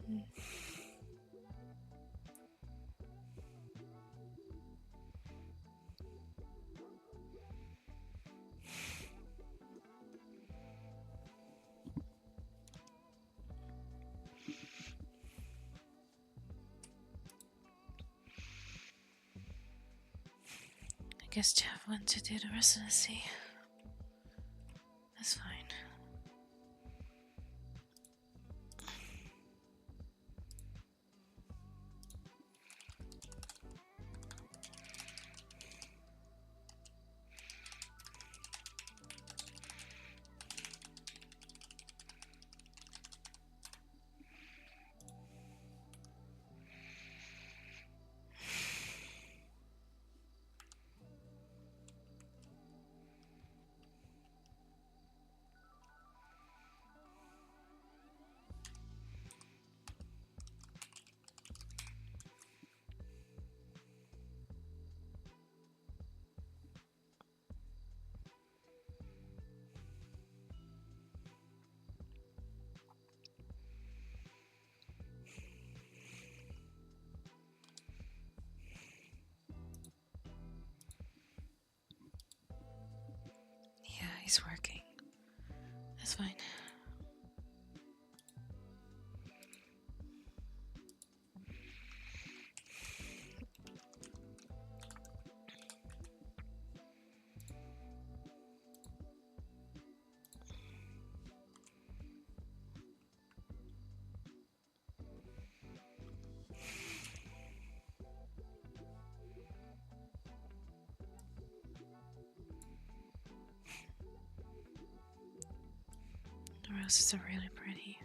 Mm. I guess Jeff went to do the residency. That's fine. Yeah, he's working. That's fine. The roses are really pretty.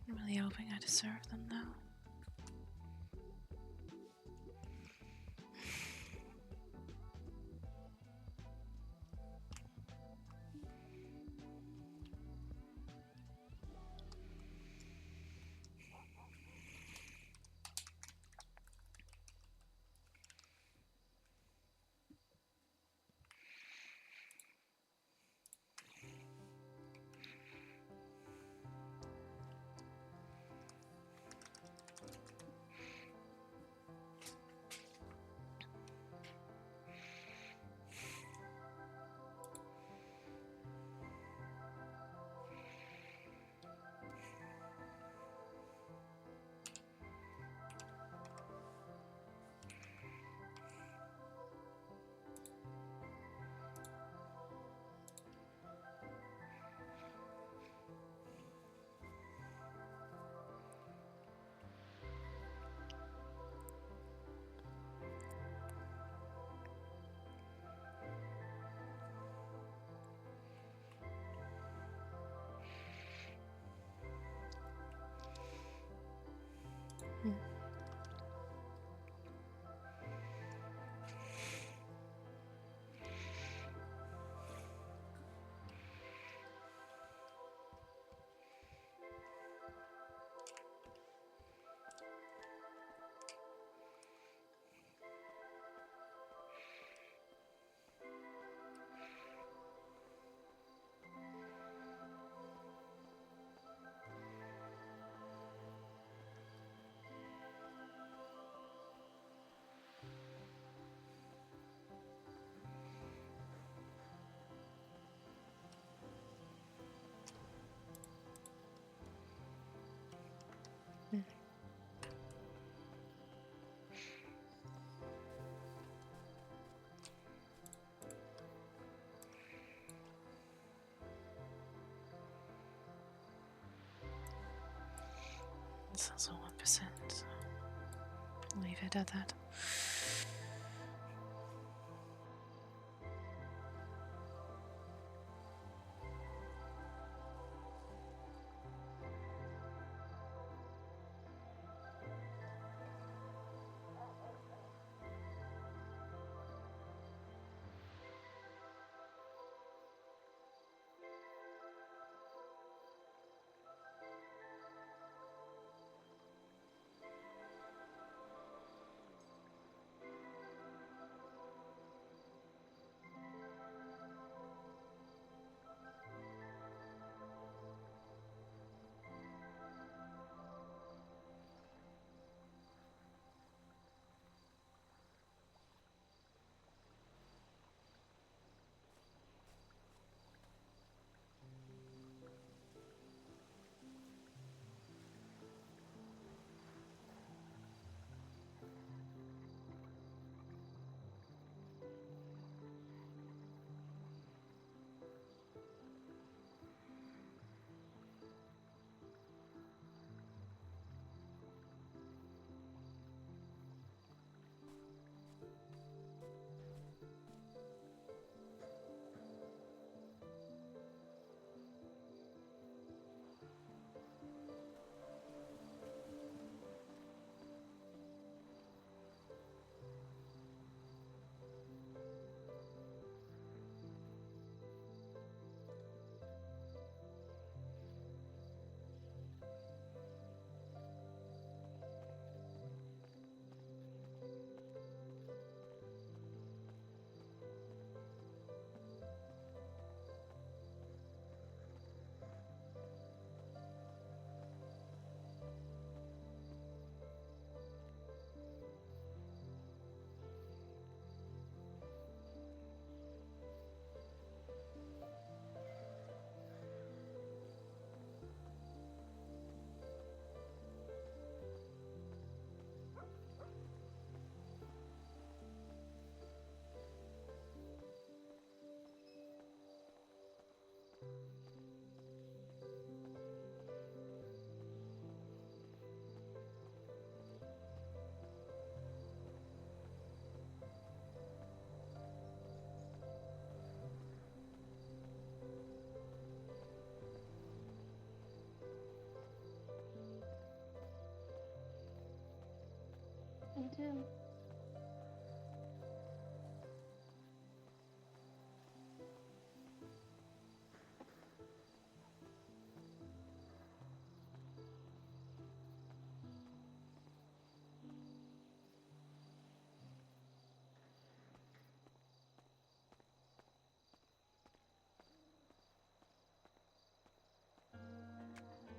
I'm really hoping I deserve them now. Hmm. Hmm. It's also 1%, so I'll leave it at that. mine too.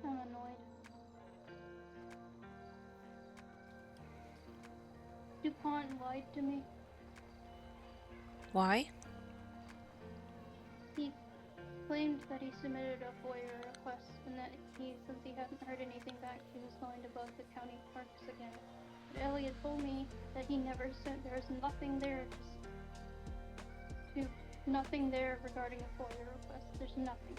I'm annoyed. DuPont lied to me. Why? He claimed that he submitted a FOIA request and that since he hadn't heard anything back, he was going to bug the county clerks again. But Elliot told me that he never sent. There's nothing there. Nothing there regarding a FOIA request. There's nothing.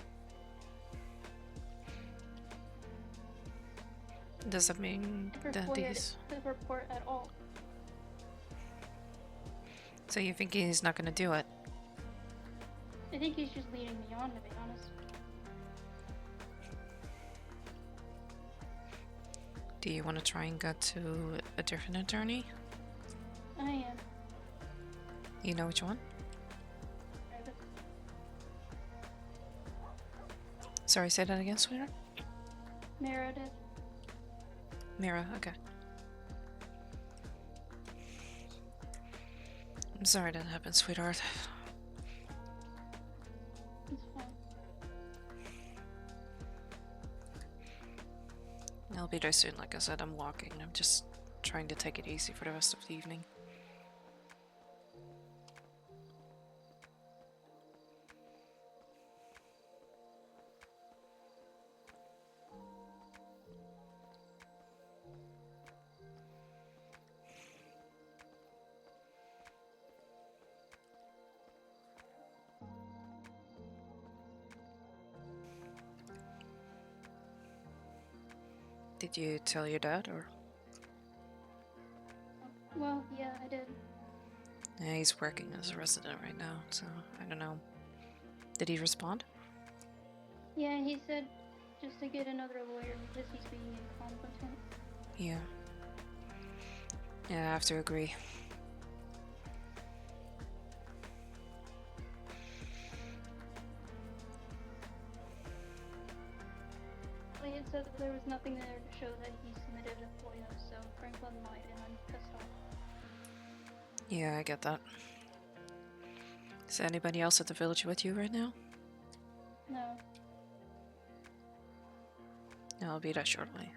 Does that mean that these... the report at all? So you think he's not gonna do it? I think he's just leading me on, to be honest. Do you want to try and go to a different attorney? I am. You know which one? Private. Sorry, say that again, sweetheart? Meredith. Mira, okay. I'm sorry that happened, sweetheart. It's fine. I'll be there soon. Like I said, I'm walking. I'm just trying to take it easy for the rest of the evening. Did you tell your dad, or? Well, yeah, I did. Yeah, he's working as a resident right now, so I don't know. Did he respond? Yeah, he said just to get another lawyer because he's being incompetent. Yeah. Yeah, I have to agree. Elliot said that there was nothing there to show that he submitted a FOIA, so Franklin lied and I'm pissed off. Yeah, I get that. Is anybody else at the village with you right now? No. I'll be there shortly.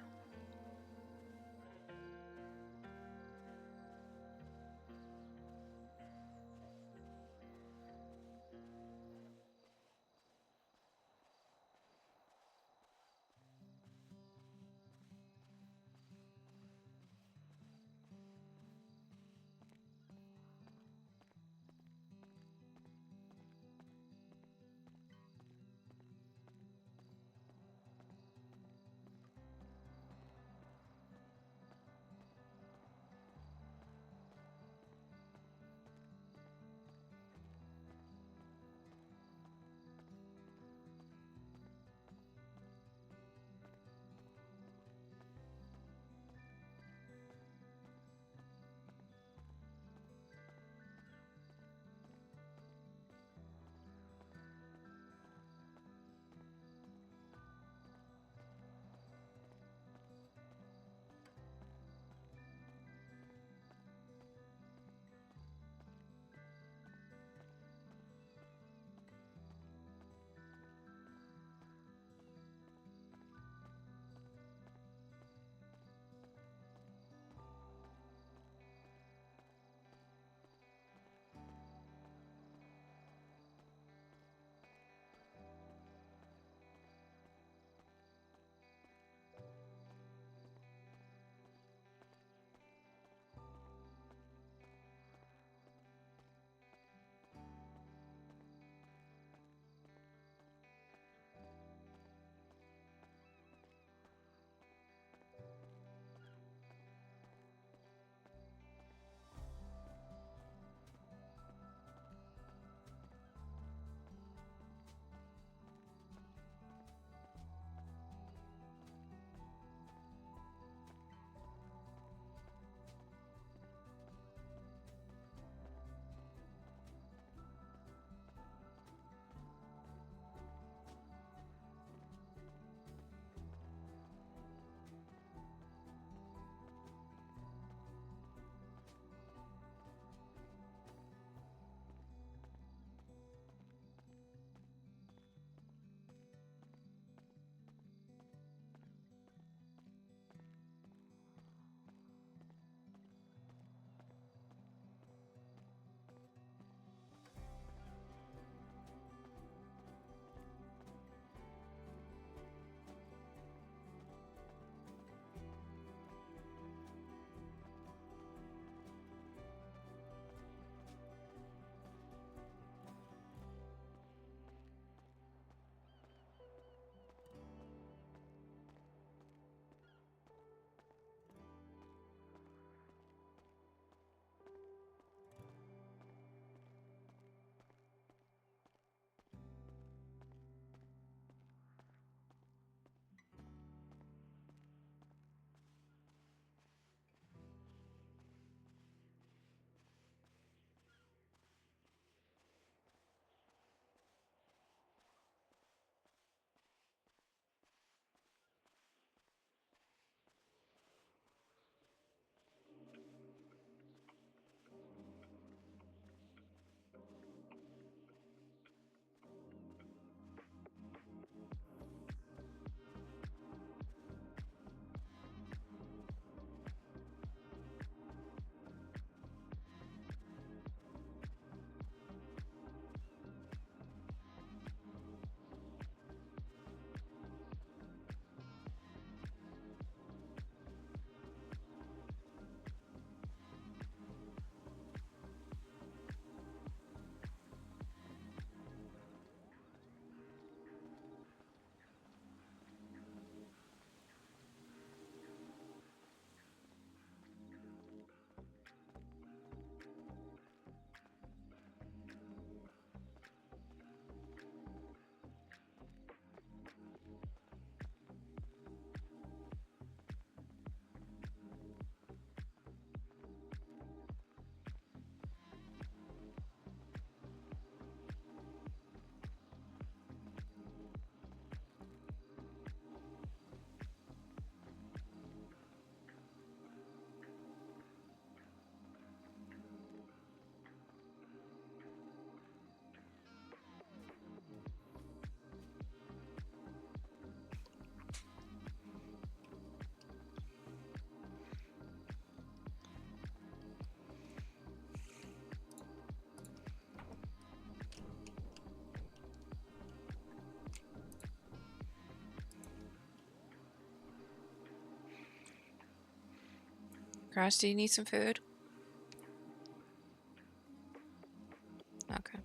Cross, do you need some food? Okay.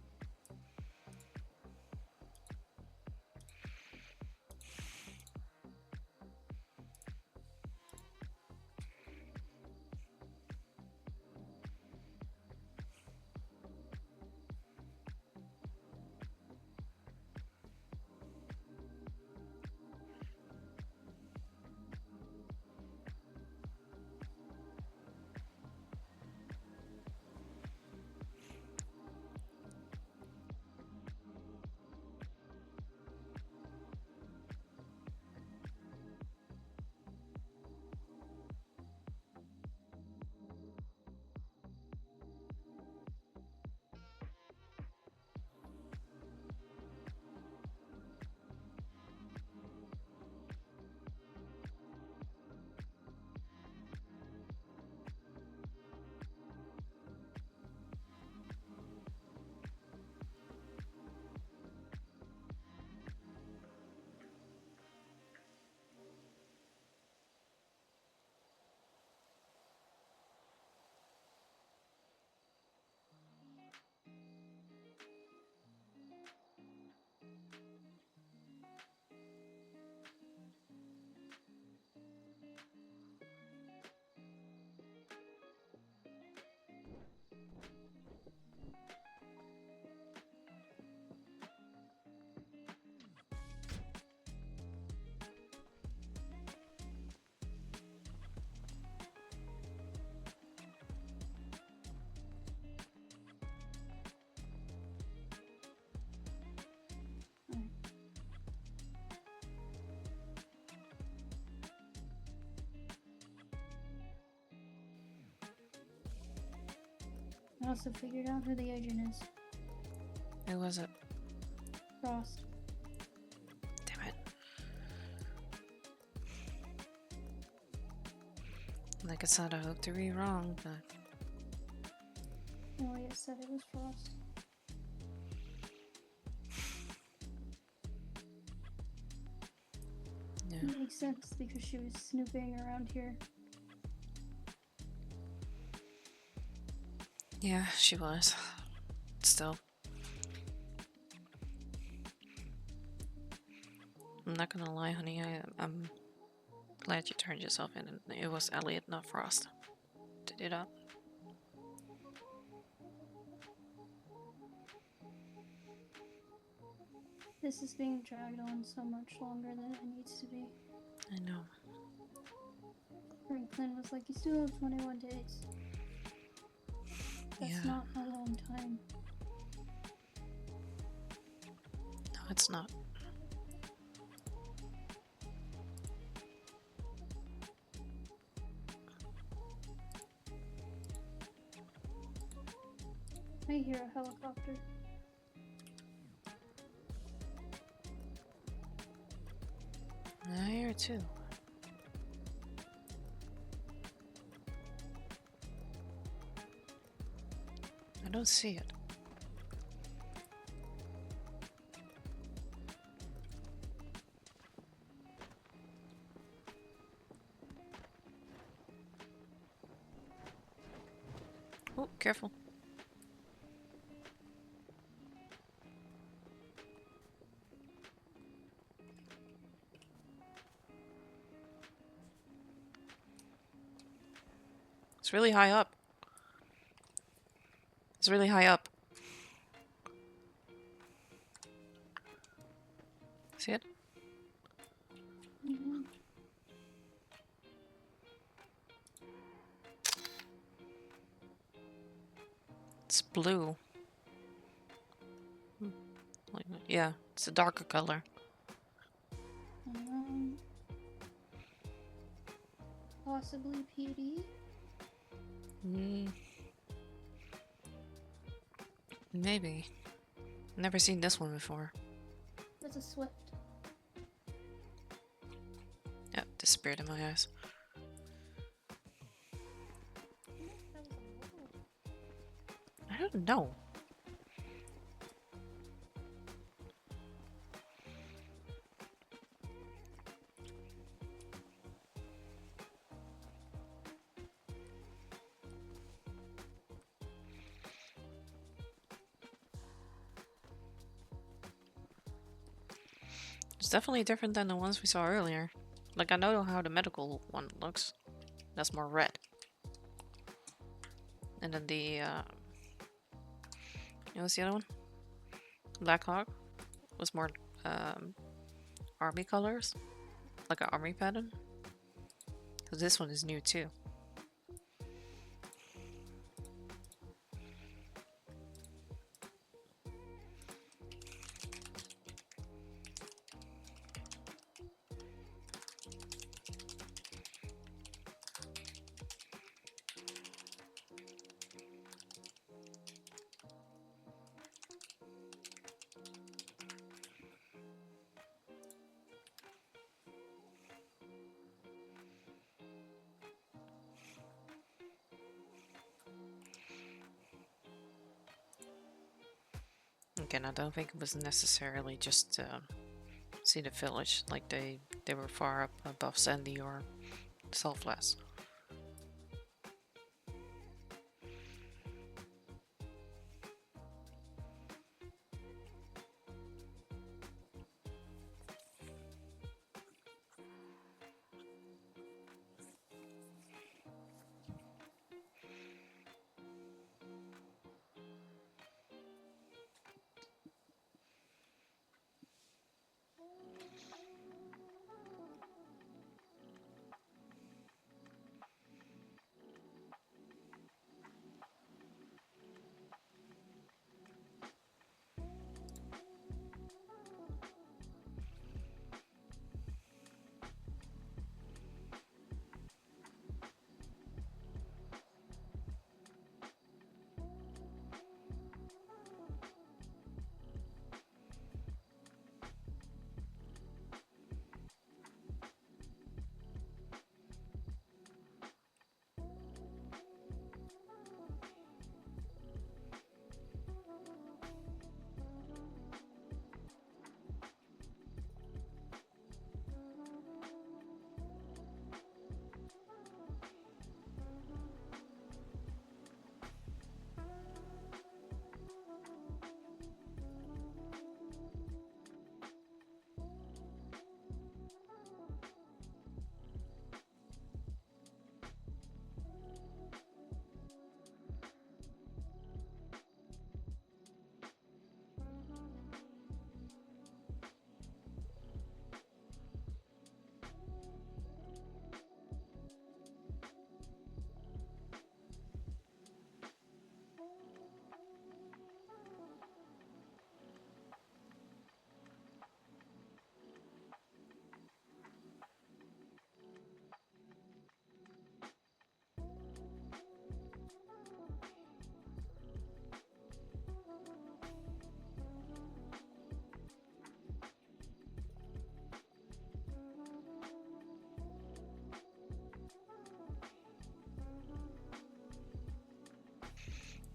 I also figured out who the agent is. Who was it? Frost. Damn it. Like it's not a hope to be wrong, but Elliot said it was Frost. yeah. It makes sense because she was snooping around here. Yeah, she was. Still. I'm not gonna lie, honey. I'm glad you turned yourself in. And it was Elliot, not Frost. To do that. This is being dragged on so much longer than it needs to be. I know. Franklin was like, you still have 21 days. That's Yeah. not a long time. No, it's not. I hear a helicopter. I hear it too. I don't see it. Oh, careful. It's really high up. It's really high up. See it? Mm-hmm. It's blue. Yeah, it's a darker color. Possibly PD? Maybe. Never seen this one before. That's a Swift. Yep, disappeared in my eyes. I don't know. It's definitely different than the ones we saw earlier. Like, I know how the medical one looks. That's more red. And then the, what's the other one? Black Hawk was more army colors, like an army pattern. Because this one is new too. Again, I don't think it was necessarily just to see the village, like they were far up above Sandy or Selfless.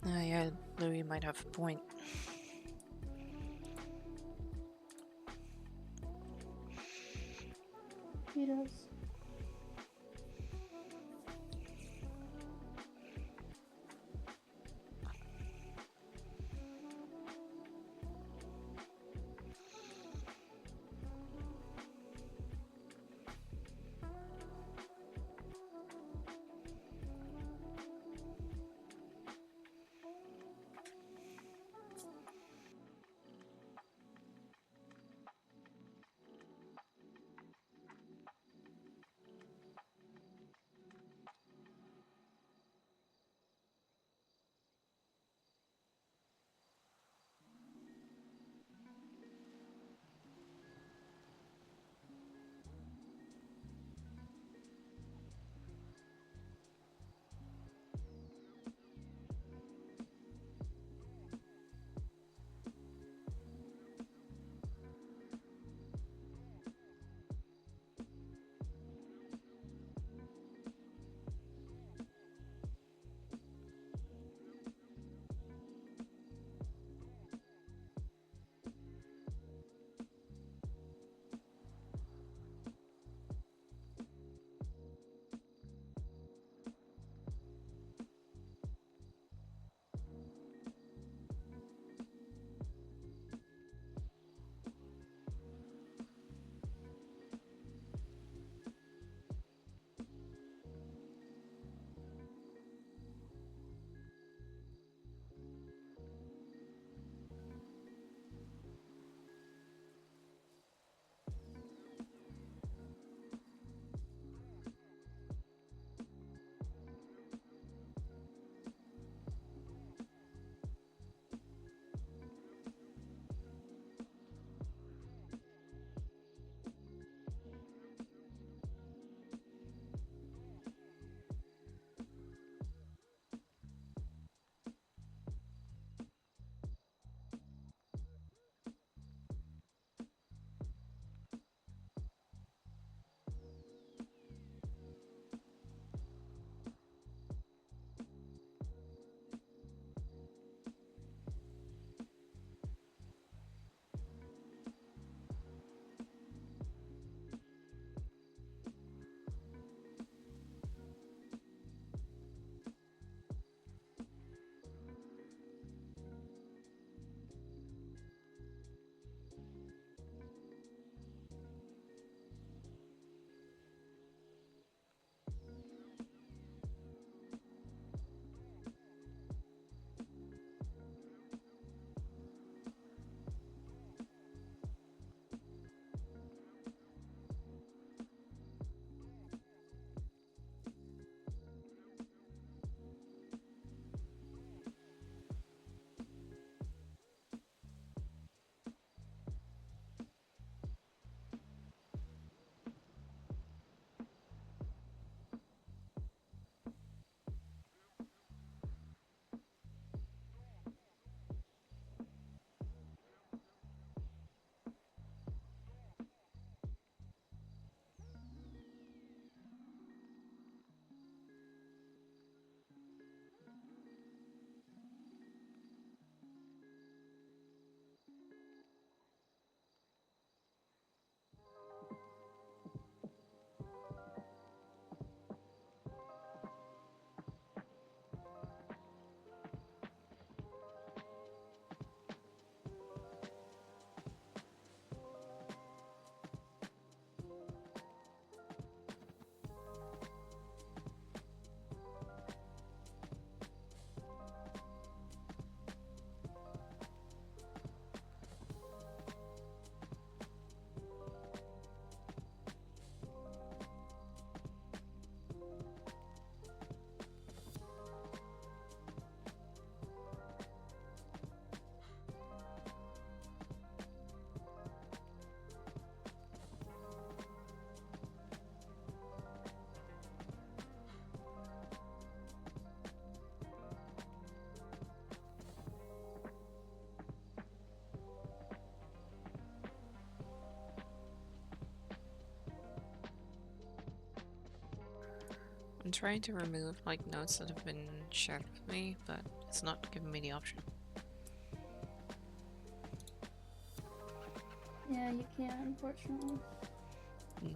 Yeah, Louis might have a point. He does. I'm trying to remove like notes that have been shared with me, but it's not giving me the option. Yeah, you can't, unfortunately. Mm.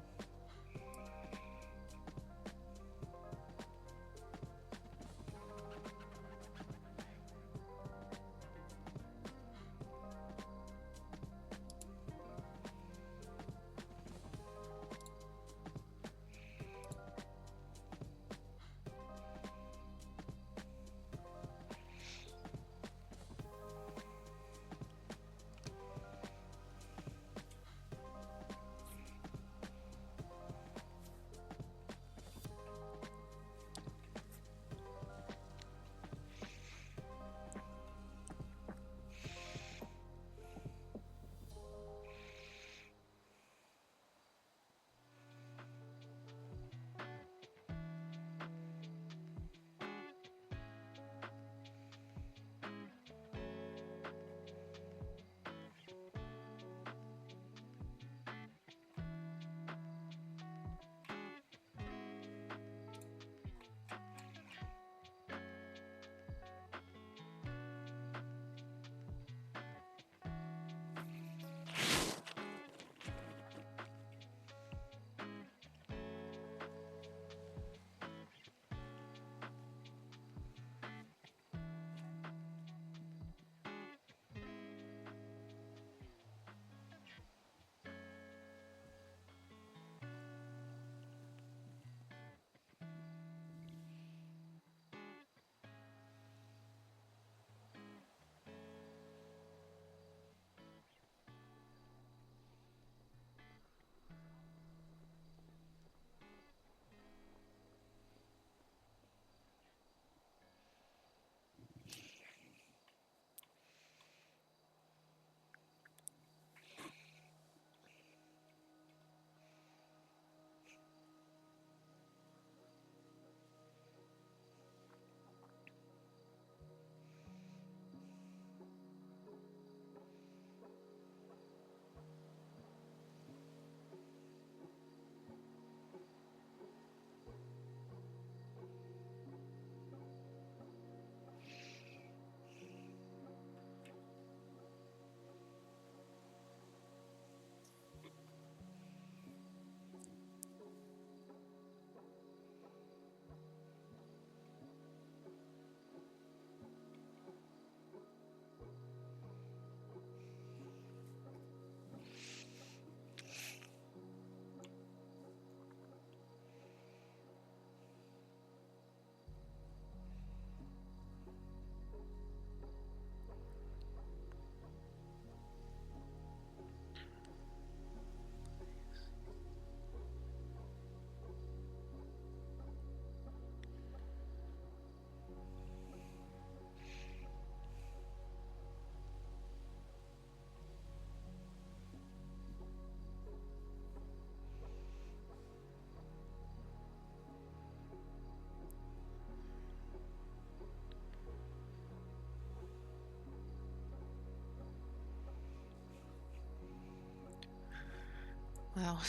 Well,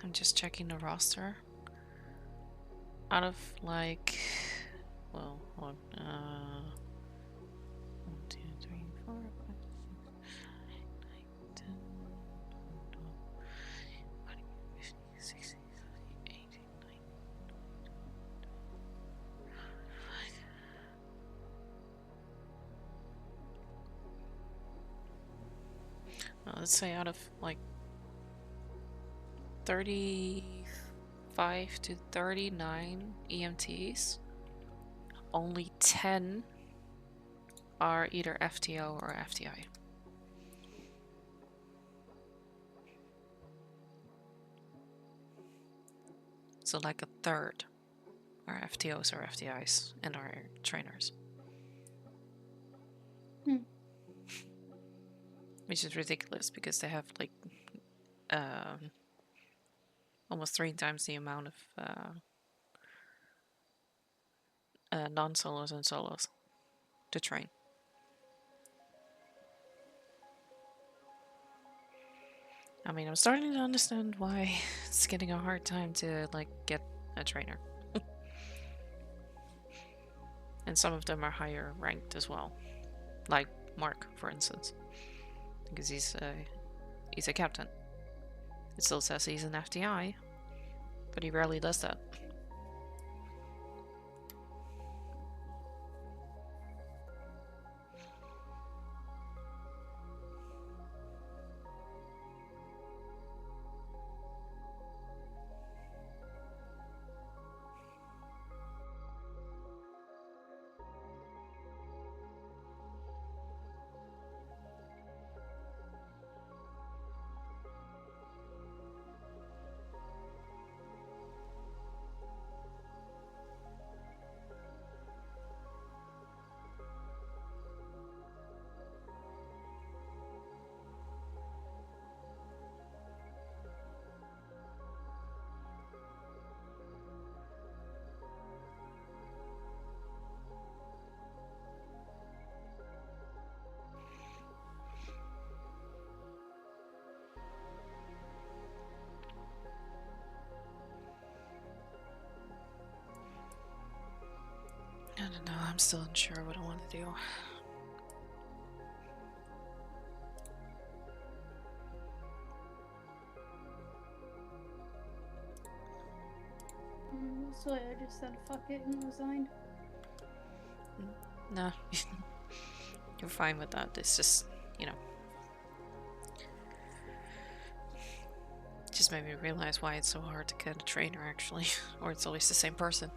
I'm just checking the roster. Out of like, well, hold on, 1, 2, 3, 4, 5, 6, 9, 10, 12, 15, 16, 17, 18, 19. Let's say out of like 35 to 39 EMTs, only 10 are either FTO or FTI. So like a third are FTOs or FTIs and are trainers. Which is ridiculous because they have like almost 3 times the amount of non-solos and solos to train. I mean, I'm starting to understand why it's getting a hard time to, like, get a trainer. And some of them are higher ranked as well. Like Mark, for instance. Because he's a captain. It still says he's an FTI, but he rarely does that. I don't know, I'm still unsure what I want to do. So I just said fuck it and resigned. No, you're fine with that. It's just, you know, just made me realize why it's so hard to get a trainer, actually. Or it's always the same person.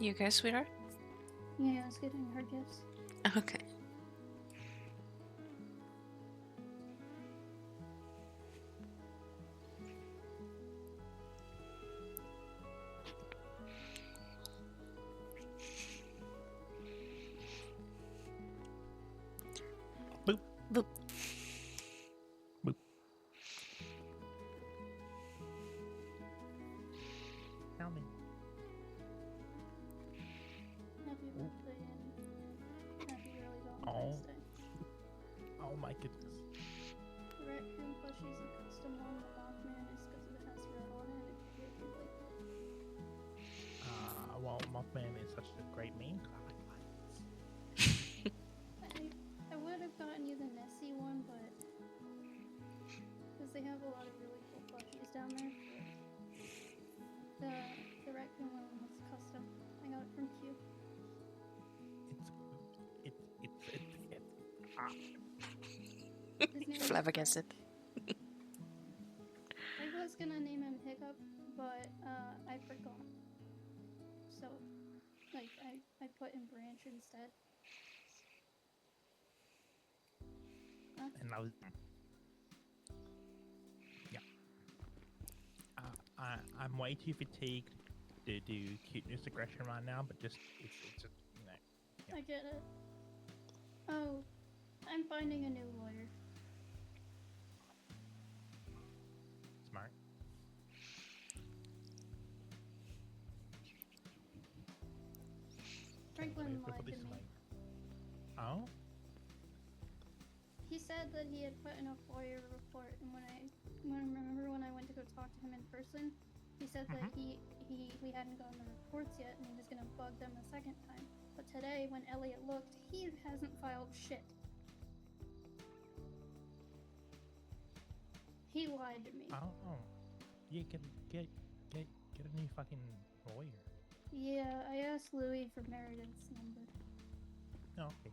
You okay, sweetheart? Yeah, I was getting her gifts. Okay. Boop. Boop. Boop. Tell me. Happy birthday and happy early Oh. Valentine's Day. Oh my goodness. The raccoon plushie's a custom one. The Mothman is because it has red on it. If you like it. Well, Mothman is such a great meme. I like lights. I would have gotten you the Nessie one, but because they have a lot of really cool plushies down there. But the raccoon one was custom. I got it from Q. His name is Flabbergasted. Frank. I was gonna name him Hiccup, but I forgot. So, like, I put in Branch instead. And I was. Yeah. I'm way too fatigued to do cuteness aggression right now, but just it's just Yeah. I get it. Oh, I'm finding a new lawyer. Smart. Franklin Look lied what this to is me. like. Oh. He said that he had put in a FOIA report, and when I went to go talk to him in person, he said that we hadn't gotten the reports yet, and he was gonna bug them a second time. But today, when Elliot looked, he hasn't filed shit. He lied to me. Oh. Yeah, get a new fucking lawyer. Yeah, I asked Louis for Meredith's number. Oh, okay.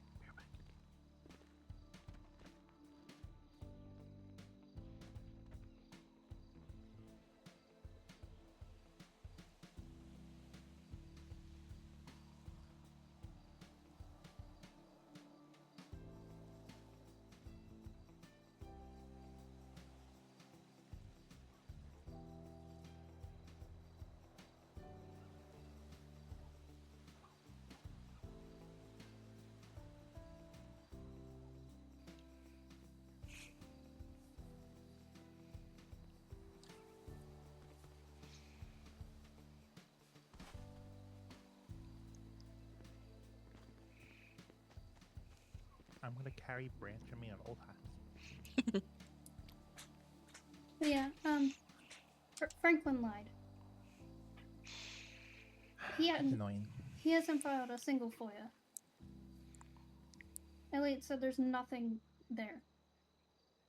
I'm gonna carry Branch with me at all times. But yeah, Franklin lied. That's annoying. He hasn't filed a single FOIA. Elliot said there's nothing there.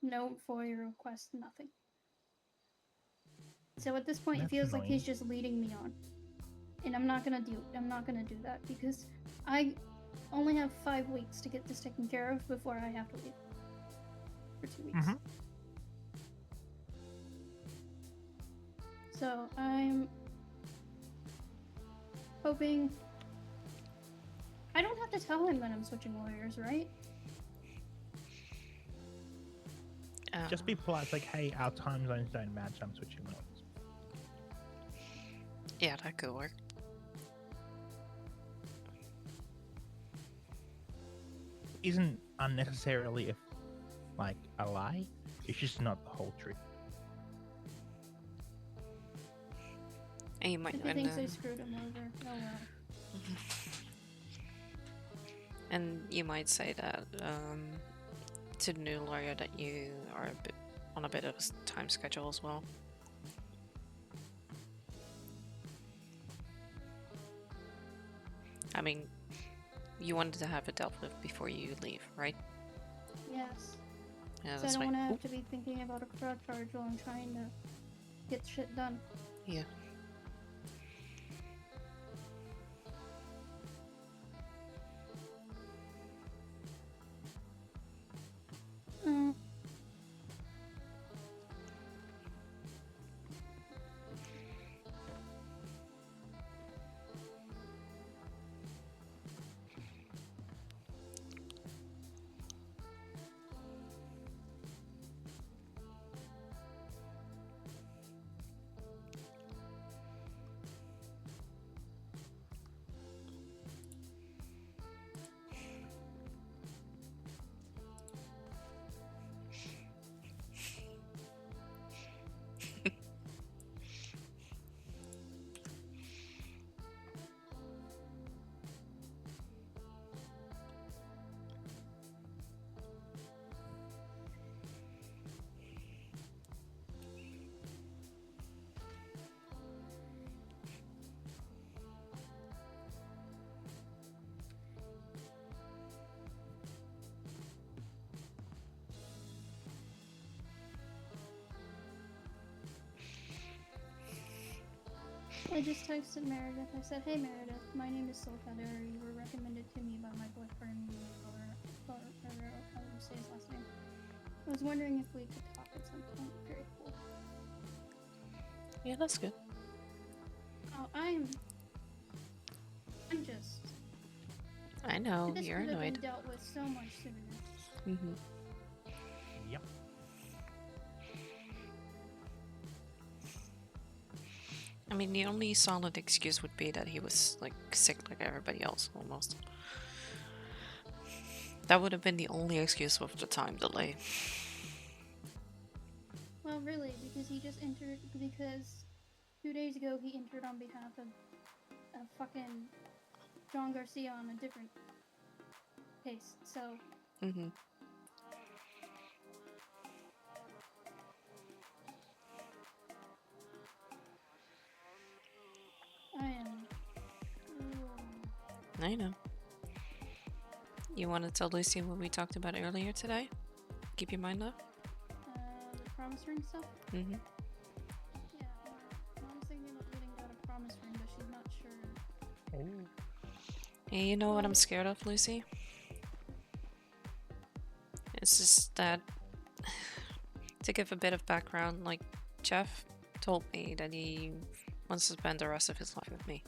No FOIA request, nothing. So at this point, That's it feels like he's annoying. just leading me on, and I'm not gonna do that because I only have 5 weeks to get this taken care of before I have to leave for 2 weeks. Mm-hmm. So I'm hoping. I don't have to tell him that I'm switching lawyers, right? Just be polite. It's like, hey, our time zones don't match. I'm switching lawyers. Yeah, that could work. Isn't unnecessarily a lie. It's just not the whole truth. And you might If he win. thinks I screwed him over, oh well. And you might say that to the new lawyer that you are on a bit of a time schedule as well. I mean, you wanted to have it dealt with before you leave, right? Yes. Yeah, So I that's don't why. want to have to be thinking about a fraud charge while I'm trying to get shit done. Yeah. Mm. I just texted Meredith. I said, "Hey Meredith, my name is Solkader. You were recommended to me by my boyfriend, or how do you say his last name? I was wondering if we could talk at some point." Very cool. Yeah, that's good. Oh, I'm just. I know, This you're could have been annoyed. dealt with so much sooner. Mm-hmm. Yep. I mean, the only solid excuse would be that he was, like, sick like everybody else, almost. That would have been the only excuse with the time delay. Well, really, because he just entered. Because 2 days ago he entered on behalf of fucking John Garcia on a different case. So. Mm-hmm. I am. I know. You want to tell Lucy what we talked about earlier today? Keep your mind up. The promise ring stuff? Mm-hmm. Yeah, Mom's thinking about getting out a promise ring, but she's not sure. Oh. Hey, you know what I'm scared of, Lucy? It's just that, to give a bit of background, like, Jeff told me that he wants to spend the rest of his life with me.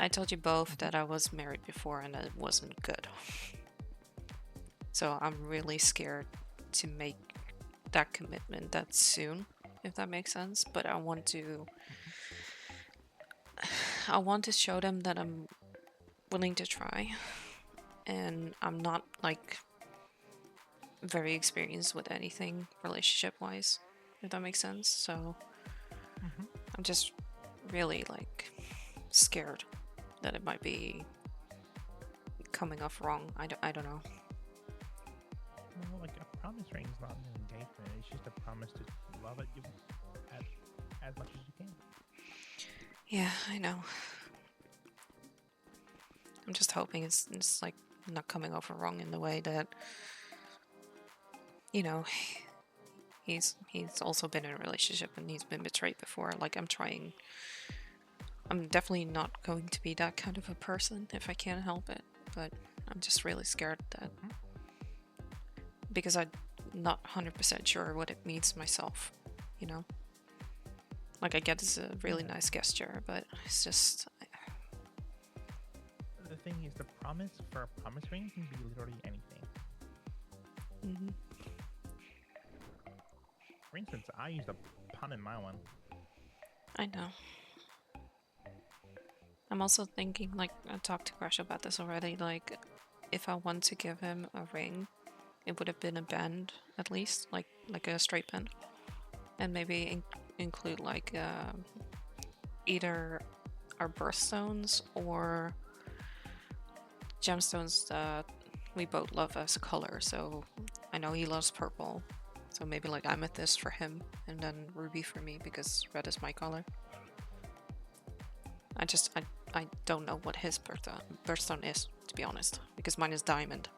I told you both that I was married before and that it wasn't good. So I'm really scared to make that commitment that soon, if that makes sense. But I want to show them that I'm willing to try. And I'm not, like, very experienced with anything relationship-wise, if that makes sense. So I'm just really, like, scared that it might be coming off wrong. I don't know. Well, like a promise ring is not an engagement. It's just a promise to love it as much as you can. Yeah, I know. I'm just hoping it's like not coming off wrong in the way that, you know, he's also been in a relationship and he's been betrayed before. Like, I'm definitely not going to be that kind of a person if I can't help it, but I'm just really scared that, because I'm not 100% sure what it means myself, you know? Like, I get it's a really nice gesture, but it's just... The thing is, the promise for a promise ring can be literally anything. Mm-hmm. For instance, I used a pun in my one. I know. I'm also thinking, like, I talked to Crash about this already, like, if I want to give him a ring, it would have been a band, at least, like a straight band. And maybe include, like, either our birthstones or gemstones that we both love as a color. So I know he loves purple, so maybe, like, amethyst for him, and then ruby for me, because red is my color. I don't know what his birthstone is, to be honest, because mine is diamond.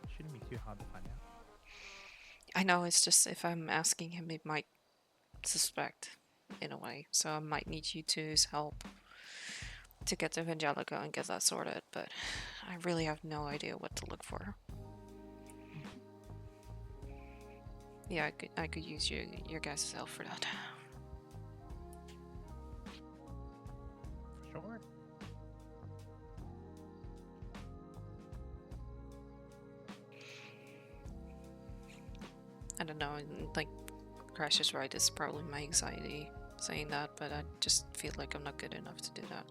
It shouldn't be too hard to find out. I know, it's just if I'm asking him, he might suspect in a way, so I might need you two's help to get to Evangelica and get that sorted, but I really have no idea what to look for. Yeah, I could use your guys' help for that. Sure. I don't know, like, Crash is right, it's probably my anxiety saying that, but I just feel like I'm not good enough to do that.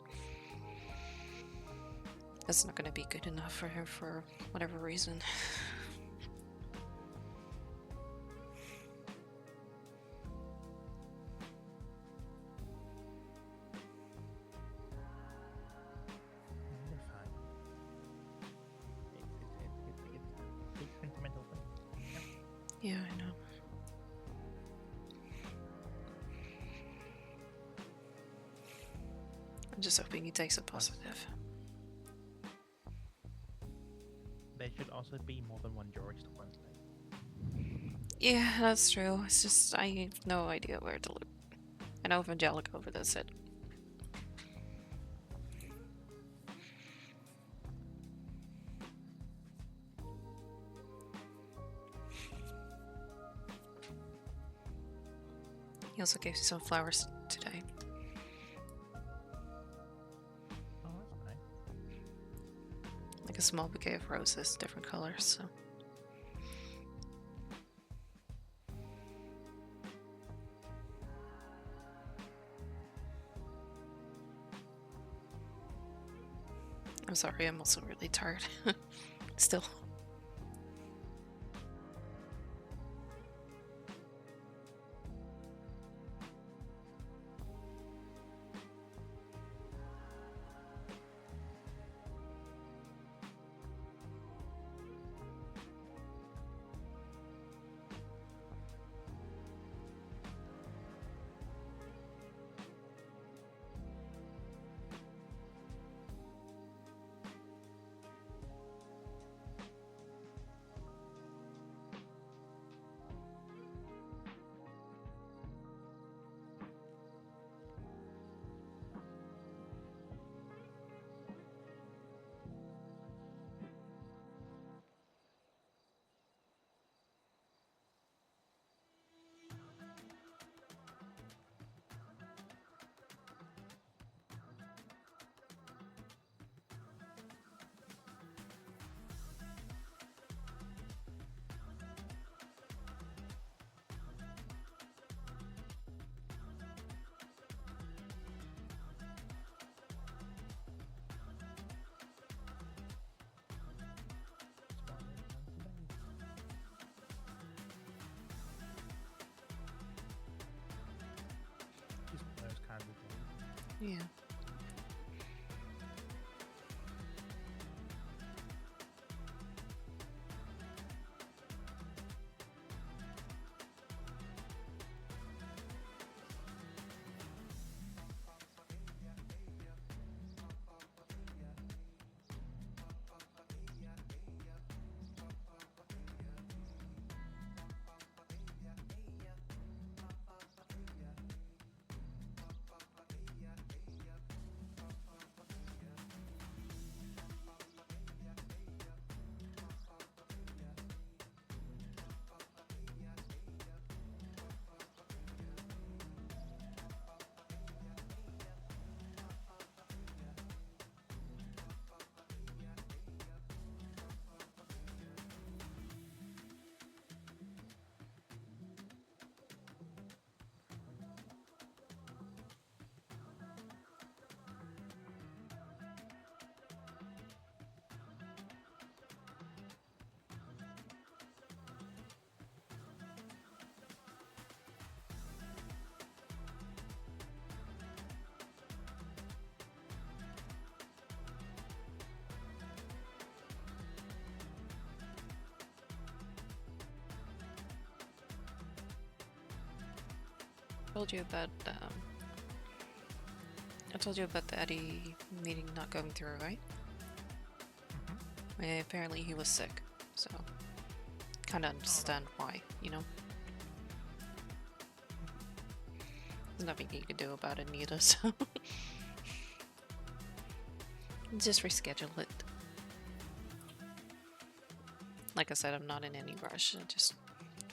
It's not gonna be good enough for her for whatever reason. You're fine. It's a big sentimental thing. Yeah, I know. I'm just hoping he takes it positive. There should also be more than one George to Wednesday. Yeah, that's true. It's just I have no idea where to look. I know Evangelica, but that's it. He also gave you some flowers today. Oh, that's nice. Like a small bouquet of roses, different colors, so. I'm sorry, I'm also really tired. Still. Just one of those kinds of things. Yeah. Told you about I told you about the Eddie meeting not going through, right? Apparently he was sick, so kinda understand why, you know? There's nothing you can do about it neither, so just reschedule it. Like I said, I'm not in any rush. Just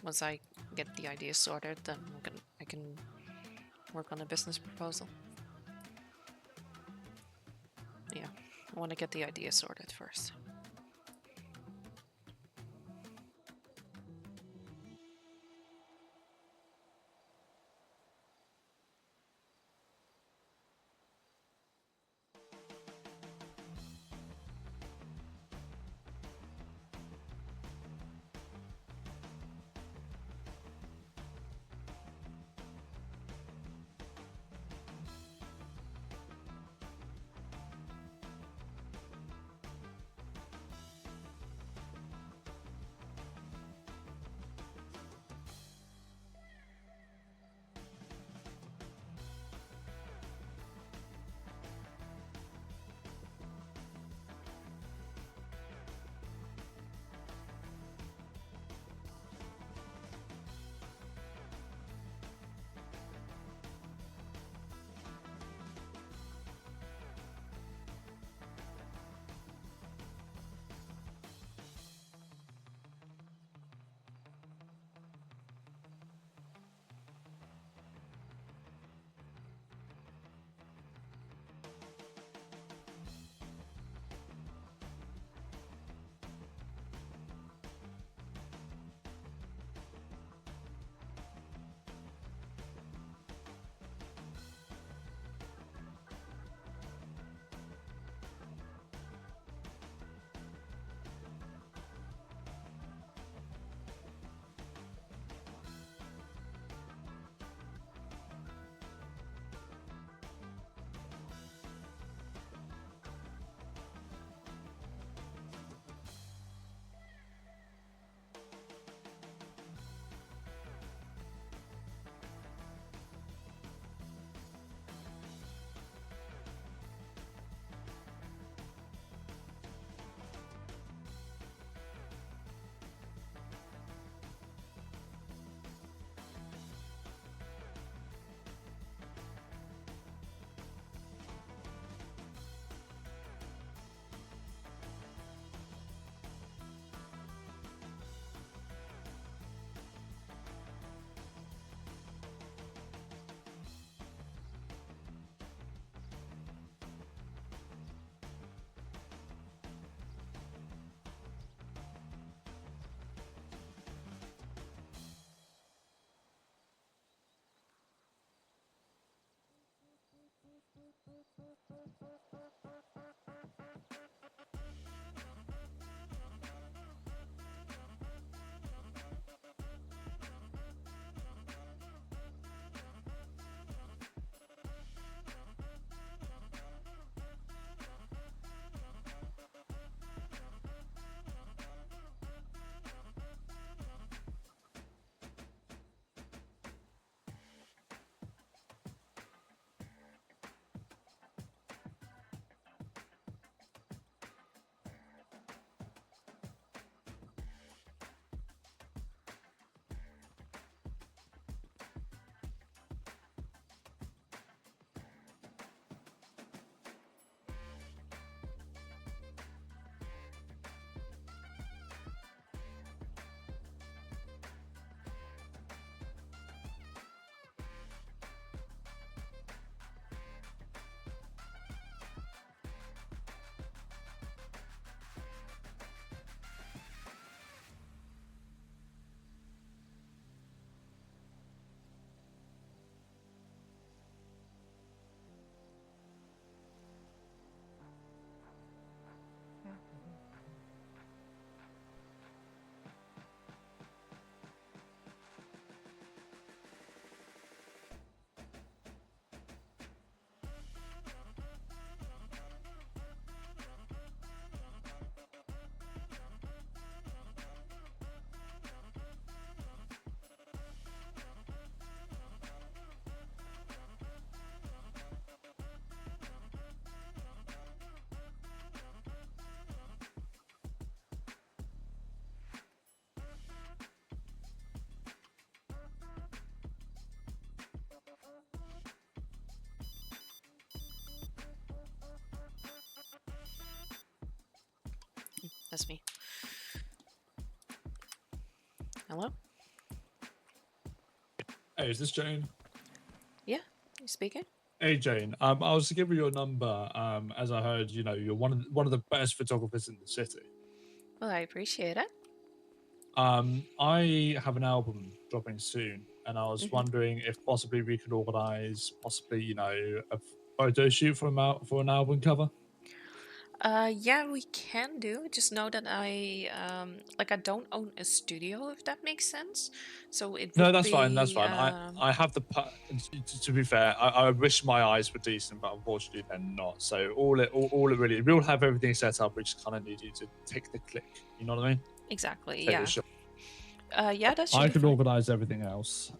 once I get the idea sorted, then I can work on a business proposal. Yeah, I want to get the idea sorted first. That's me. Hello? Hey, is this Jane? Yeah, you speaking? Hey, Jane. I was giving you your number. As I heard, you're one of the best photographers in the city. Well, I appreciate it. I have an album dropping soon, and I was Mhm. wondering if possibly we could organize, a photo shoot for an album cover. Yeah, we can do. Just know that I don't own a studio, if that makes sense. So it No, would that's fine. That's be fine. I have the. To be fair, I wish my eyes were decent, but unfortunately they're not. So all it really, we'll have everything set up. We just kind of need you to take the click. You know what I mean? exactly, Take the yeah. shot. Yeah, that should I be could fine. organize everything else.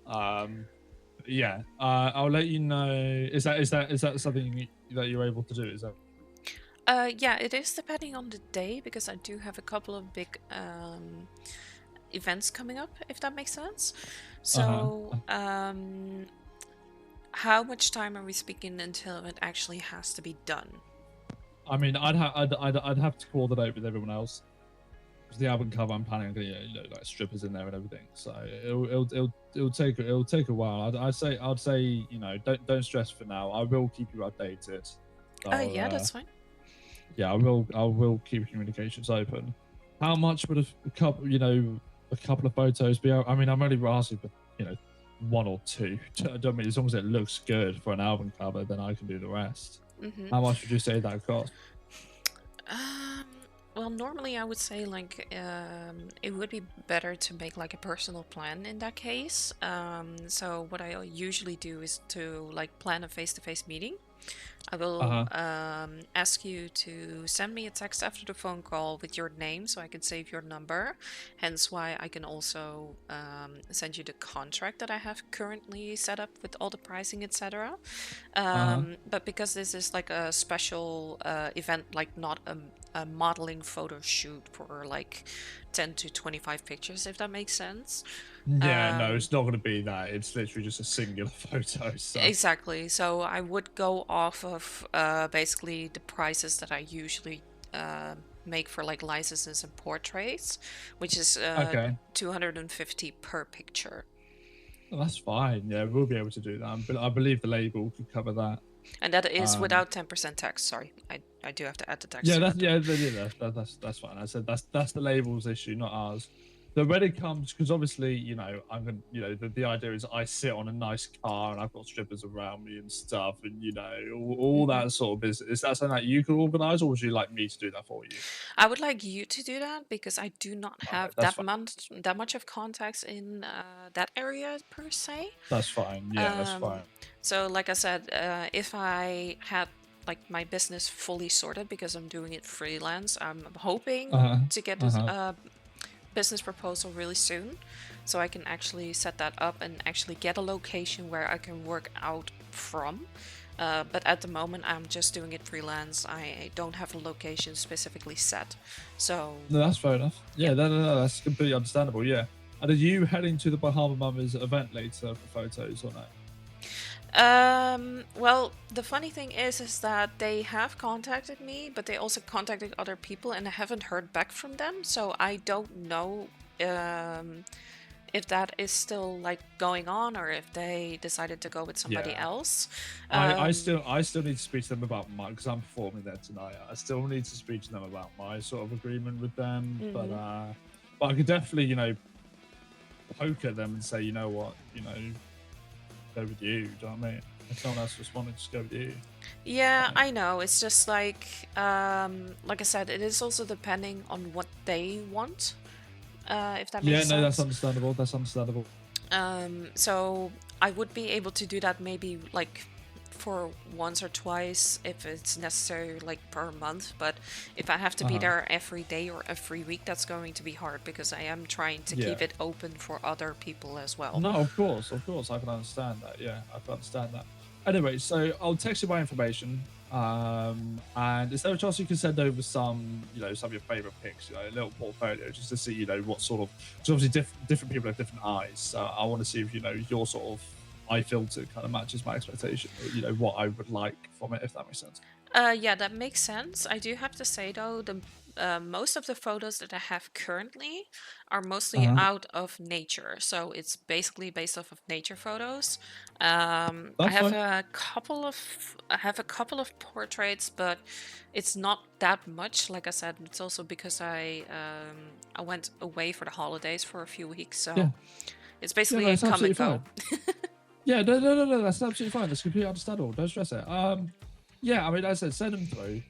Yeah. I'll let you know. Is that something that you're able to do? Is that? Yeah, it is depending on the day because I do have a couple of big events coming up, if that makes sense. So, how much time are we speaking until it actually has to be done? I mean, I'd have to coordinate with everyone else. The album cover, I'm planning on getting like strippers in there and everything. So it'll take a while. I'd say don't stress for now. I will keep you updated. Yeah, that's fine. Yeah, I will keep communications open. How much would a couple of photos be? I mean, I'm only asking for one or two. I don't mean, as long as it looks good for an album cover, then I can do the rest. Mm-hmm. How much would you say that cost? Well, normally I would say it would be better to make like a personal plan in that case. So what I usually do is to plan a face-to-face meeting. I will ask you to send me a text after the phone call with your name so I can save your number. Hence why I can also send you the contract that I have currently set up with all the pricing, etc. But because this is like a special event, not a modeling photo shoot for 10 to 25 pictures, if that makes sense. Yeah, no, it's not going to be that. It's literally just a singular photo. So. Exactly. So I would go off of basically the prices that I usually make for licenses and portraits, which is $250 per picture. Well, that's fine. Yeah, we'll be able to do that. But I believe the label could cover that. And that is without 10% tax. Sorry, I do have to add the tax. Yeah, that's fine. I said that's the label's issue, not ours. So when it comes, because obviously, I'm gonna, the idea is I sit on a nice car and I've got strippers around me and stuff, and all that sort of business. Is that something that you could organise, or would you like me to do that for you? I would like you to do that because I do not Okay, have that's fine. that much of contacts in that area per se. That's fine. Yeah, that's fine. So like I said, if I had like my business fully sorted because I'm doing it freelance, I'm hoping Uh-huh. to get this business proposal really soon, so I can actually set that up and actually get a location where I can work out from. But at the moment, I'm just doing it freelance. I don't have a location specifically set. So No, that's fair enough. Yeah, no, that's completely understandable. Yeah. And are you heading to the Bahama Mamas event later for photos or no? Well, the funny thing is that they have contacted me, but they also contacted other people, and I haven't heard back from them. So I don't know if that is still like going on, or if they decided to go with somebody Yeah. else. I still need to speak to them about my, because I'm performing there tonight. I still need to speak to them about my sort of agreement with them. But I could definitely, poke at them and say, you know what, go with you. Do you know what I mean? If someone else responded, just go with you. Yeah, I know. It's just like I said, it is also depending on what they want. If that makes sense. Yeah, no, that's understandable. That's understandable. So I would be able to do that maybe like for once or twice if it's necessary, like per month. But if I have to be there every day or every week, that's going to be hard because I am trying to keep it open for other people as well. No, of course, I can understand that. Yeah, I can understand that. Anyway, so I'll text you my information. And is there a chance you can send over some of your favorite pics, a little portfolio, just to see, what sort of, because obviously different people have different eyes. So I want to see if, your sort of eye filter kind of matches my expectation, or, what I would like from it, if that makes sense. Yeah, that makes sense. I do have to say though, the most of the photos that I have currently are mostly out of nature, so it's basically based off of nature photos. I have a couple of portraits, but it's not that much. Like I said, it's also because I went away for the holidays for a few weeks, so it's basically come and go. Yeah, no, that's absolutely fine. That's completely understandable. Don't stress it. Yeah, I mean, as I said, send them through,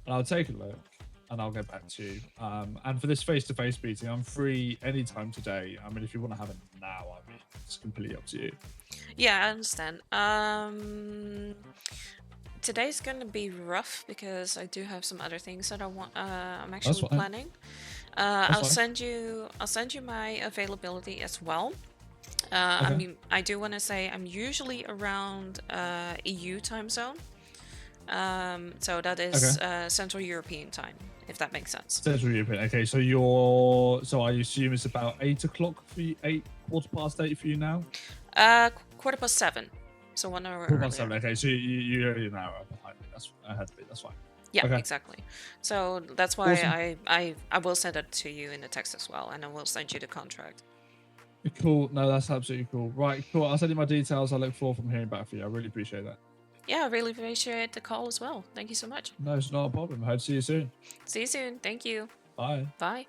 and I'll take a look, and I'll get back to you. And for this face-to-face meeting, I'm free anytime today. I mean, if you want to have it now, I mean, it's completely up to you. Yeah, I understand. Today's gonna be rough because I do have some other things that I'm actually planning. I'll send you my availability as well. I mean, I do want to say I'm usually around EU time zone. So that is Central European time, if that makes sense. Central European. Okay, so I assume it's about 8 o'clock for you, 8:15 for you now? 7:15. So 1 hour Quarter earlier. past 7. Okay, so you're an hour behind me. That's ahead of me. That's fine. Yeah, exactly. So that's why I will send it to you in the text as well, and I will send you the contract. Cool. No, that's absolutely cool. Right, cool. I'll send you my details. I look forward from hearing back from you. I really appreciate that. Yeah, I really appreciate the call as well. Thank you so much. No, it's not a problem. Hope to see you soon. See you soon. Thank you. Bye. Bye.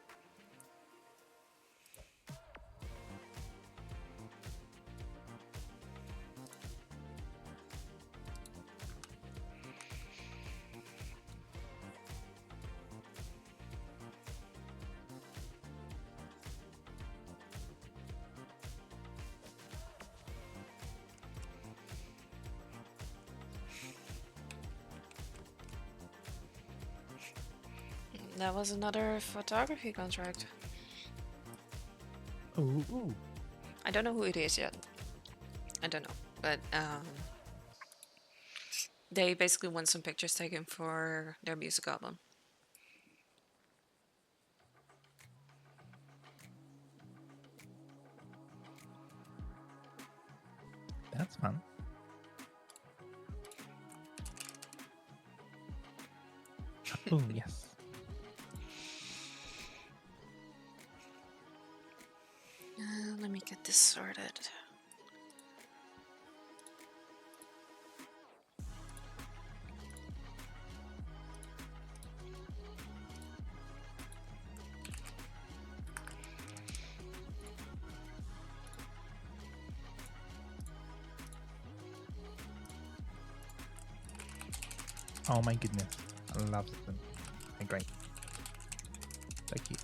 That was another photography contract. Ooh. I don't know who it is yet. I don't know, but they basically want some pictures taken for their music album. That's fun. Oh, yes. Let me get this sorted. Oh my goodness. I love them. They're great. So cute.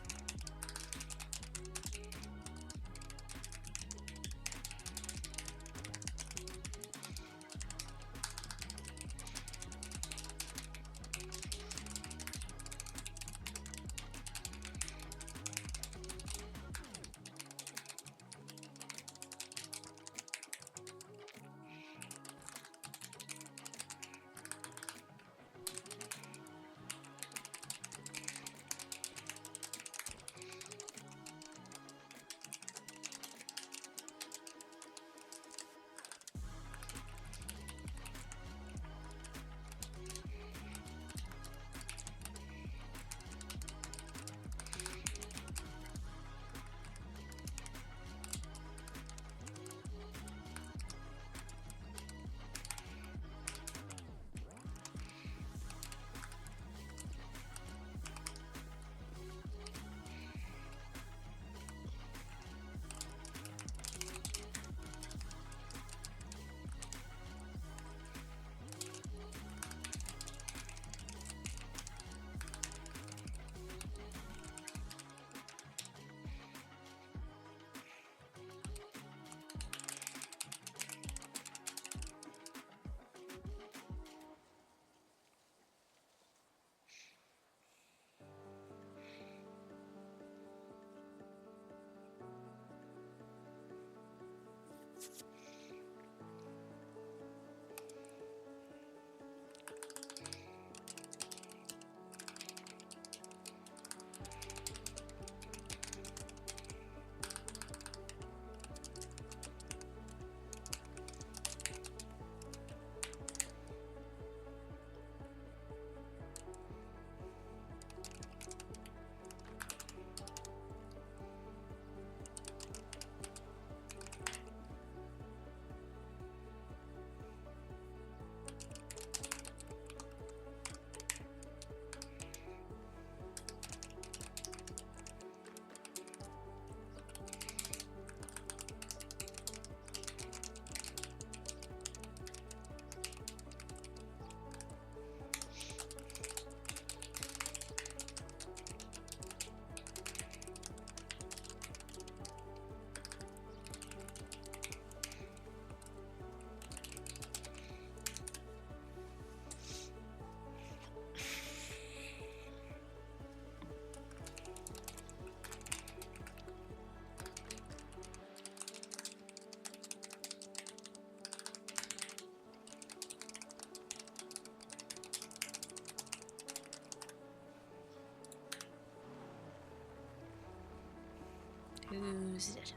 Who's it?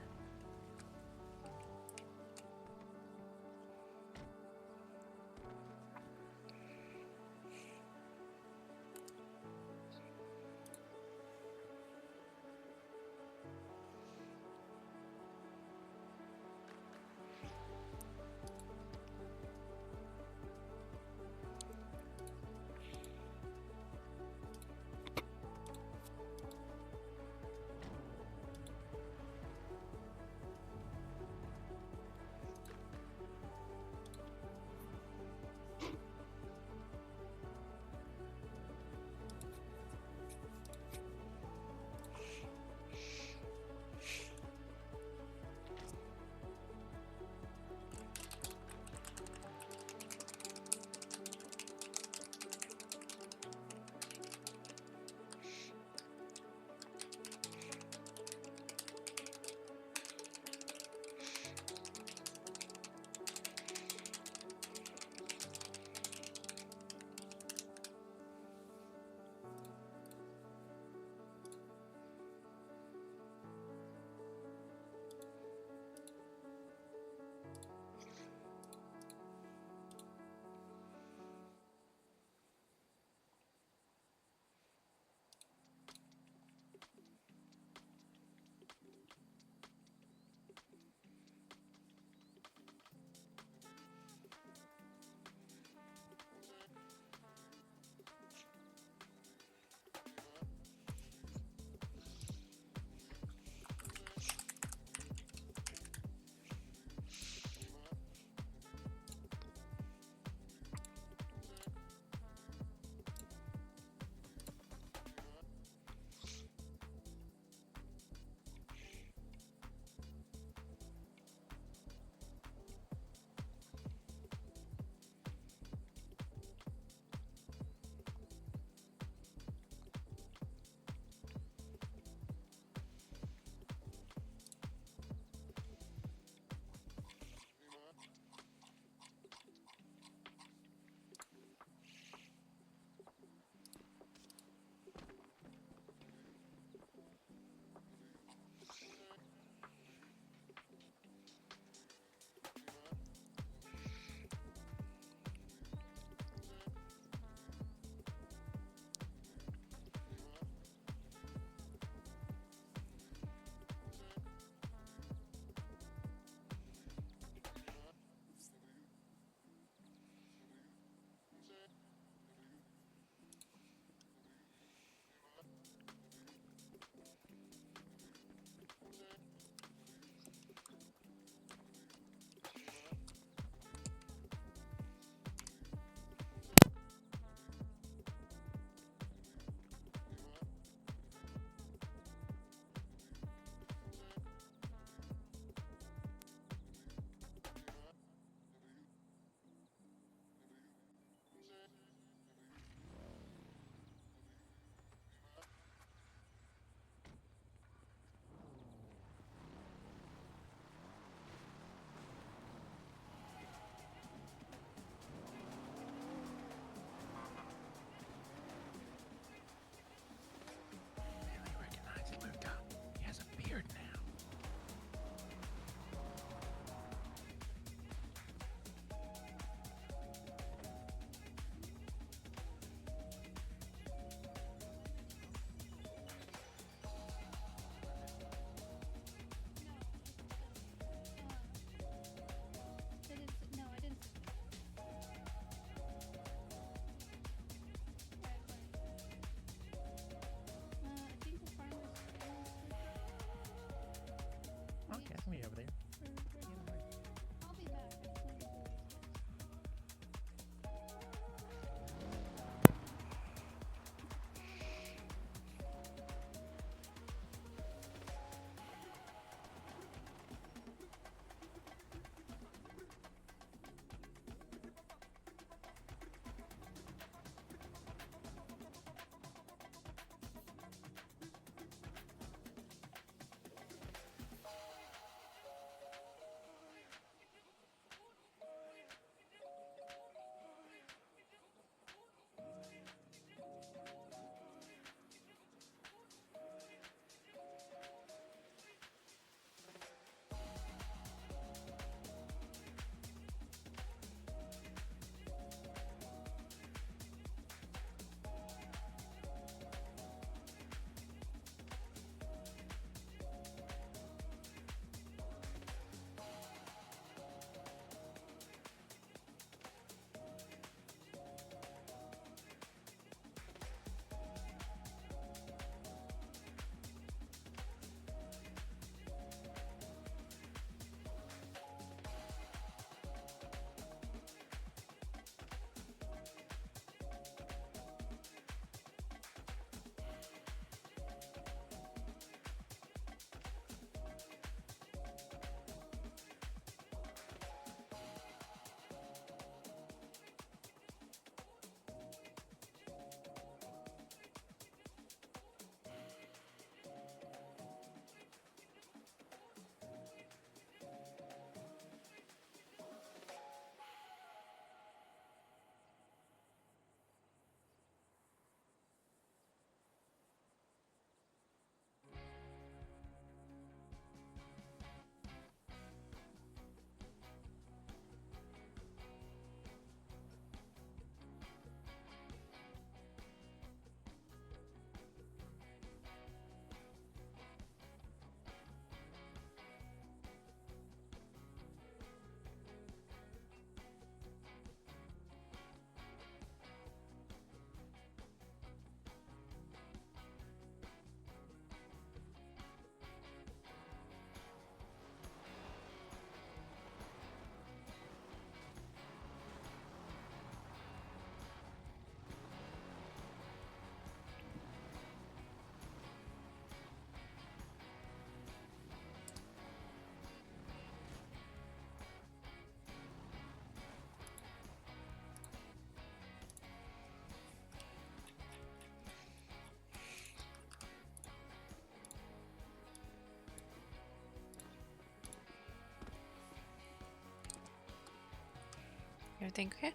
everything okay?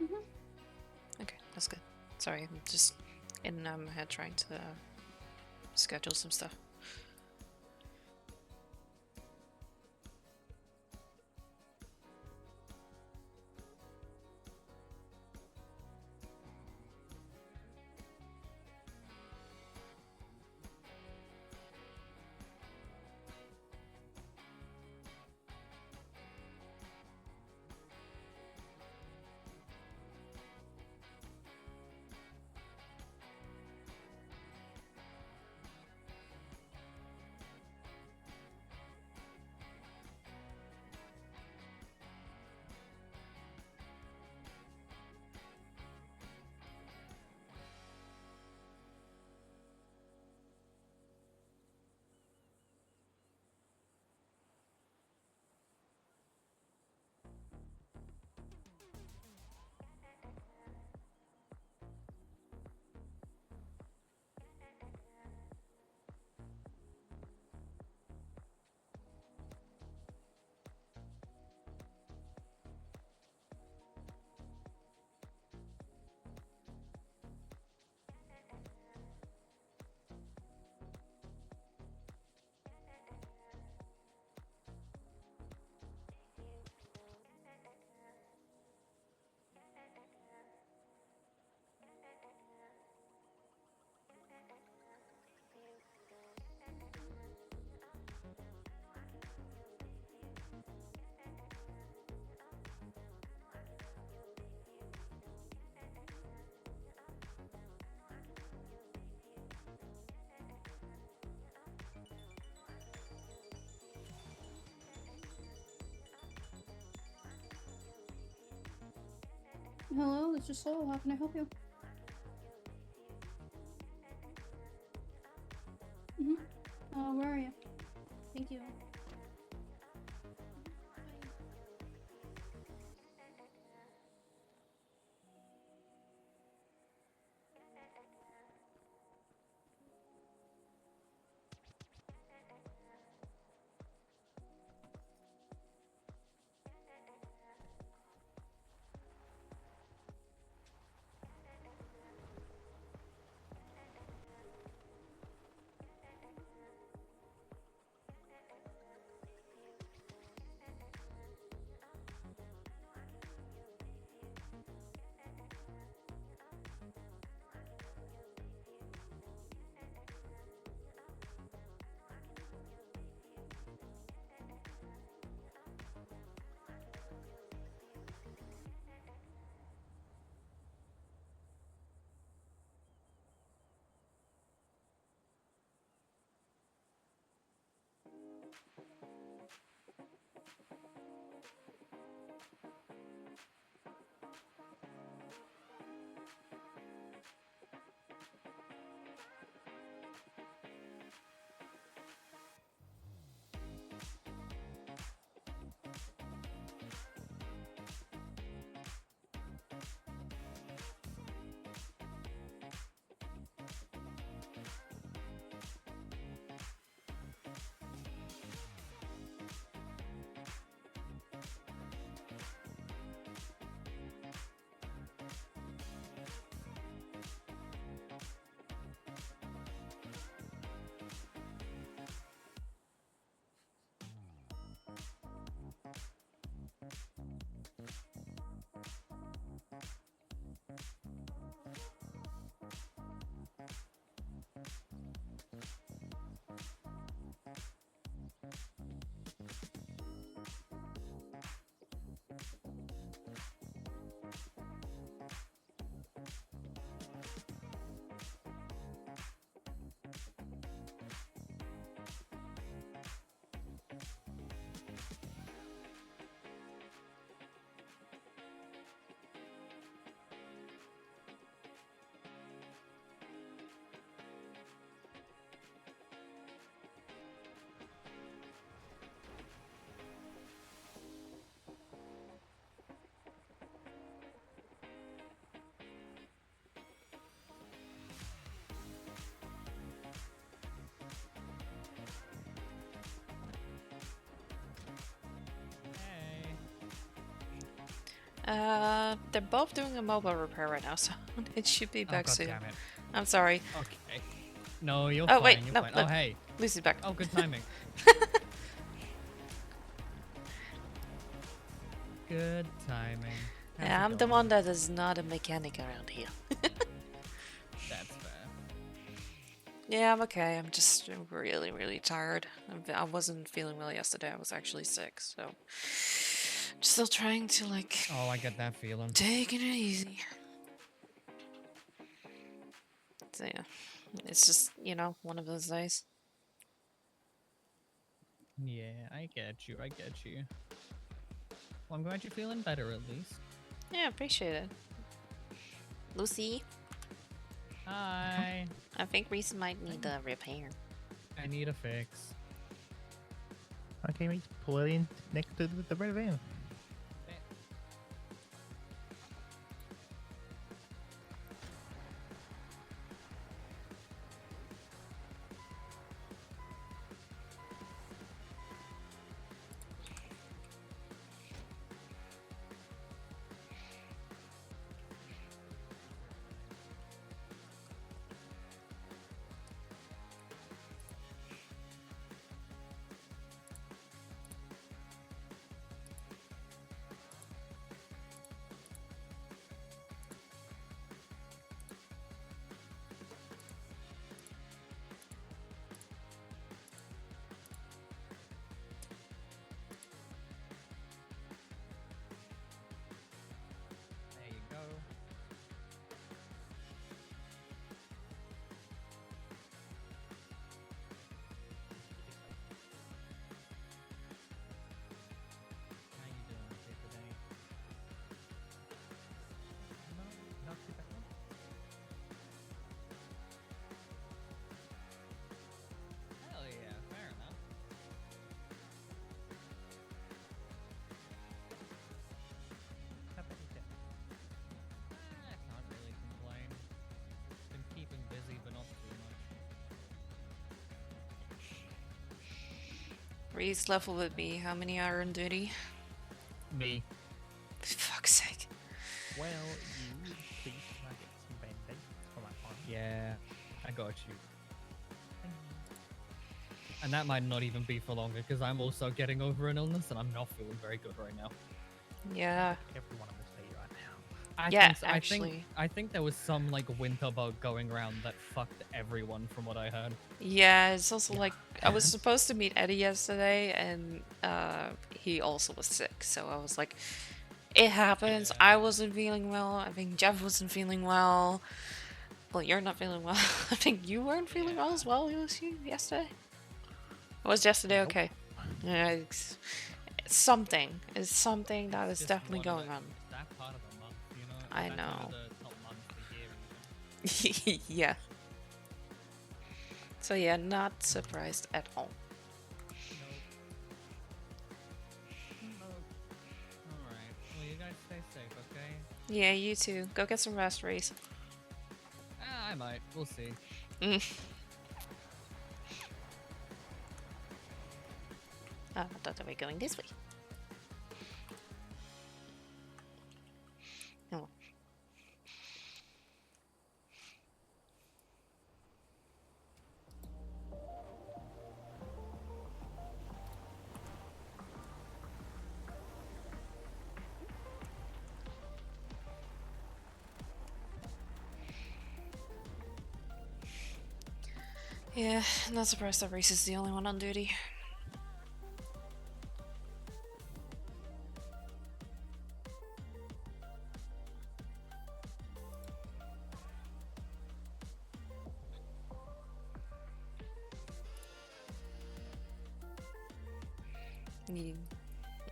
Mhm. Okay, that's good. Sorry, I'm just in my head trying to schedule some stuff. Hello, this is Soul. How can I help you? Where are you? Thank you. They're both doing a mobile repair right now, so it should be back God soon. damn it. I'm sorry. Okay. No, you're Oh fine. wait, You're no, fine. look, Oh hey. Lucy's back. Oh, good timing. Good timing. How's Yeah, it I'm the one going? that is not a mechanic around here. That's fair. Yeah, I'm okay. I'm just really, really tired. I wasn't feeling well yesterday. I was actually sick, so still trying to like Oh, I get that feeling. taking it easy. So yeah, it's just one of those days. Yeah, I get you. I get you. Well, I'm glad you're feeling better at least. Yeah, appreciate it. Lucy, Hi. I think Reese might need a repair. I need a fix. Okay, mate, pull it in next to the red van. There you go. How you doing here today? No, not too bad. Hell yeah, fair enough. How about yourself? I can't really complain. Been keeping busy, but not too much. Reese level with me. How many are on duty? Me. For fuck's sake. Well, you please can I get some band-aids for my arm? Yeah, I got you. And that might not even be for longer because I'm also getting over an illness and I'm not feeling very good right now. Yeah. Everyone on the stage right now. I Yeah, think so. actually. I think there was some like winter bug going around that fucked everyone from what I heard. Yeah, it's also like I was supposed to meet Eddie yesterday, and he also was sick. So I was like, it happens. Yeah. I wasn't feeling well. I think Jeff wasn't feeling well. Well, you're not feeling well. I think you weren't feeling well as well. Was you yesterday? Or was yesterday Nope. okay? Yeah, it's something. It's something that is Just definitely one of going the- on. it's that part of the month, you know? I That's one know. of the top months of the year even. Yeah. So yeah, not surprised at all. Alright. Well, you guys stay safe, okay? Yeah, you too. Go get some rest, Reese. I might. We'll see. I thought we were going this way. Oh. Yeah, not surprised that Reese is the only one on duty.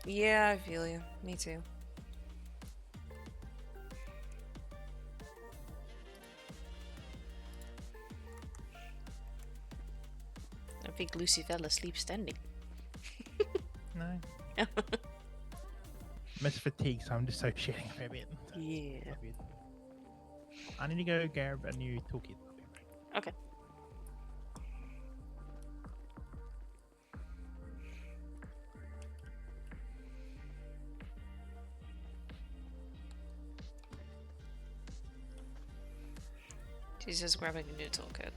Yeah, I feel you. Me too. I think Lucy fell asleep standing. No. I'm just fatigued, so I'm dissociating for a bit. Yeah. I need to go grab a new toolkit. Okay. He's just grabbing a new toolkit.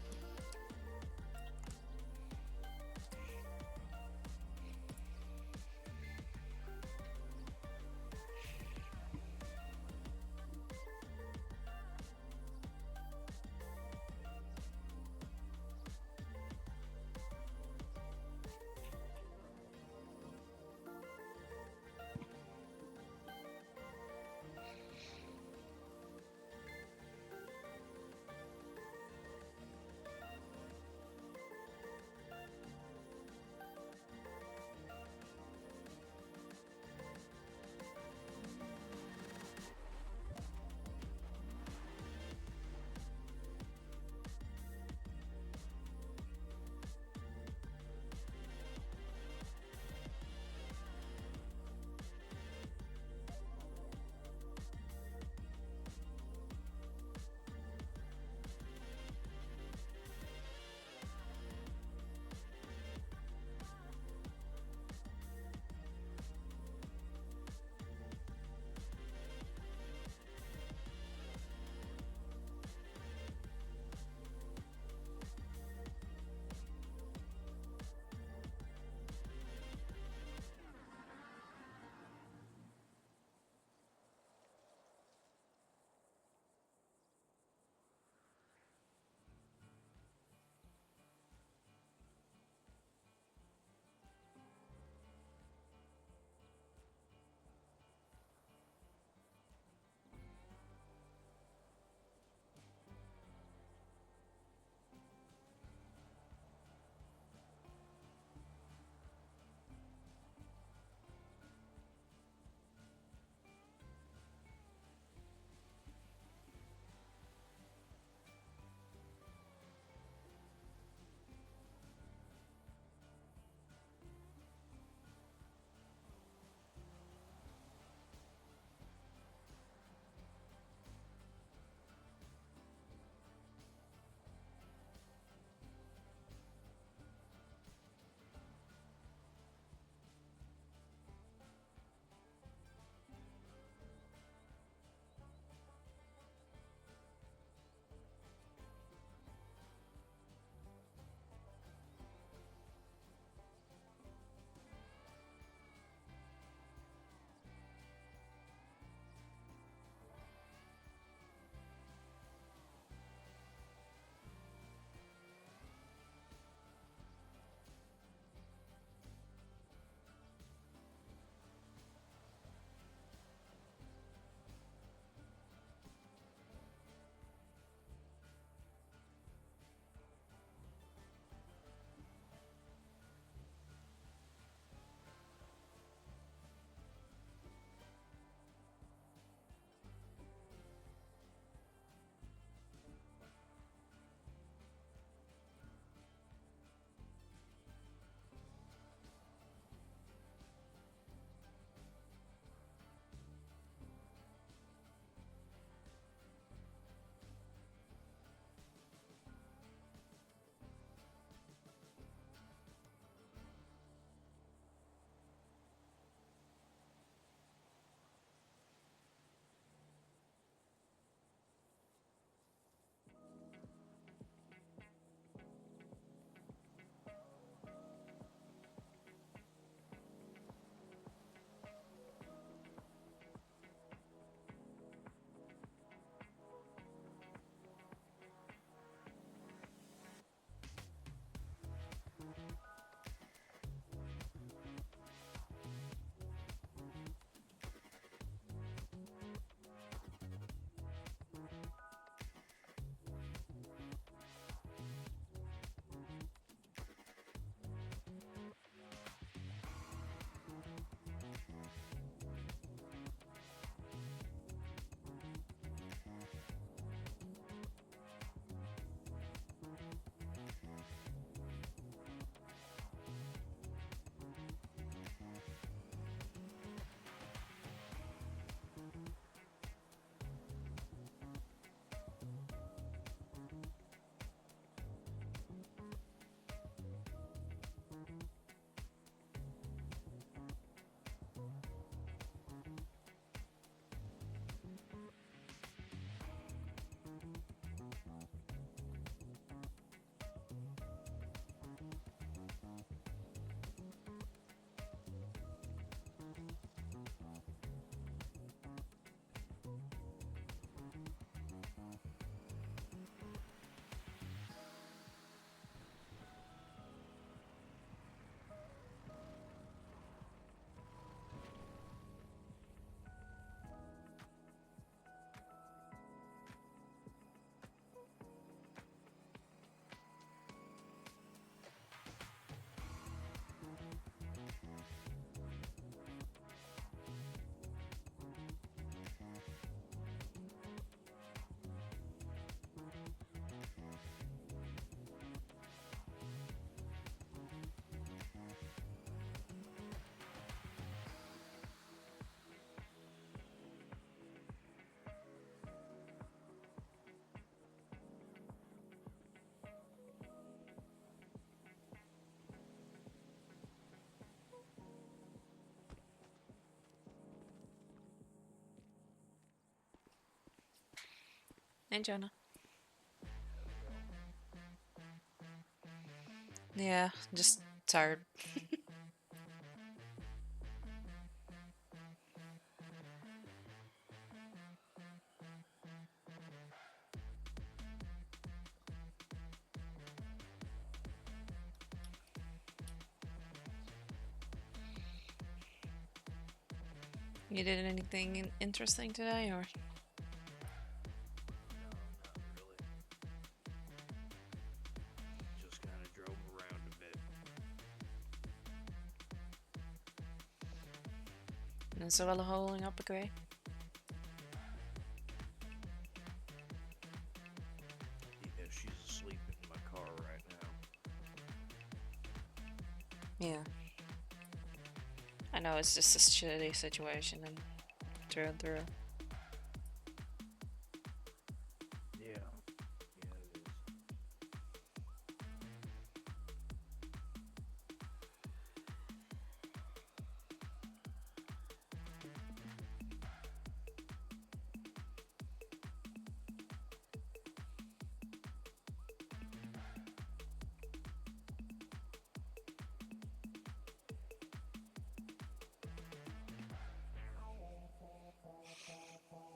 And Jonah. Yeah, just tired. You did anything interesting today, or? No, not really. Just kind of drove around a bit. And Isabella holding up okay? Yeah, she's asleep in my car right now. Yeah. I know it's just a shitty situation and through and through. Yeah. Yeah, it is.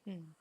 Hmm.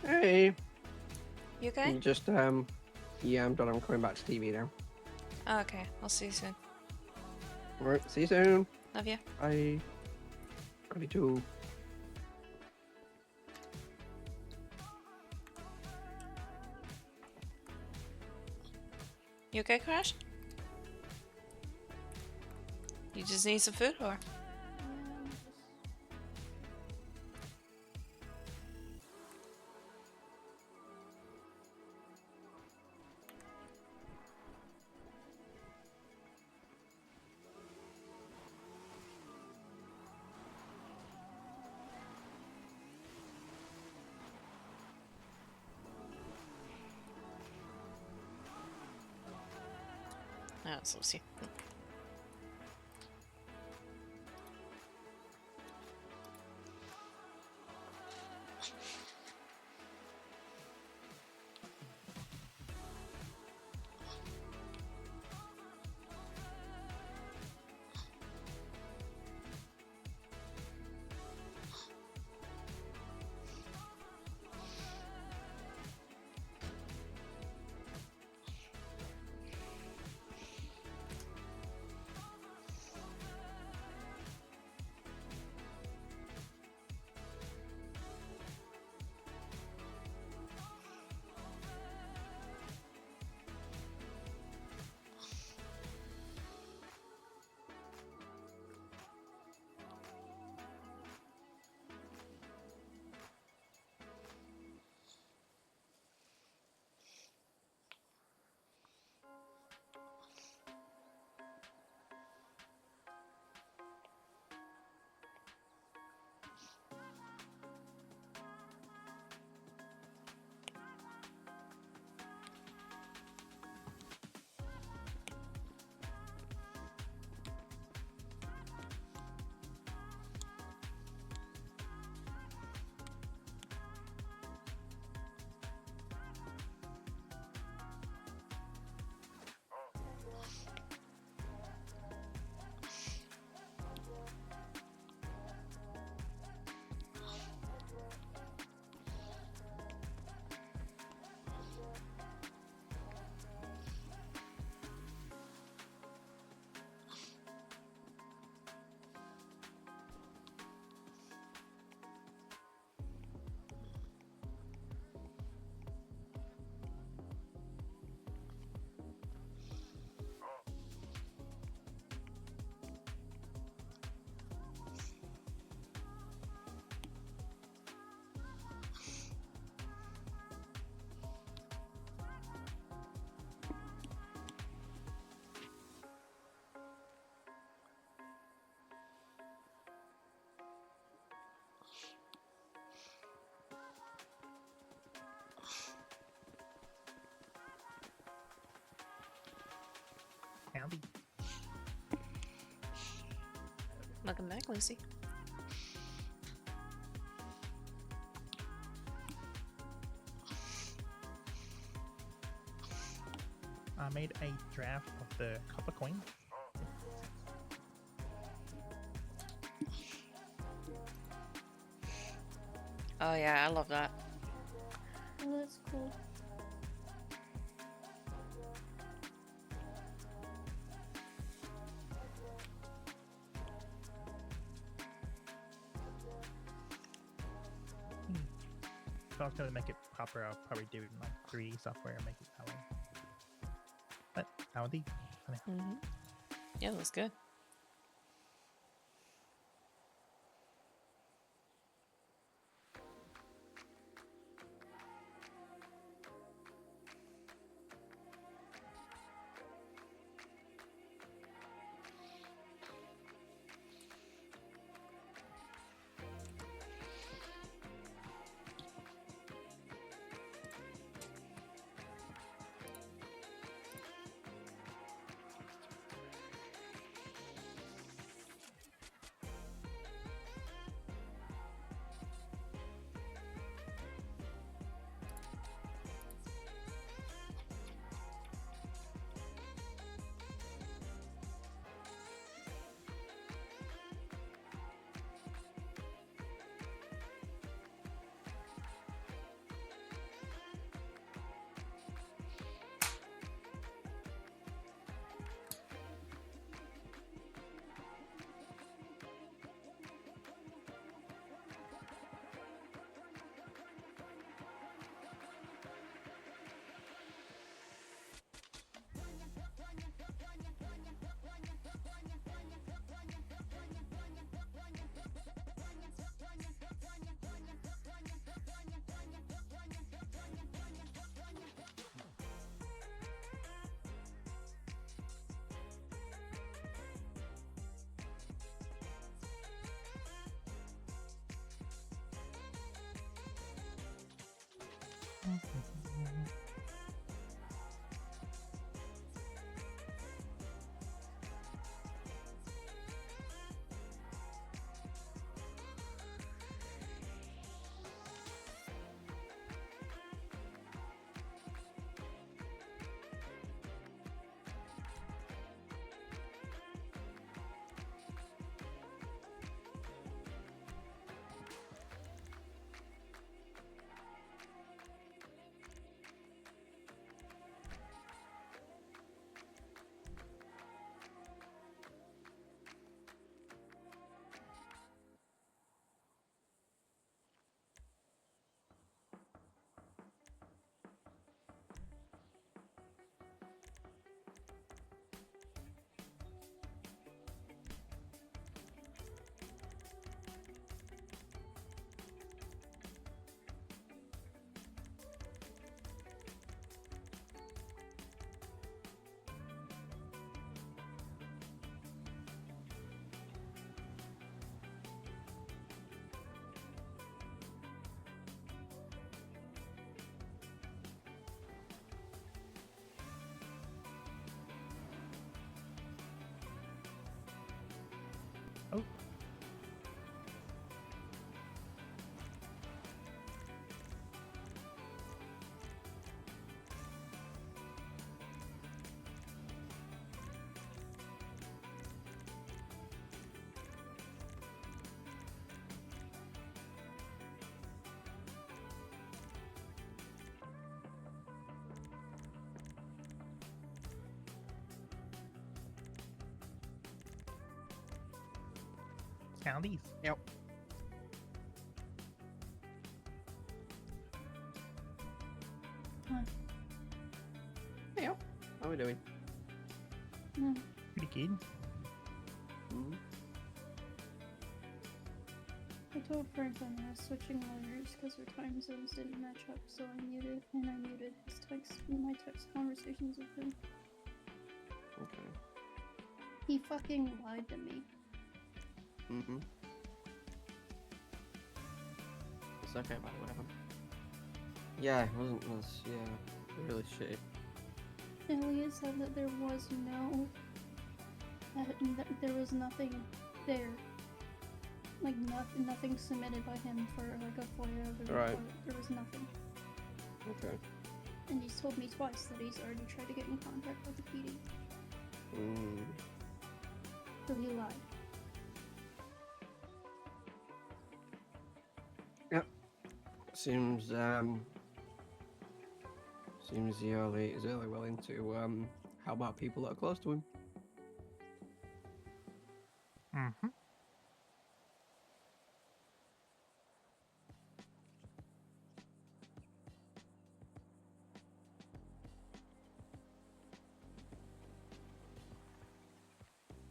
Hey. You okay? Just yeah, I'm done. I'm coming back to TV now. Oh, okay. I'll see you soon. Alright, see you soon. Love you. Bye. Love you too. You okay, Crash? You just need some food, or? Oh, it's Lucy. Howdy. Welcome back, Lucy. I made a draft of the copper coin. Oh yeah, I love that. Oh, that's cool. If I was going to make it proper, I'll probably do it in like 3D software and make it that way. But howdy. Mm-hmm. Yeah, that's good. Soundies. Yep. Huh. Yep. How are we doing? No. Pretty good. Mm-hmm. I told Franklin I was switching lawyers because our time zones didn't match up, so I muted his text, my text conversations with him. Okay. He fucking lied to me. Mm-hmm. It's okay, by the way. Yeah, it was really shitty. Elliot said that there was there was nothing there. Like nothing submitted by him for like a FOIA of the Right. report. There was nothing. Okay. And he's told me twice that he's already tried to get in contact with the PD. Mm. So he lied. Seems he's only willing to help out people that are close to him. Mm-hmm.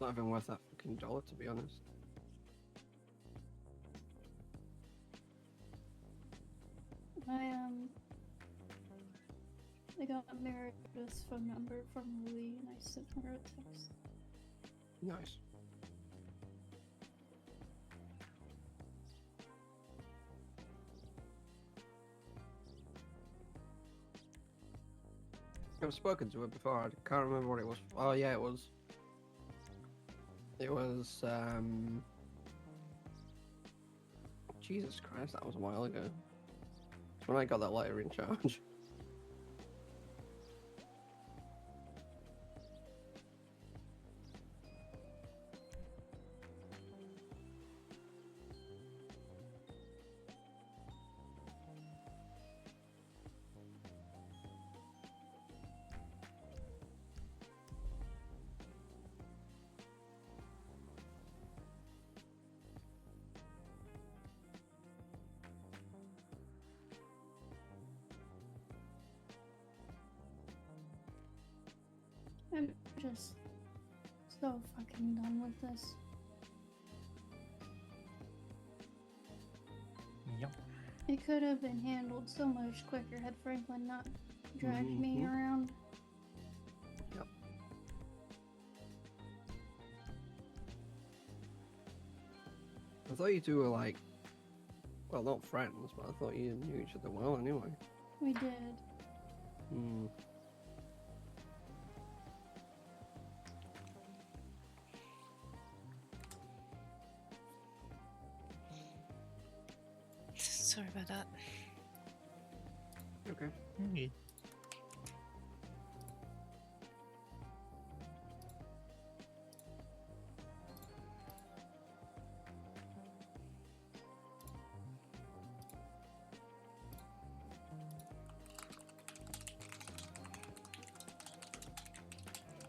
Not even worth that fucking dollar, to be honest. I got Meredith's phone number from Louie and I sent her a text. Nice. I've spoken to her before. I can't remember what it was. Oh yeah, it was. Jesus Christ, that was a while ago. It's when I got that letter in charge. I'm just so fucking done with this. Yep. It could have been handled so much quicker had Franklin not dragged me Mhm. around. Yep. I thought you two were like, well, not friends, but I thought you knew each other well anyway. We did. Hmm. Sorry about that. Okay. Good.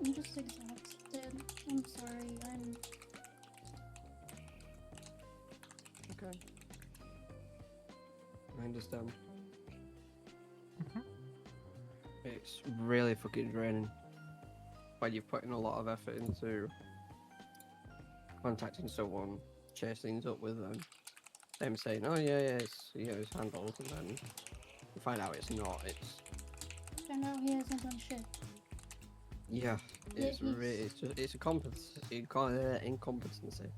I'm just exhausted. I'm sorry. Okay. I understand. Mhm. It's really fucking draining. When you're putting a lot of effort into contacting someone, chasing things up with them saying, "Oh yeah, it's handled," and then you find out it's not. I know he hasn't done shit. Yeah, Yeah, it's incompetency.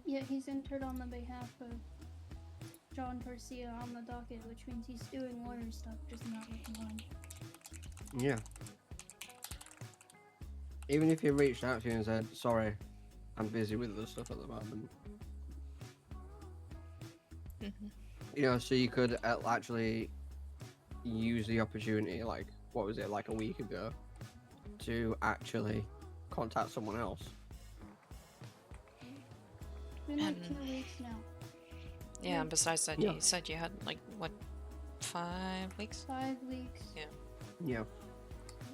Yet he's entered on the behalf of John Garcia on the docket, which means he's doing lawyer stuff, just not with mine. Yeah. Even if he reached out to you and said, "Sorry, I'm busy with other stuff at the moment," so you could actually use the opportunity, like, what was it, like a week ago, to actually contact someone else. It's been like 2 weeks now. Yeah, and besides that, Yeah. you said you had, like, what, 5 weeks? 5 weeks. Yeah. Yeah.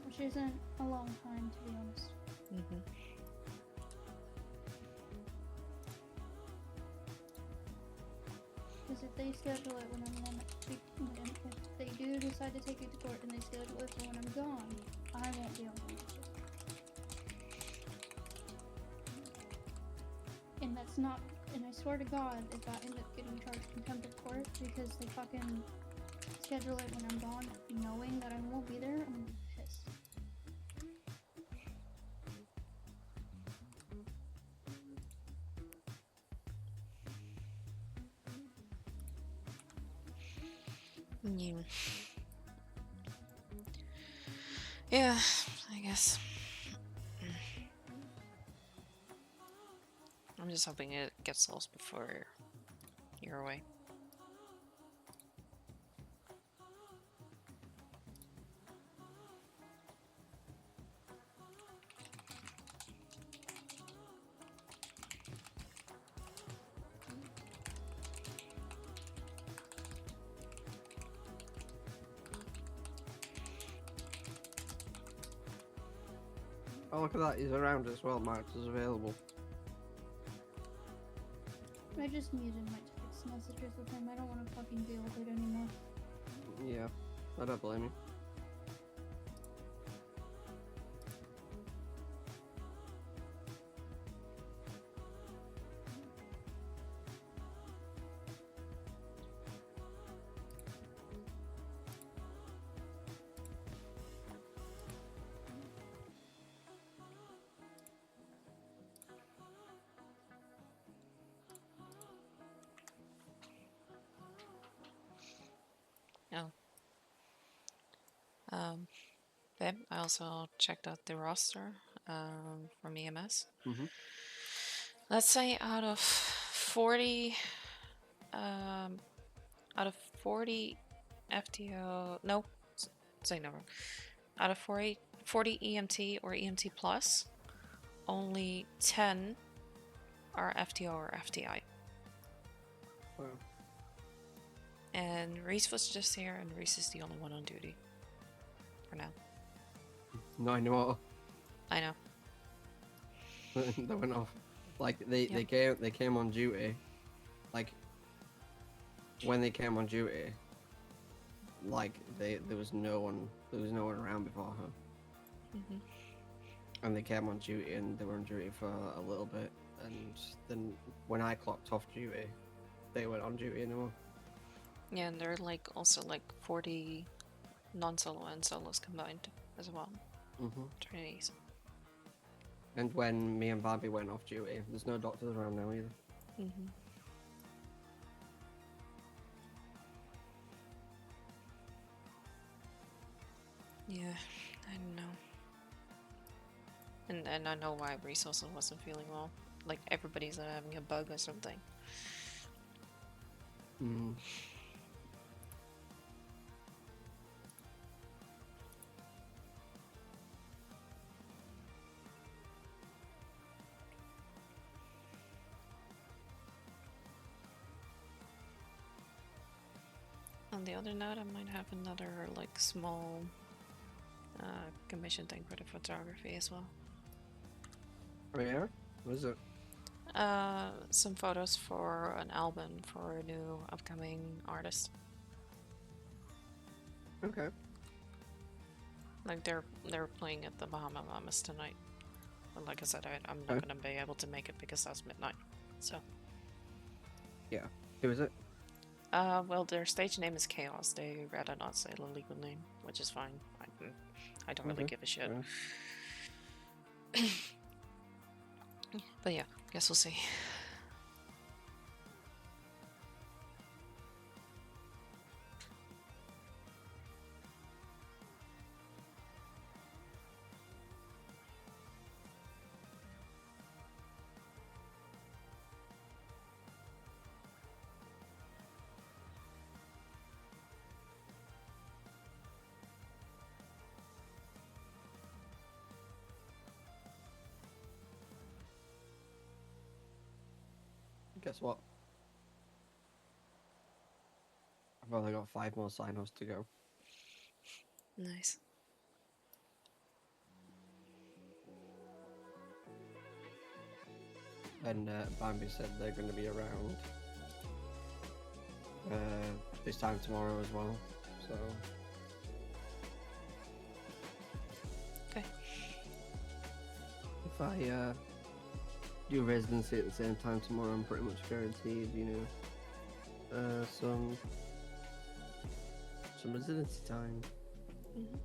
Which isn't a long time, to be honest. if they schedule it when if they do decide to take it to court and they schedule it for when I'm gone, I won't be able to make it. And that's not, and I swear to God, if I end up getting charged contempt of court because they fucking schedule it when I'm gone, knowing that I won't be there, I'm gonna be pissed. Yeah. Yeah, I guess. I'm just hoping it gets lost before you're away. Oh, look at that. He's around as well. Marked as available. I just muted my text messages with him. I don't want to fucking deal with it anymore. Yeah, I don't blame you. Oh. Babe, I also checked out the roster from EMS. Mhm. Let's say out of 40 FTO, no, say no wrong. Out of 40 EMT or EMT plus, only 10 are FTO or FTI. Wow. And Reese was just here, and Reese is the only one on duty for now. Not anymore. I know. They went off. Like they Yep. they came on duty. Like when they came on duty, like there was no one around before her. Mhm. And they came on duty and they were on duty for a little bit, and then when I clocked off duty, they went on duty anymore. Yeah, and there are like also like 40 non-solo and solos combined as well. Mhm. Trainees. And when me and Barbie went off duty, there's no doctors around now either. Mhm. Yeah, I don't know. And I know why Reese also wasn't feeling well. Like everybody's having a bug or something. Mm. On the other note, I might have another like small commission thing for the photography as well. Oh yeah? What is it? Some photos for an album for a new upcoming artist. Okay. Like they're playing at the Bahama Mamas tonight. But like I said, I'm not Okay. gonna be able to make it because that's midnight. So. Yeah. Who is it? Well, their stage name is Chaos. They rather not say the legal name, which is fine. I don't really Okay. give a shit. Yeah. But yeah, guess we'll see. Guess what? I've only got 5 more sign-offs to go. Nice. And Bambi said they're going to be around this time tomorrow as well. So Okay. if I do residency at the same time tomorrow, I'm pretty much guaranteed, some residency time. Mhm.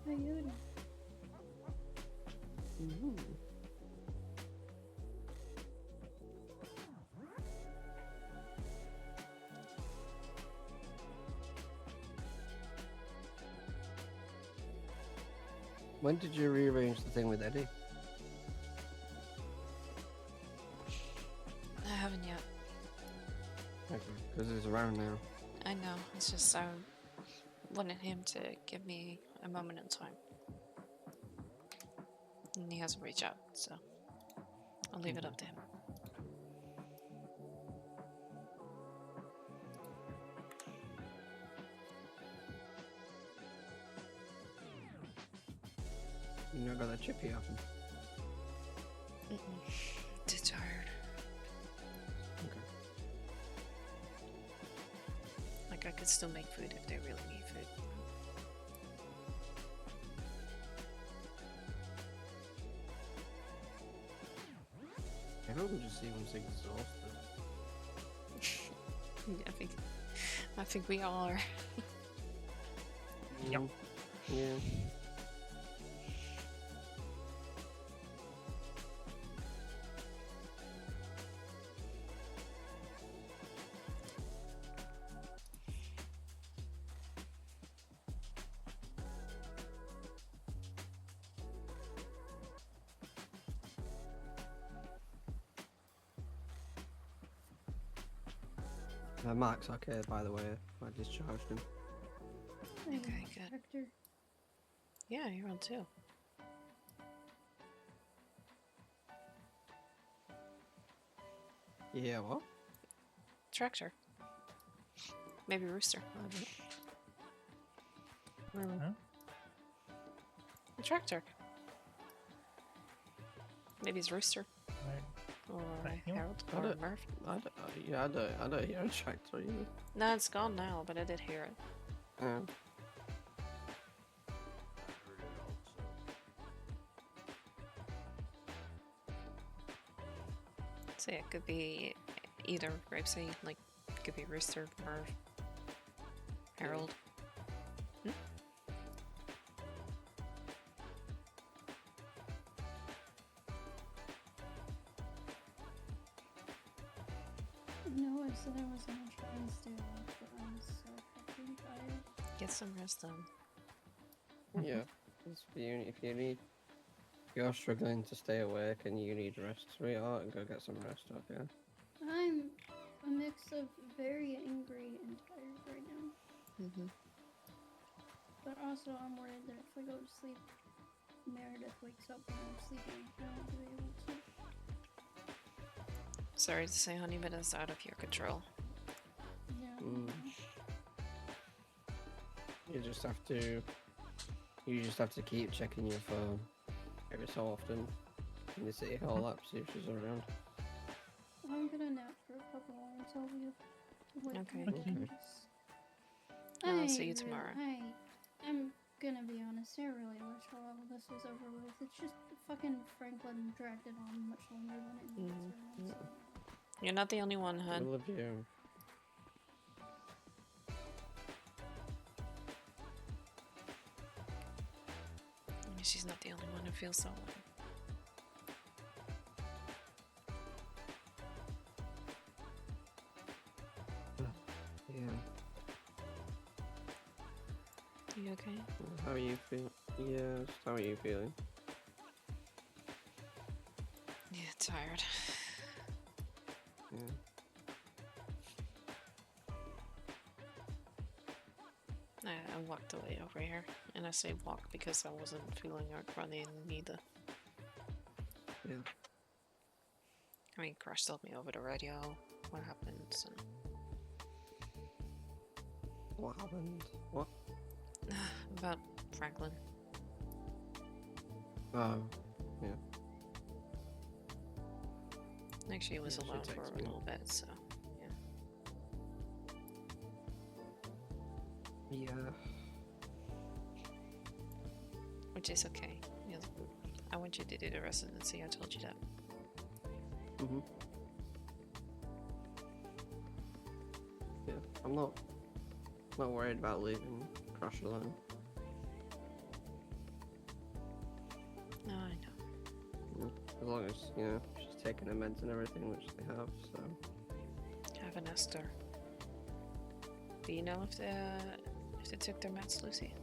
Coyote. Mhm. When did you rearrange the thing with Eddie? I haven't yet. Okay, because he's around now. I know. It's just I wanted him to give me a moment in time. And he hasn't reached out, so I'll leave it up to him. You know, got that chippy off him. Too tired. Okay. Like I could still make food if they really need food. Everyone just seems exhausted. Yeah, I think we all are. Yep. Yeah. Mark's okay, by the way. I discharged him. Okay, good. Hector. Yeah, you're on too. Yeah, what? Tractor. Maybe rooster. Huh? A tractor. Maybe it's rooster Right. or Right, you- Harold I or don't- Murph. I don't hear a tractor either. No, it's gone now, but I did hear it. Um, I heard it also. So yeah, it could be either Grapeseed, like it could be Rooster, Murph, Harold. No, I said I was gonna try and stay awake, but I'm so fucking tired. Get some rest then. yeah. If you're struggling to stay awake and you need rest, sweetheart, go get some rest, okay? I'm a mix of very angry and tired right now. But also, I'm worried that if I go to sleep, Meredith wakes up when I'm sleeping. I won't be able to. Sorry to say, honey, but it's out of your control. Yeah. Mm. You just have to keep checking your phone every so often in the city hall app, see if she's around. I'm gonna nap for a couple hours. I'll be awake. Okay. when I Okay. can I'll just- see you I tomorrow. I'm gonna be honest. I really wish all of this was over with. It's just fucking Franklin dragged it on much longer than it needed to. So. You're not the only one, I hun. love you. She's not the only one who feels so way. Yeah. You okay? How are you feeling? Yeah, just how are you feeling? Yeah, tired. Yeah. I walked away over here, and I say walk because I wasn't feeling like running either. Yeah. I mean, Crash told me over the radio what happened, so... What happened? What? About Franklin. Oh. Yeah. Actually, it was Yeah, she alone for texted a me. little bit, so yeah. Yeah. Which is okay. Yeah, I want you to do the residency. I told you that. Mhm. Yeah, I'm not worried about leaving Crash alone. No, I know. As long as she's taking her meds and everything, which they have. So I haven't asked her. Do you know if they took their meds, Lucy?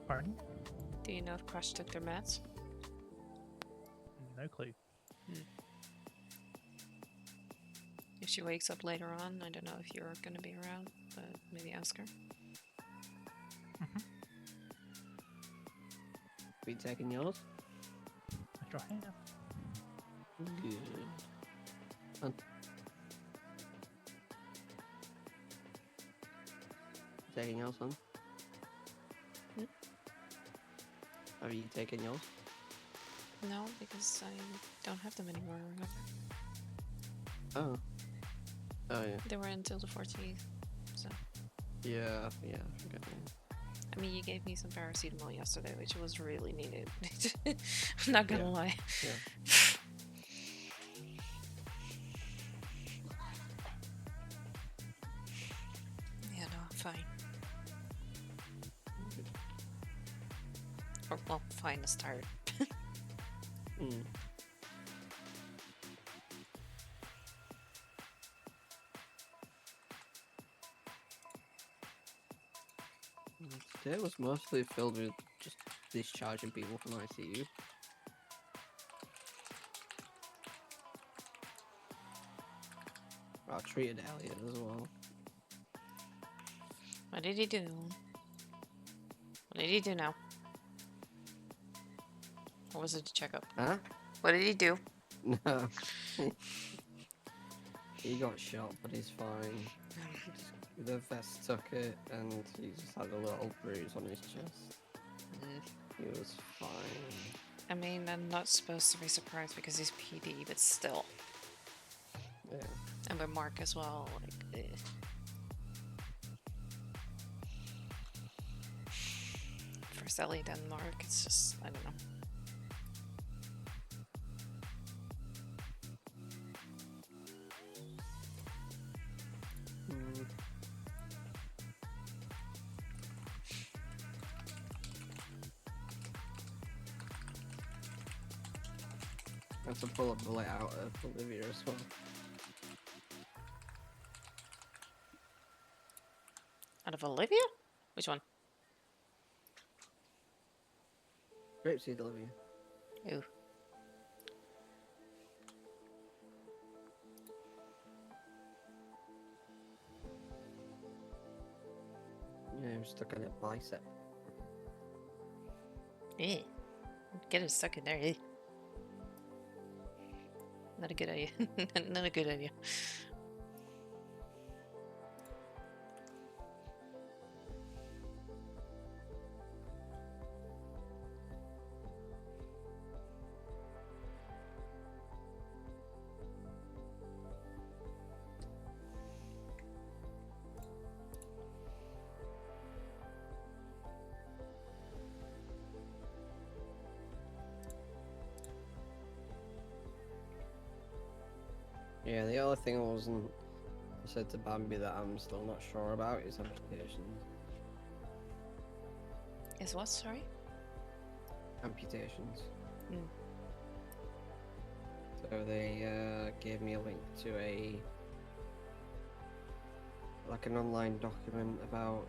Pardon? Do you know if Crush took their meds? No clue. If she wakes up later on, I don't know if you're going to be around, but maybe ask her. be taking yours. I try have. Good. Fun. Taking yours, son? Hmm? Have you taken yours? No, because I don't have them anymore, remember? Oh. Oh yeah. They were until the 14th, so... Yeah. Okay. I mean, you gave me some paracetamol yesterday, which was really needed. I'm not gonna lie. Yeah. Yeah, no, I'm fine. Or, well, fine to start. Mm. Today was mostly filled with just discharging people from ICU. I treated Elliot as well. What did he do? What did he do now? Or was it a checkup? Huh? What did he do? No. He got shot, but he's fine. The vest took it, and he just had a little bruise on his chest. He was fine. I mean, I'm not supposed to be surprised because he's PD, but still. Yeah. And with Mark as well, like, First Ellie, then Mark, it's just, I don't know. Mm. I have to pull up the layout of Olivia as well. Out of Olivia? Which one? Grapeseed Olivia. Ooh. Yeah, he was stuck on a bicep. Eh. Get it stuck in there, eh. Not a good idea. Not a good idea. Yeah, the other thing I said to Bambi that I'm still not sure about is amputations. Is what, sorry? Amputations. Mm. So they gave me a link to an online document about,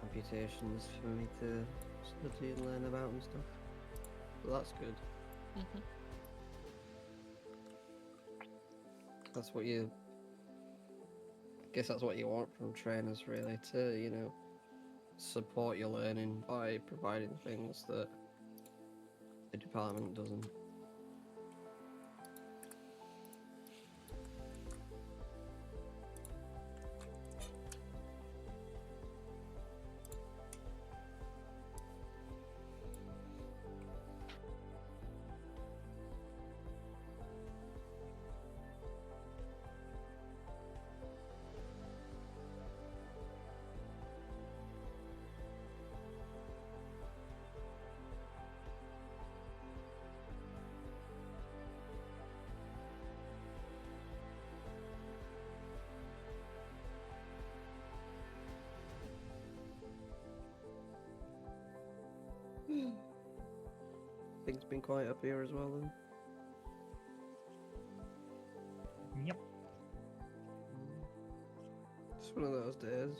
amputations for me to study and learn about and stuff. So that's good. Mm-hmm. That's what I guess that's what you want from trainers, really, to, support your learning by providing things that the department doesn't. Things been quiet up here as well then? Yep. Just one of those days.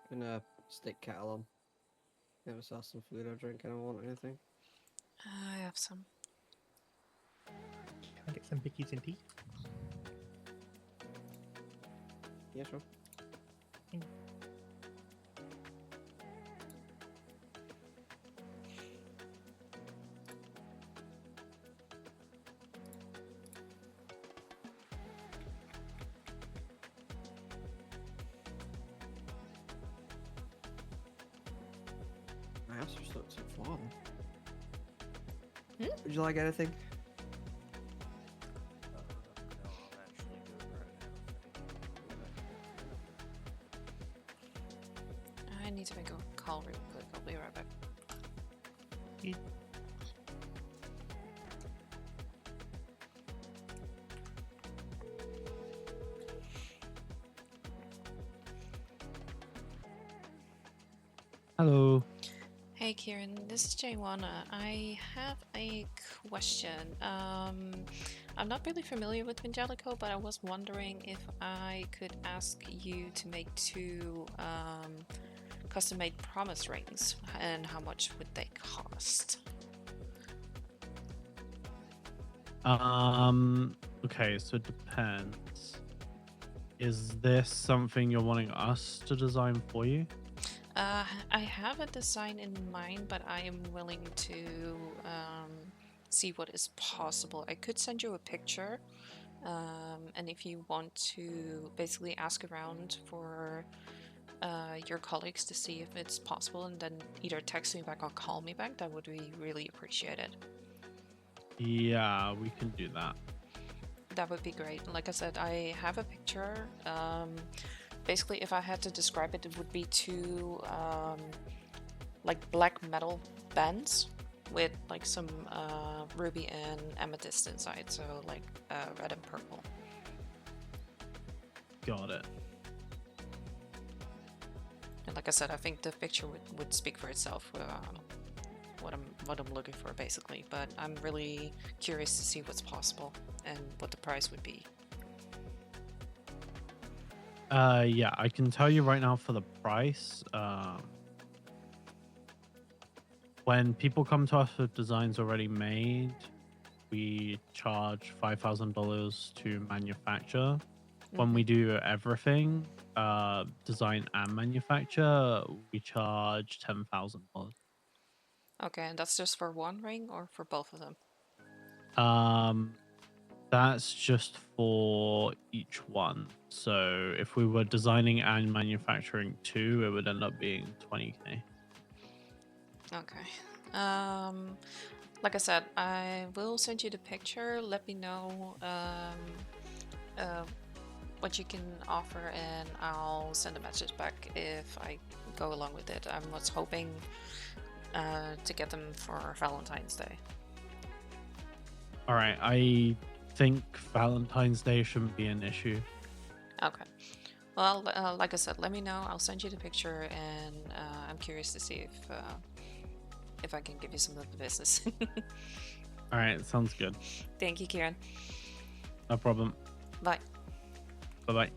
Gonna stick kettle on. Never saw some food or drink. I don't want anything. I have some. Can I get some bickies and tea? Yeah, sure. My house just looks so far. Hmm? Would you like anything? No, I'm actually good right now. I need to make a call real quick. I'll be right back. Hello. Hey Kieran, this is Jaywana. I have a question. I'm not really familiar with Vangelico, but I was wondering if I could ask you to make 2 custom-made promise rings, and how much would they cost? Okay, so it depends. Is this something you're wanting us to design for you? I have a design in mind, but I am willing to see what is possible. I could send you a picture, and if you want to basically ask around for your colleagues to see if it's possible, and then either text me back or call me back, that would be really appreciated. Yeah, we can do that. That would be great. Like I said, I have a picture. Basically, if I had to describe it, it would be 2 like black metal bands with like some ruby and amethyst inside, so like red and purple. Got it. And like I said, I think the picture would speak for itself. What I'm looking for, basically. But I'm really curious to see what's possible and what the price would be. Yeah, I can tell you right now for the price. When people come to us with designs already made, we charge $5,000 to manufacture. When we do everything, design and manufacture, we charge $10,000. Okay, and that's just for one ring or for both of them? That's just for each one. So if we were designing and manufacturing 2, it would end up being 20k. Okay. Like I said, I will send you the picture. Let me know what you can offer, and I'll send a message back if I go along with it. I was hoping to get them for Valentine's Day. All right, I think Valentine's Day shouldn't be an issue. Okay. Well, like I said, let me know. I'll send you the picture, and I'm curious to see if I can give you some of the business. All right, sounds good. Thank you, Kieran. No problem. Bye. Bye-bye.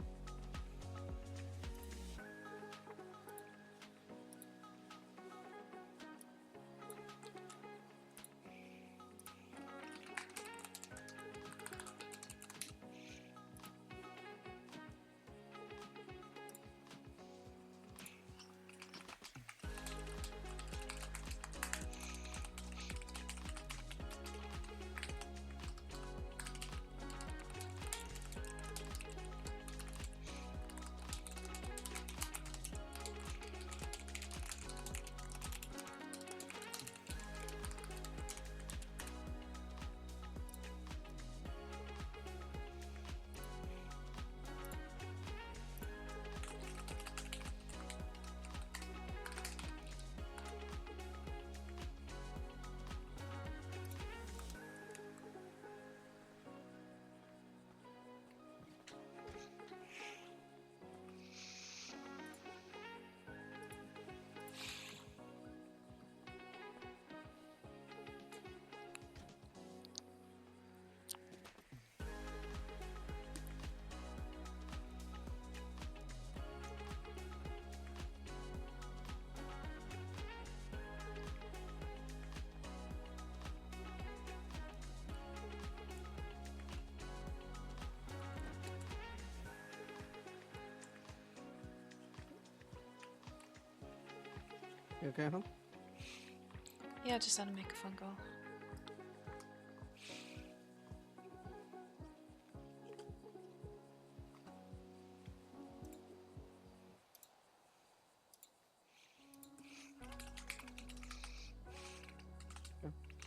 You okay, hon? Yeah, just had to make a phone call.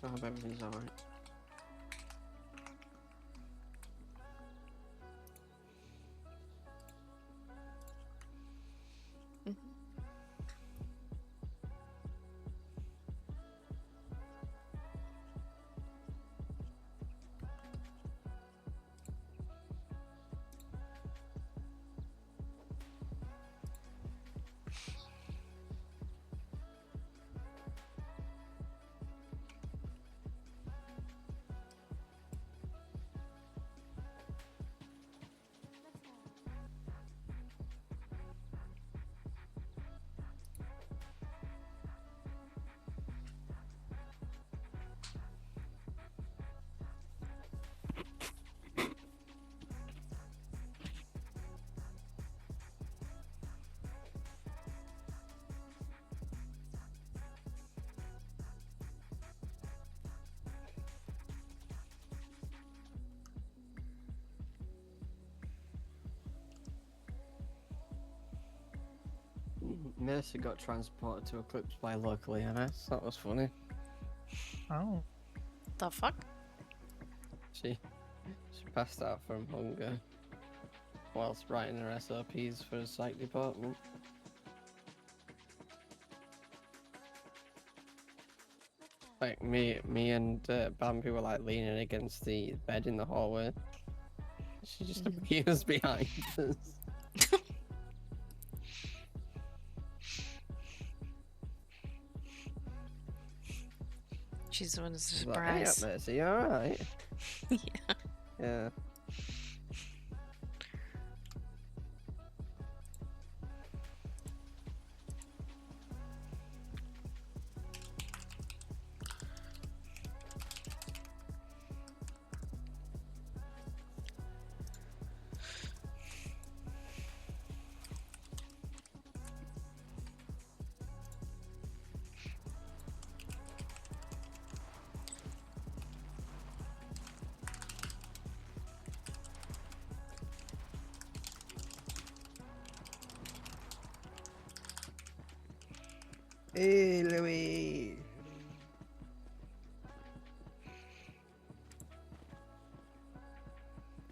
I hope everything's alright. Mercy got transported to Eclipse by local EMS. That was funny. Oh. The fuck? She passed out from hunger whilst writing her SOPs for the psych department. Like me and Bambi were like leaning against the bed in the hallway. She just appears behind us. She's the one who's She's like, hey up, surprised. Mercy, you alright? Yeah. Yeah. Hey, Louis.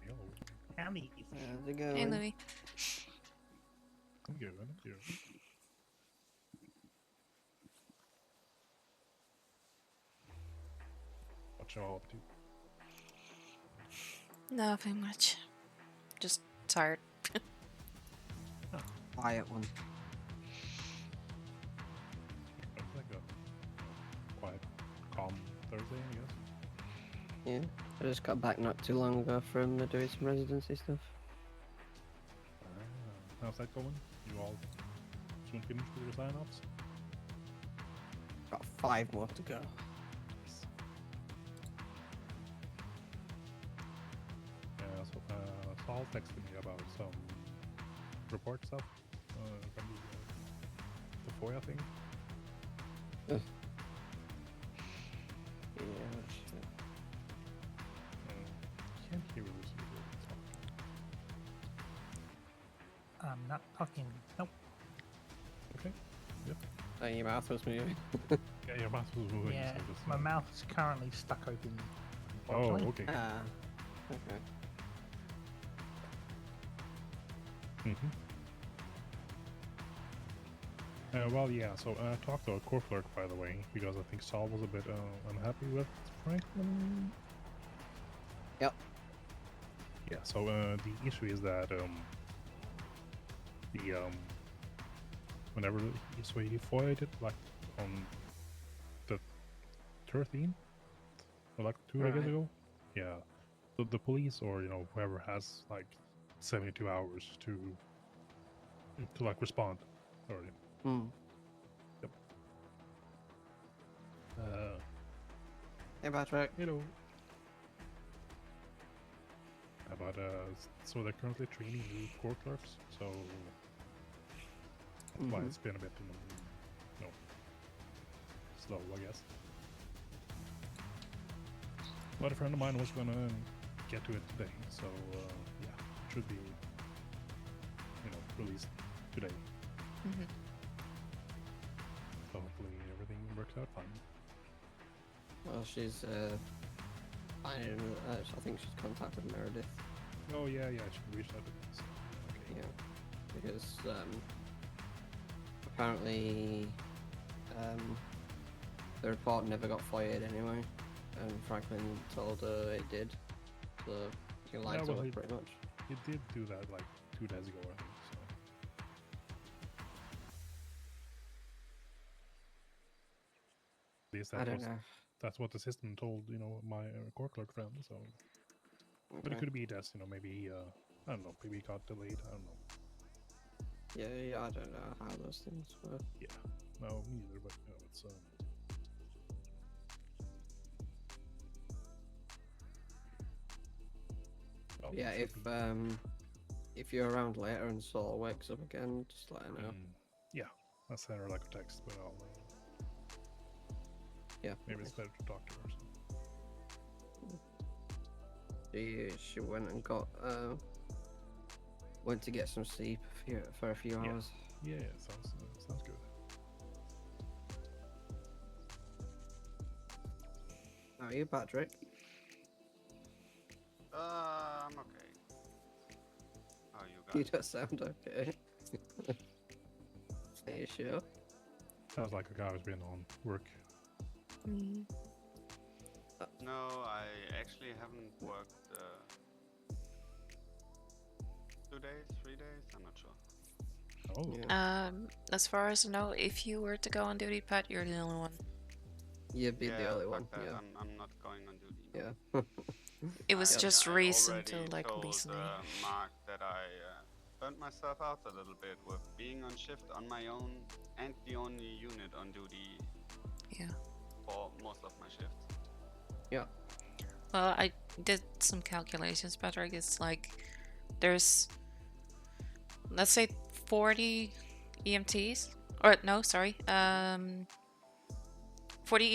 Yo. Hammies. How's it going? Hey, Louis. I'm good. I'm good. What y'all up to? Nothing much. Just tired. Quiet one. It's like a quiet, calm Thursday, I guess. Yeah. I just got back not too long ago from doing some residency stuff. How's that going? You all soon finished with your sign-offs? Got 5 more to go. Yeah, so Saul texted me about some report stuff from the FOIA thing. Yeah, shit. Can't hear you talking. I'm not talking. Nope. Okay. Yep. Oh, your mouth was moving. Yeah, your mouth was moving. Yeah, so just, my mouth is currently stuck open. Oh, unfortunately. okay. Ah. Okay. Mm-hmm. Well, yeah, so I talked to a court clerk, by the way, because I think Saul was a bit unhappy with Franklin. Yep. Yeah, so the issue is that whenever he foiled it, like on the 13th, or like 2 days Right. ago, yeah, the police or whoever has like 72 hours to like respond. Sorry. Hmm. Yep. Hey, Patrick. Hello. But so they're currently training new court clerks. So well, Mhm. it's been a bit, slow, I guess. But a friend of mine was gonna get to it today, so yeah, it should be, released today. Mm-hmm. So hopefully everything works out fine. Well, she's finding. I think she's contacted Meredith. Oh yeah, she reached out to me. So, okay. Yeah, because apparently the report never got fired anyway, and Franklin told her it did. So he lied to well, her pretty much. He did do that like 2 days ago, I think. So. At least I don't know. that's what the system told, my core clerk friend. So, but it Okay. could be that, maybe I don't know, maybe it got delayed. I don't know. Yeah, I don't know how those things work. Yeah, no, me either. But it's well, Yeah, it should be. if you're around later and Saul wakes up again, just let her know. Yeah, I'll send her like a text, but I'll. Yeah. Maybe it's better to talk to her. So. She went and went to get some sleep for a few hours. Yeah, sounds good. How are you, Patrick? I'm okay. How are you guys? You don't sound okay. Are you sure? Sounds like a guy who's been on work. Mm-hmm. No, I actually haven't worked 2 days, 3 days, I'm not sure. Oh. Yeah. As far as I know, if you were to go on duty, Pat, you're the only one. You'd be the only fuck one. that. Yeah. I'm not going on duty. Yeah. It was just I recent already to like told, recently. Mark that I burnt myself out a little bit with being on shift on my own and the only unit on duty Yeah. for most of my shifts. Yeah. Well, I did some calculations, Patrick. It's like there's, let's say, 40 EMTs, or no, sorry, 40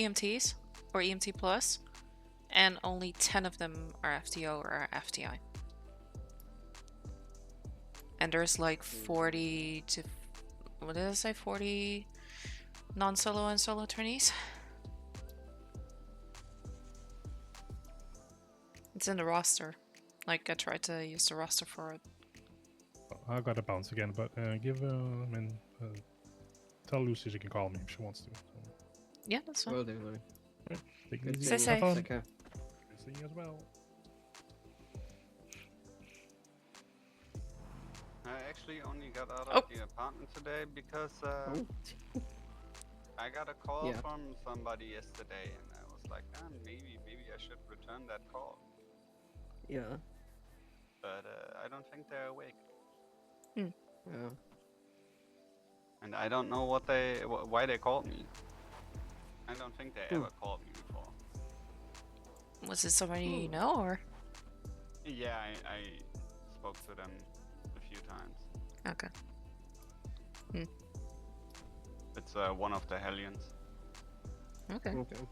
EMTs or EMT plus, and only 10 of them are FTO or FTI. And there's like 40 to, what did I say, 40 non-solo and solo trainees. It's in the roster. Like, I tried to use the roster for it. I got to bounce again, but tell Lucy she can call me if she wants to. So. Yeah, that's fine. Will do, Louis. Right, take it Good easy. Stay seeing you. safe. Take care. Good seeing you as well. I actually only got out Oh. of the apartment today because Oh. I got a call Yeah. from somebody yesterday, and I was like, maybe I should return that call. Yeah. But I don't think they're awake, Yeah. and I don't know why they called me. I don't think they ever called me before. Was it somebody you know, or? Yeah, I spoke to them a few times. Okay. It's one of the Hellions. Okay. Okay.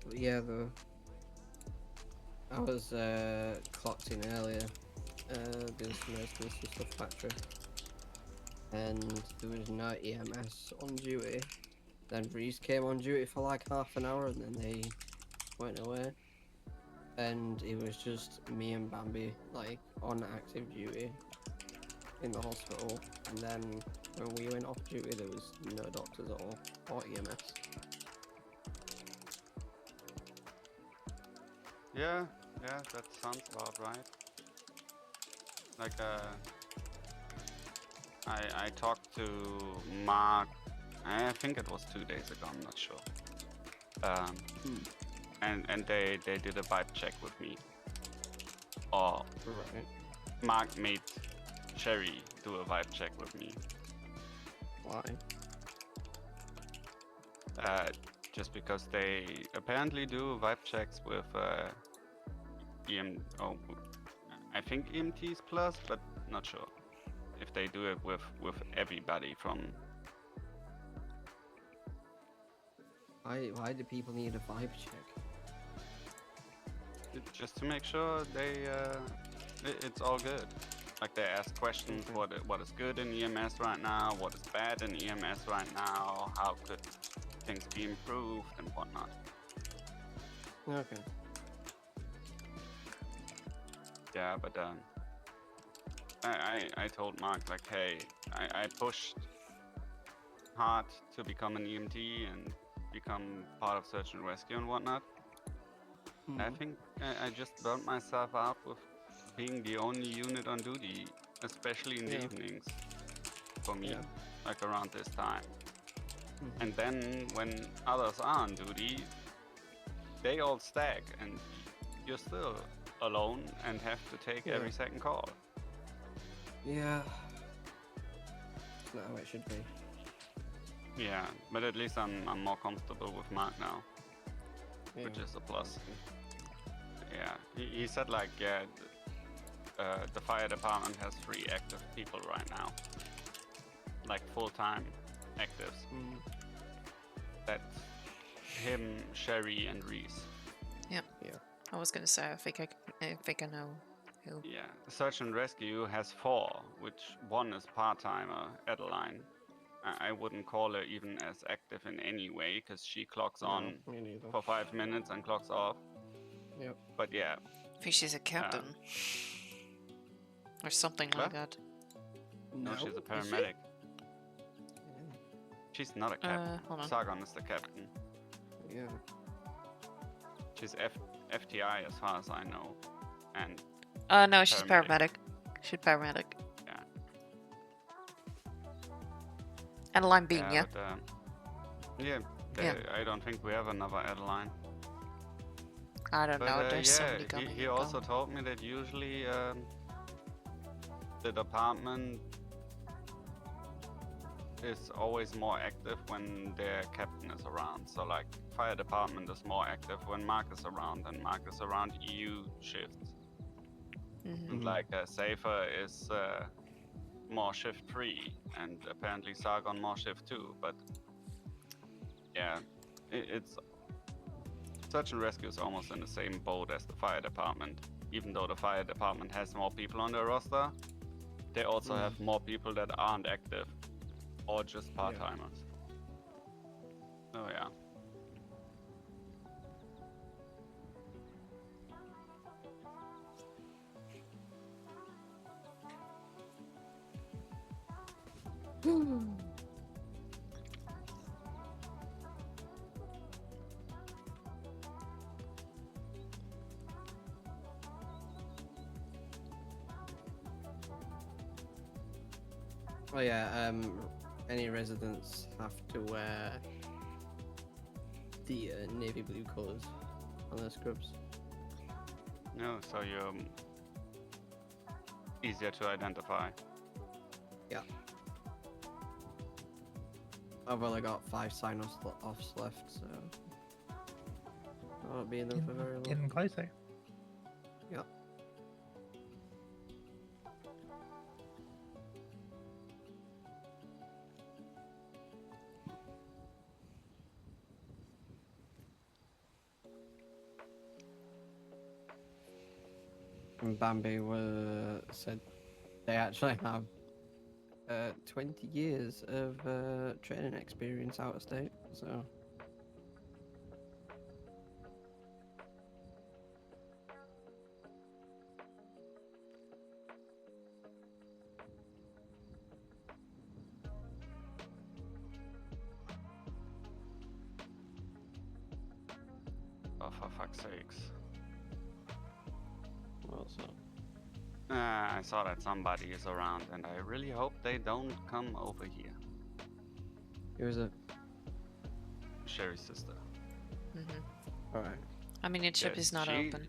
But yeah, I was clocked in earlier, doing some stuff factory, and there was no EMS on duty. Then Reese came on duty for like half an hour, and then they went away. And it was just me and Bambi, like, on active duty in the hospital. And then when we went off duty, there was no doctors at all, or EMS. Yeah, that sounds about right. Like, I talked to Mark, I think it was 2 days ago, I'm not sure. And they did a vibe check with me. Or Right. Mark made Sherry do a vibe check with me. Why? Just because they apparently do vibe checks with I think EMTs plus, but not sure if they do it with everybody from. Why do people need a vibe check? Just to make sure it's all good. Like they ask questions, what is good in EMS right now, what is bad in EMS right now, how could things be improved and whatnot. Okay. Yeah, but I told Mark like, hey, I pushed hard to become an EMT and become part of search and rescue and whatnot. I think I just burnt myself out with being the only unit on duty, especially in the evenings, for me, like around this time. And then when others are on duty, they all stag and you're still alone and have to take every second call. Yeah. It's not how it should be. Yeah, but at least I'm more comfortable with Mark now, which is a plus. Yeah, he said like, yeah, the fire department has 3 active people right now, like full-time actives. That's him, Sherry, and Reese. Yeah. I was gonna say, I think I know who. Yeah, search and rescue has 4, which 1 is part-timer, Adeline. I wouldn't call her even as active in any way, because she clocks on for 5 minutes and clocks off. Yep. But yeah. I think she's a captain. Or something like that. No, she's a paramedic. She's not a captain. Hold on. Sargon is the captain. Yeah. She's FTI as far as I know. And no, she's paramedic. She's paramedic. Yeah. Adeline Bean, yeah? But, I don't think we have another Adeline. I don't know, there's somebody coming. He also told me that usually the department is always more active when their captain is around. So like fire department is more active when Mark is around, and Mark is around EU shifts. And like Safer is more shift 3, and apparently Sargon more shift 2. But yeah, it's search and rescue is almost in the same boat as the fire department. Even though the fire department has more people on their roster, they also have more people that aren't active or just part-timers. Oh yeah. Oh yeah, any residents have to wear the navy blue colours on their scrubs. No, so you're easier to identify. Yeah. I've only got 5 sign-offs left, so I won't be in them for very long. Getting closer. Yeah. And Bambi said they actually have 20 years of training experience out of state, so. Oh, for fuck's sakes. What's up? I saw that somebody is around, and I really hope they don't come over here. Who is it? Sherry's sister. Alright. I mean, your ship is not open.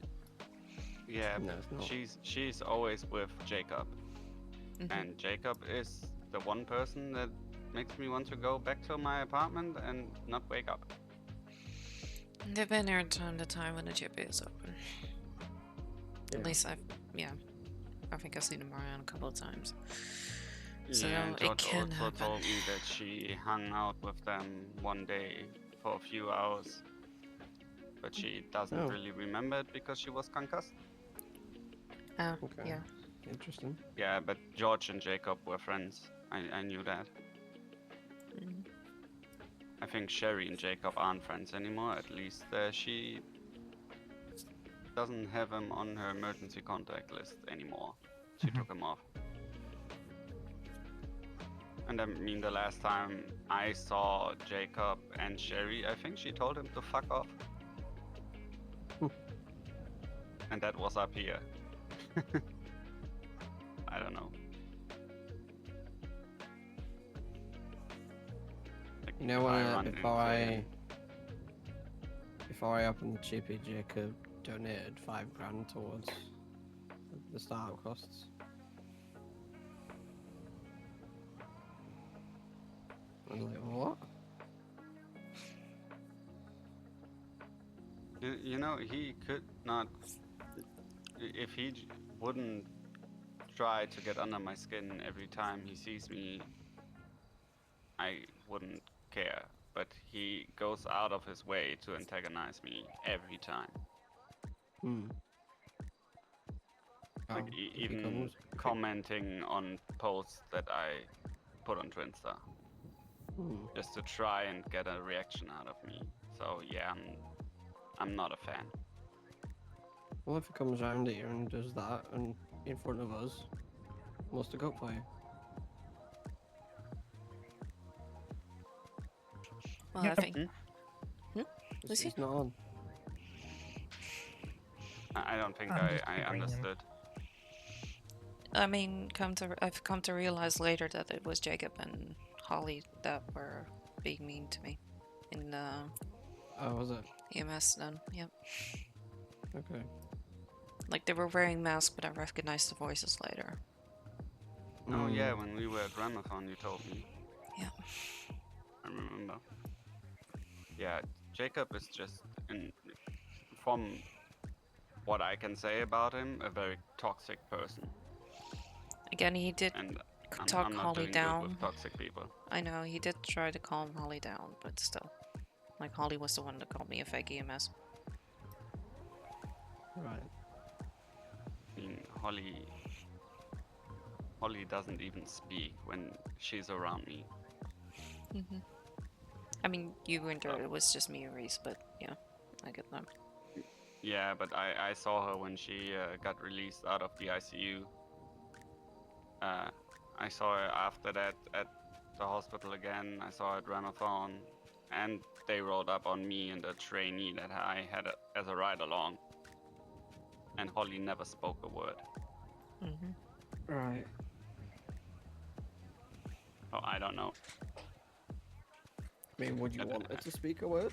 Yeah, No, it's not. she's always with Jacob. And Jacob is the one person that makes me want to go back to my apartment and not wake up. They've been here time to time when the ship is open. Yeah. At least I think I've seen him around a couple of times. So Yeah, and it George can also happen. told me that she hung out with them one day for a few hours, but she doesn't Oh. really remember it because she was concussed. Oh, Okay. yeah. Interesting. Yeah, but George and Jacob were friends. I knew that. Mm. I think Sherry and Jacob aren't friends anymore. At least she doesn't have him on her emergency contact list anymore. She Mhm. took him off. And I mean, the last time I saw Jacob and Sherry, I think she told him to fuck off. And that was up here. I don't know. Like, You know, if I run before I opened the chippy, Jacob donated $5,000 towards the startup costs. I was like, what? You know, he could not. If he wouldn't try to get under my skin every time he sees me, I wouldn't care. But he goes out of his way to antagonize me every time. Hmm. Like Oh, if he even comes, commenting on posts that I put on Twitter, just to try and get a reaction out of me. So yeah, I'm not a fan. Well, if he comes round here and does that and in front of us, we'll stick up for you. Well, Yeah, I think. It's, Is he? it's not on. I don't think I'm just I agreeing. understood. I mean, I've come to realize later that it was Jacob and Holly that were being mean to me in the Oh, was it? EMS then. Yep. Okay. Like they were wearing masks, but I recognized the voices later. Oh yeah, when we were at Ramathon, you told me. Yeah. I remember. Yeah, Jacob is just, from what I can say about him, a very toxic person. Again, he did And talk I'm not Holly doing down. good with toxic people. I know, he did try to calm Holly down, but still. Like, Holly was the one that called me a fake EMS. Right. I mean, Holly doesn't even speak when she's around me. Mm-hmm. I mean, you and her, it was just me and Reese, but yeah, I get that. Yeah, but I saw her when she got released out of the ICU. I saw her after that at the hospital again. I saw her at Ramathon, and they rolled up on me and the trainee that I had as a ride-along. And Holly never spoke a word. Mm-hmm. Right. Oh, I don't know. I mean, would you want her to speak a word?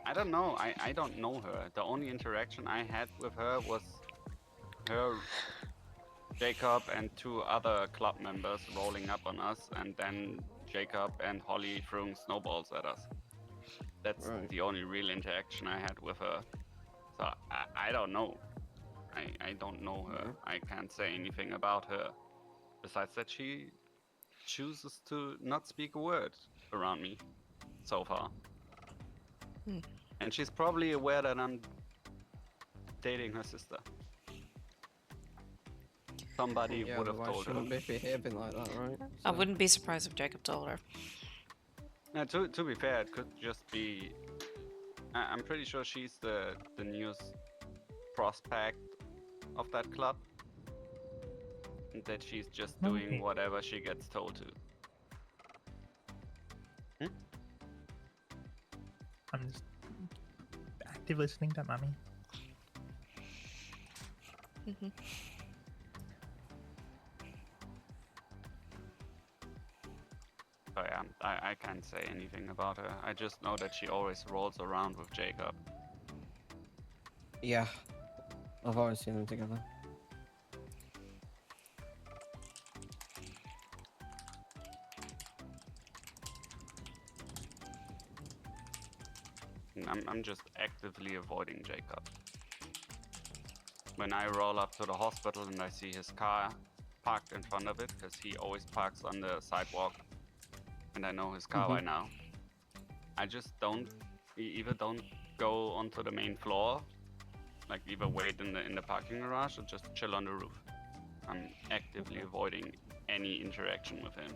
I don't know. I don't know her. The only interaction I had with her was her, Jacob, and two other club members rolling up on us, and then Jacob and Holly throwing snowballs at us. That's Right. the only real interaction I had with her. So I don't know. I don't know her. I can't say anything about her. Besides that, she chooses to not speak a word around me so far. And she's probably aware that I'm dating her sister. Somebody Yeah, would have otherwise told her. shouldn't be behaving like that, right? I wouldn't be surprised if Jacob told her. Now, to be fair, it could just be. I'm pretty sure she's the newest prospect of that club. And that she's just doing Maybe. whatever she gets told to. I'm just active listening to Mummy. Mm-hmm. So yeah, I can't say anything about her. I just know that she always rolls around with Jacob. Yeah. I've always seen them together. And I'm just actively avoiding Jacob. when I roll up to the hospital and I see his car parked in front of it, because he always parks on the sidewalk, and I know his car by now, I just either don't go onto the main floor, like either wait in the parking garage or just chill on the roof. I'm actively avoiding any interaction with him.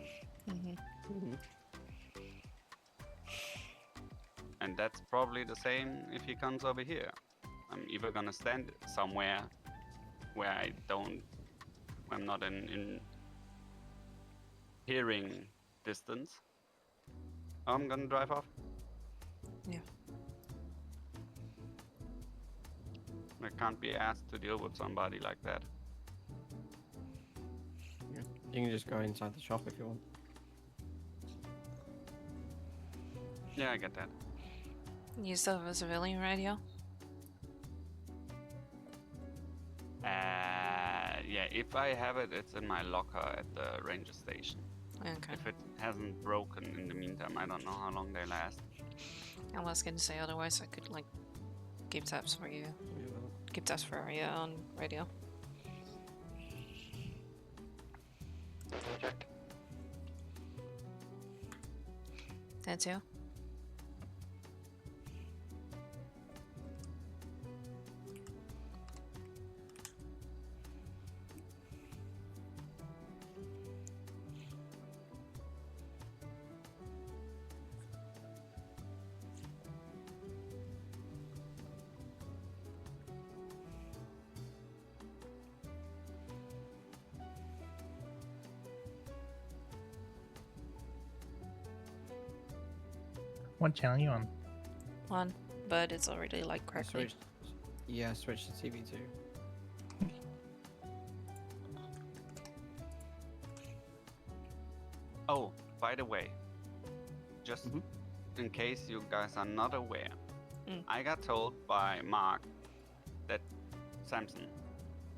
And that's probably the same if he comes over here. I'm either gonna stand somewhere where I'm not in hearing distance, or I'm gonna drive off. Yeah. I can't be asked to deal with somebody like that. You can just go inside the shop if you want. Yeah, I get that. You still have a civilian radio? Yeah, if I have it, it's in my locker at the ranger station. Okay. If it hasn't broken in the meantime, I don't know how long they last. I was gonna say otherwise I could like keep tabs for you. Keep tabs for you on radio. That's you. What channel you on? One, but it's already like I correctly. switched. Yeah, I switched to TV2. Oh, by the way, just in case you guys are not aware, I got told by Mark that Samson,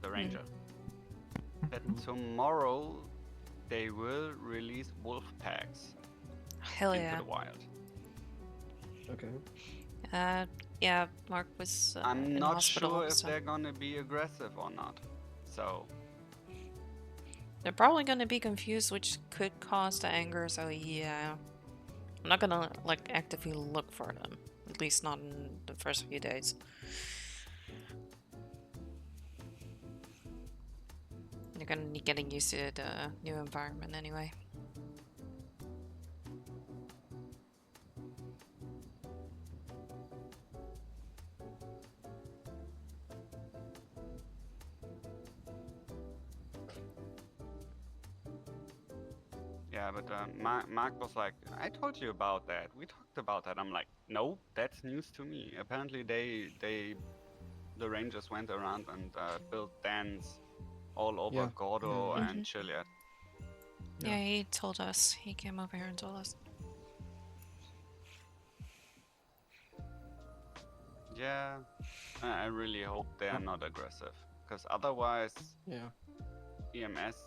the ranger, that tomorrow they will release wolf packs Hell into yeah. the wild. Okay. Yeah, Mark was I'm in not hospital, sure if so they're gonna be aggressive or not. So they're probably gonna be confused, which could cause the anger, so yeah. I'm not gonna like actively look for them. At least not in the first few days. You're gonna be getting used to the new environment anyway. yeah, but Mark was like, I told you about that. We talked about that. I'm like, no, that's news to me. Apparently the Rangers went around and built dens all over Yeah. Gordo Yeah. and Chiliad. Yeah, he told us. He came over here and told us. Yeah, I really hope they are not aggressive, because otherwise Yeah. EMS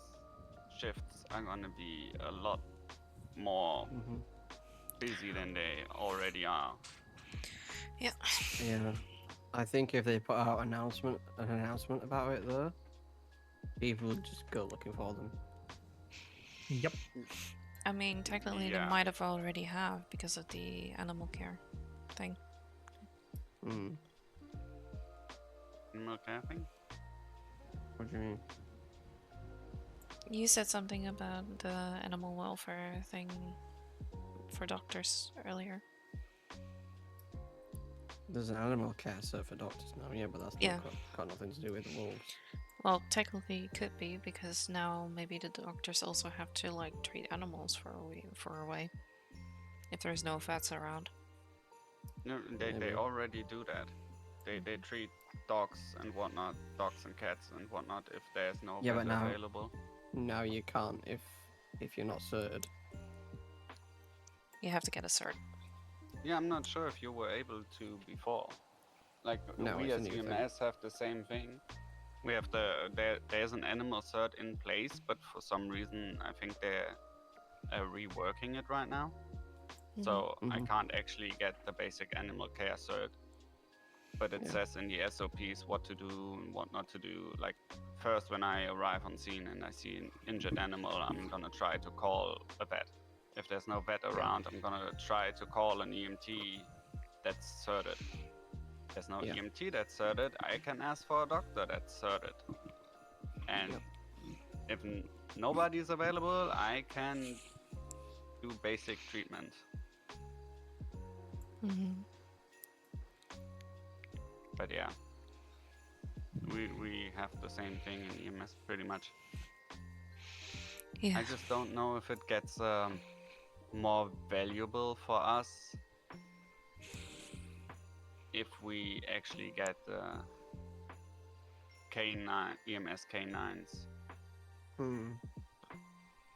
shifts are gonna be a lot more busy than they already are. Yeah. Yeah. I think if they put out an announcement about it though, people would just go looking for them. Yep. I mean, technically they Yeah. might have already have because of the animal care thing. Animal care thing? What do you mean? You said something about the animal welfare thing for doctors earlier. There's an animal care cert for doctors now, yeah, but that's Yeah. not got nothing to do with the wolves. Well, technically it could be because now maybe the doctors also have to like treat animals for a way if there's no vets around. No, they Maybe. already do that. They treat dogs and whatnot, dogs and cats and whatnot, if there's no Yeah, vet but now- available. Now you can't if you're not certed. You have to get a cert. Yeah, I'm not sure if you were able to before. Like No, we it's a as new thing. EMS have the same thing. We have there's an animal cert in place, but for some reason I think they're reworking it right now. So I can't actually get the basic animal care cert but it Yeah. says in the SOPs what to do and what not to do. Like first, when I arrive on scene and I see an injured animal, I'm gonna try to call a vet. If there's no vet around, I'm gonna try to call an EMT that's certed. If there's no Yeah. EMT that's certed, I can ask for a doctor that's certed. And Yep. if nobody's available, I can do basic treatment. Mm-hmm. But yeah, we have the same thing in EMS pretty much. Yeah. I just don't know if it gets more valuable for us if we actually get K9 EMS K9s,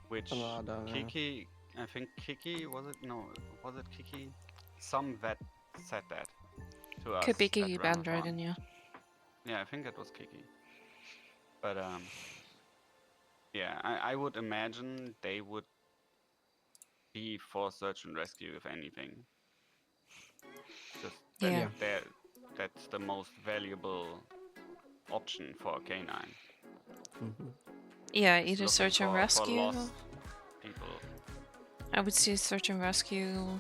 which I don't know. Kiki, I think Kiki was it? No, was it Kiki? Some vet said that to us. Could be at Kiki Round One. Bandroiden, yeah. Yeah, I think it was Kiki. But yeah, I would imagine they would be for search and rescue if anything. Just that Yeah. that's the most valuable option for a K9. Mhm. Yeah, Just either looking search and for rescue. lost people. I would say search and rescue,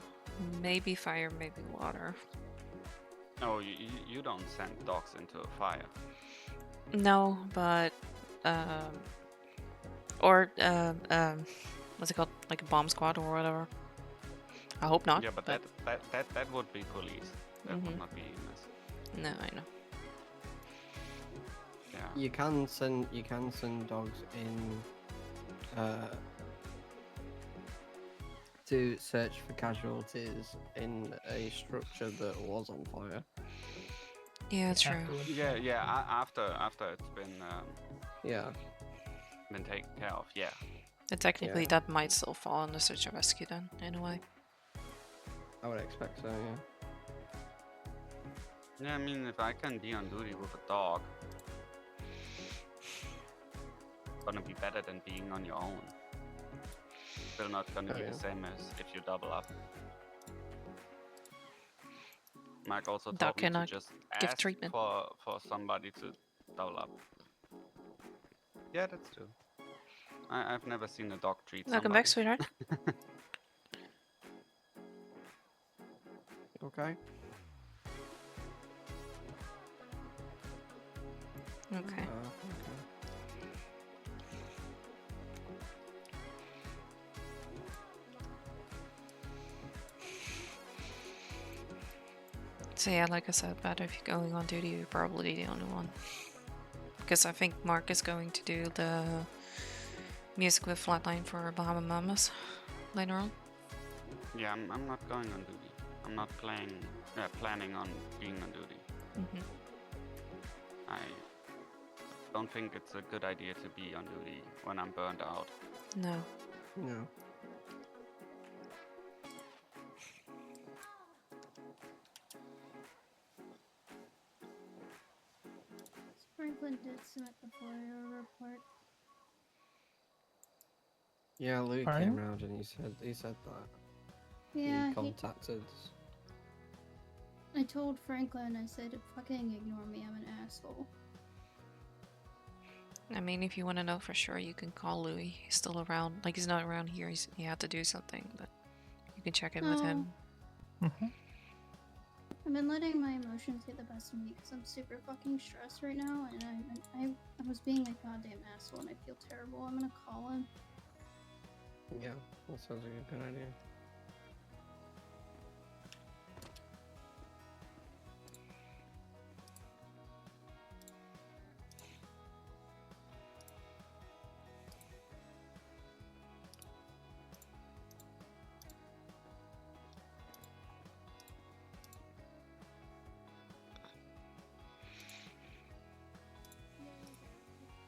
maybe fire, maybe water. No, you don't send dogs into a fire. No, but or what's it called? Like a bomb squad or whatever. I hope not. Yeah, but that would be police. That would not be EMS. No, I know. Yeah. You can send dogs in to search for casualties in a structure that was on fire. Yeah, true. Afterwards. Yeah. After it's been Yeah. been taken care of. Yeah. And technically, Yeah. that might still fall under search and rescue then, in a way. I would expect so, yeah. Yeah, I mean, if I can be on duty with a dog, it's gonna be better than being on your own. Still not gonna be yeah. the same as if you double up. Mike also Dog told me to cannot just give ask treatment. for somebody to double up. Yeah, that's true. I've never seen a dog treat Welcome somebody. back, sweetheart. Okay. Okay. Okay. So yeah, like I said, but if you're going on duty, you're probably the only one. Because I think Mark is going to do the music with Flatline for Bahama Mamas later on. Yeah, I'm not going on duty. I'm not planning on being on duty. Mm-hmm. I don't think it's a good idea to be on duty when I'm burned out. No. No. Franklin did submit the FOIA report. Yeah, Luke Pardon? came round and he said that. Yeah, He contacted. I told Franklin, I said, fucking ignore me, I'm an asshole. I mean, if you want to know for sure, you can call Louis. He's still around. Like, he's not around here. He had to do something, but you can check in with him. I've been letting my emotions get the best of me because I'm super fucking stressed right now, and I was being a goddamn asshole, and I feel terrible. I'm gonna call him. Yeah, that sounds like a good idea.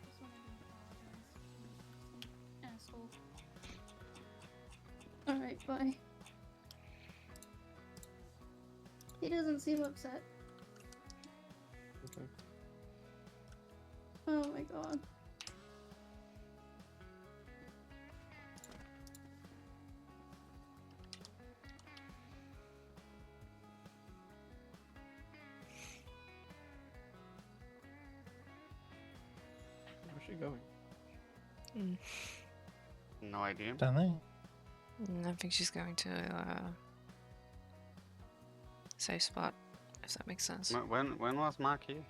Just wanted to apologize. Asshole. Alright, bye. He doesn't seem upset. Okay. Oh my god. she going? No idea. Don't know. I think she's going to safe spot, if that makes sense. When was Mark here?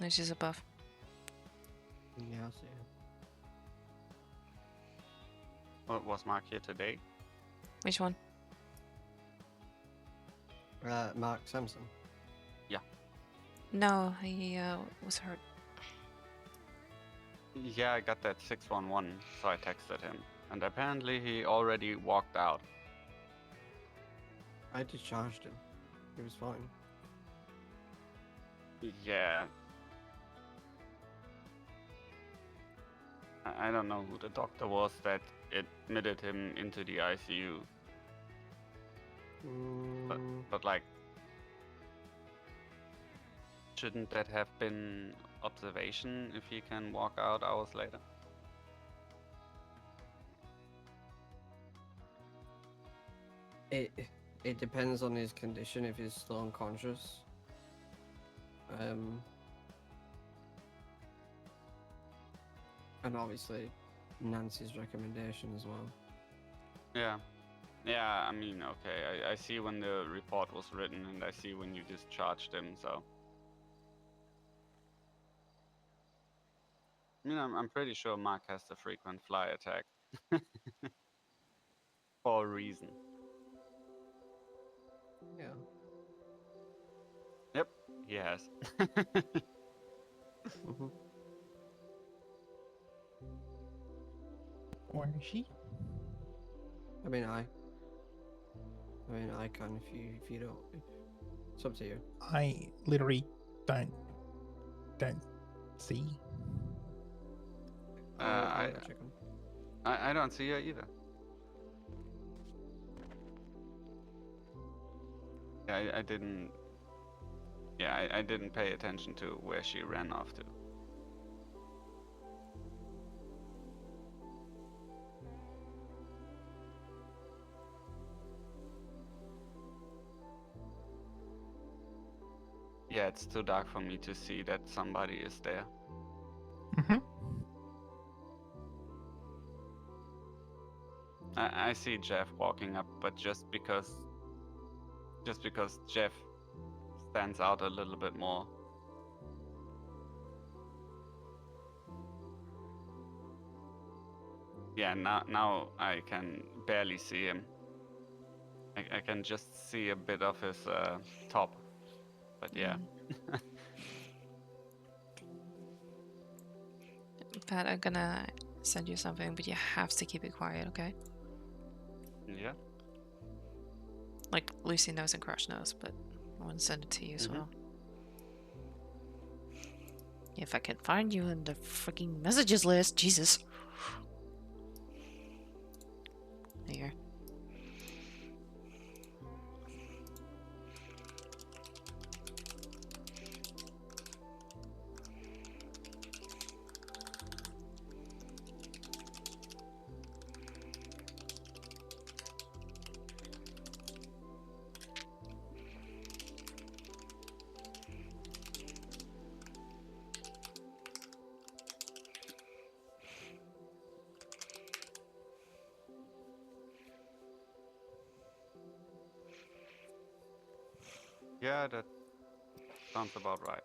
No, she's above. Yeah, I see it. Was Mark here today? Which one? Mark Sampson. No, he was hurt. Yeah, I got that 611, so I texted him. And apparently he already walked out. I discharged him. He was fine. Yeah. I don't know who the doctor was that admitted him into the ICU. But like, shouldn't that have been observation if he can walk out hours later? It depends on his condition, if he's still unconscious. And obviously Nancy's recommendation as well. Yeah. Yeah, I mean, okay, I see when the report was written and I see when you discharged him, so. I mean, I'm pretty sure Mark has the frequent fly attack. For a reason. Yeah. Yep, he has. Where is she? I mean, I can if you don't. It's up to you. I literally don't see. I'll check him. I don't see her either. Yeah, I didn't. Yeah, I didn't pay attention to where she ran off to. Yeah, it's too dark for me to see that somebody is there. I see Jeff walking up, but just because Jeff stands out a little bit more. Yeah, now I can barely see him. I can just see a bit of his top, but yeah. Pat, I'm gonna send you something, but you have to keep it quiet, okay? Yeah. Like Lucy knows and Crush knows, but I want to send it to you as well. If I can find you in the freaking messages list, Jesus. There. Yeah, that sounds about right.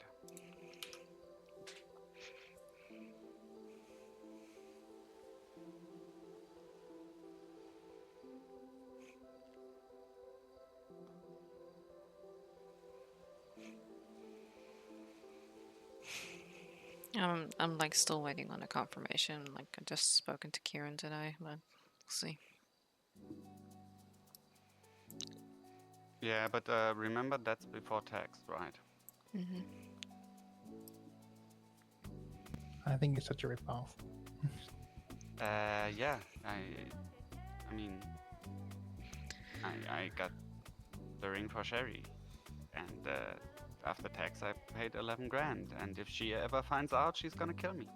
I'm like still waiting on a confirmation. Like I just spoken to Kieran today, but we'll see. Yeah, but remember that's before tax, right? I think it's such a ripoff. Yeah, I mean, I got the ring for Sherry, and after tax I paid 11 grand, and if she ever finds out, she's gonna kill me.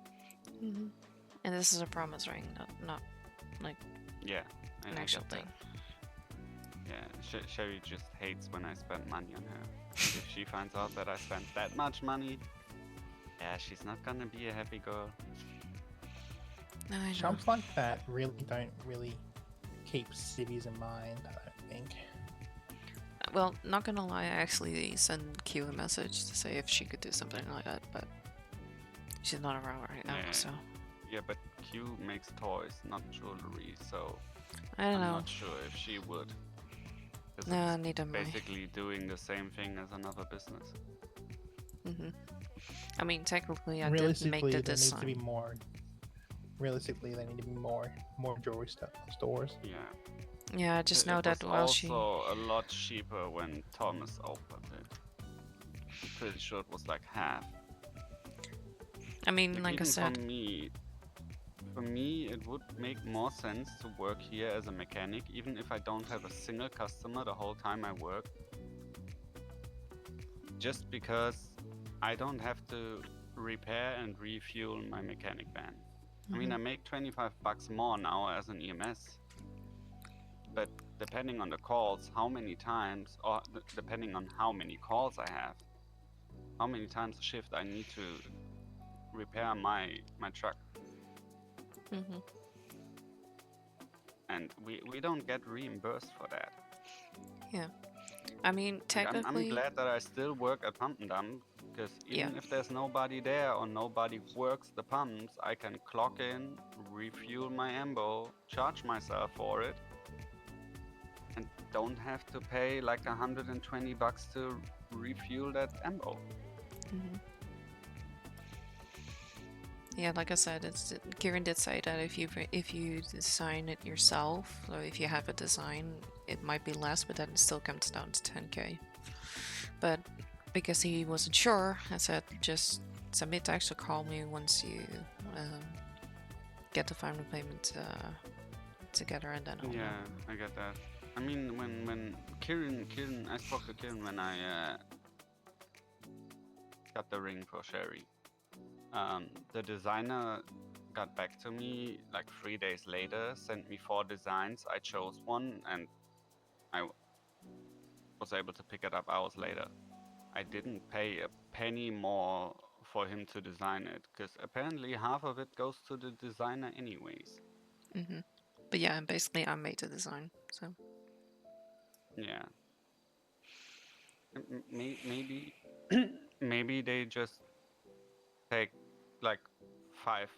And this is a promise ring, not like Yeah, an I actual get that. thing. Yeah, Sherry just hates when I spend money on her. If she finds out that I spent that much money, yeah, she's not gonna be a happy girl. I know. Shops like that really don't really keep cities in mind, I don't think. Well, not gonna lie, I actually sent Q a message to say if she could do something like that, but she's not around right now, Yeah. so Yeah, but Q makes toys, not jewelry, so I don't I'm know. not sure if she would. 'Cause Nah, it's neither am I. basically doing the same thing as another business. I mean, technically, I did make Realistically, the there needs to be design. more. Realistically, there need to be more jewelry stores. Yeah. Yeah, I just know It that was while she. also a lot cheaper when Thomas opened it. I'm pretty sure it was like half. I mean, like I even said, for me, it would make more sense to work here as a mechanic, even if I don't have a single customer the whole time I work. Just because I don't have to repair and refuel my mechanic van. I mean, I make 25 bucks more now as an EMS, but depending on the calls, how many times, or depending on how many calls I have, how many times a shift I need to repair my truck. And we don't get reimbursed for that. Yeah. I mean, Like, technically. I'm glad that I still work at Pump and Dump, because even if there's nobody there or nobody works the pumps, I can clock in, refuel my ambo, charge myself for it, and don't have to pay like 120 bucks to refuel that ambo. Yeah, like I said, Kieran did say that if you design it yourself, or if you have a design, it might be less, but then it still comes down to 10k. But because he wasn't sure, I said just submit text or call me once you get the final payment together, and then I'll know. I get that. I mean, when Kieran, I spoke to Kieran when I got the ring for Sherry. The designer got back to me like 3 days later, sent me 4 designs. I chose one and I was able to pick it up hours later. I didn't pay a penny more for him to design it, because apparently half of it goes to the designer anyways. But yeah, basically I made the design, so. Yeah. Maybe maybe they just take like 5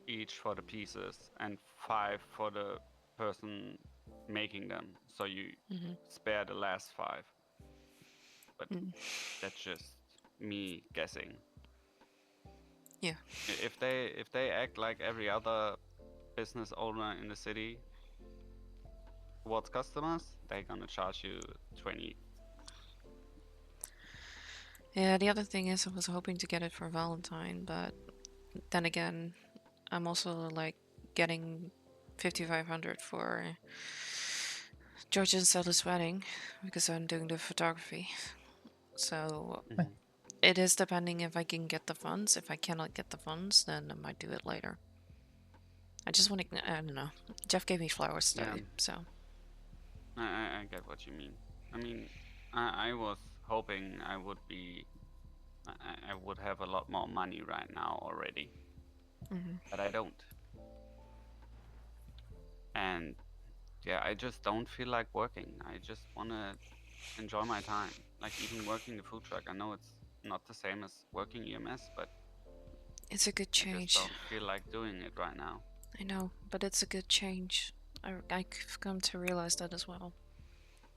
each for the pieces and 5 for the person making them, so you spare the last 5. But that's just me guessing. Yeah. If they act like every other business owner in the city towards customers, they're gonna charge you 20. Yeah, the other thing is I was hoping to get it for Valentine, but then again, I'm also like getting 5,500 for George and Sally's wedding because I'm doing the photography. So it is depending if I can get the funds. If I cannot get the funds, then I might do it later. I just want to, I don't know. Jeff gave me flowers today, so. I get what you mean. I mean, I was hoping I would have a lot more money right now already, but I don't. And yeah, I just don't feel like working. I just want to enjoy my time. Like even working the food truck, I know it's not the same as working EMS, but it's a good change. I just don't feel like doing it right now. I know, but it's a good change. I've come to realize that as well.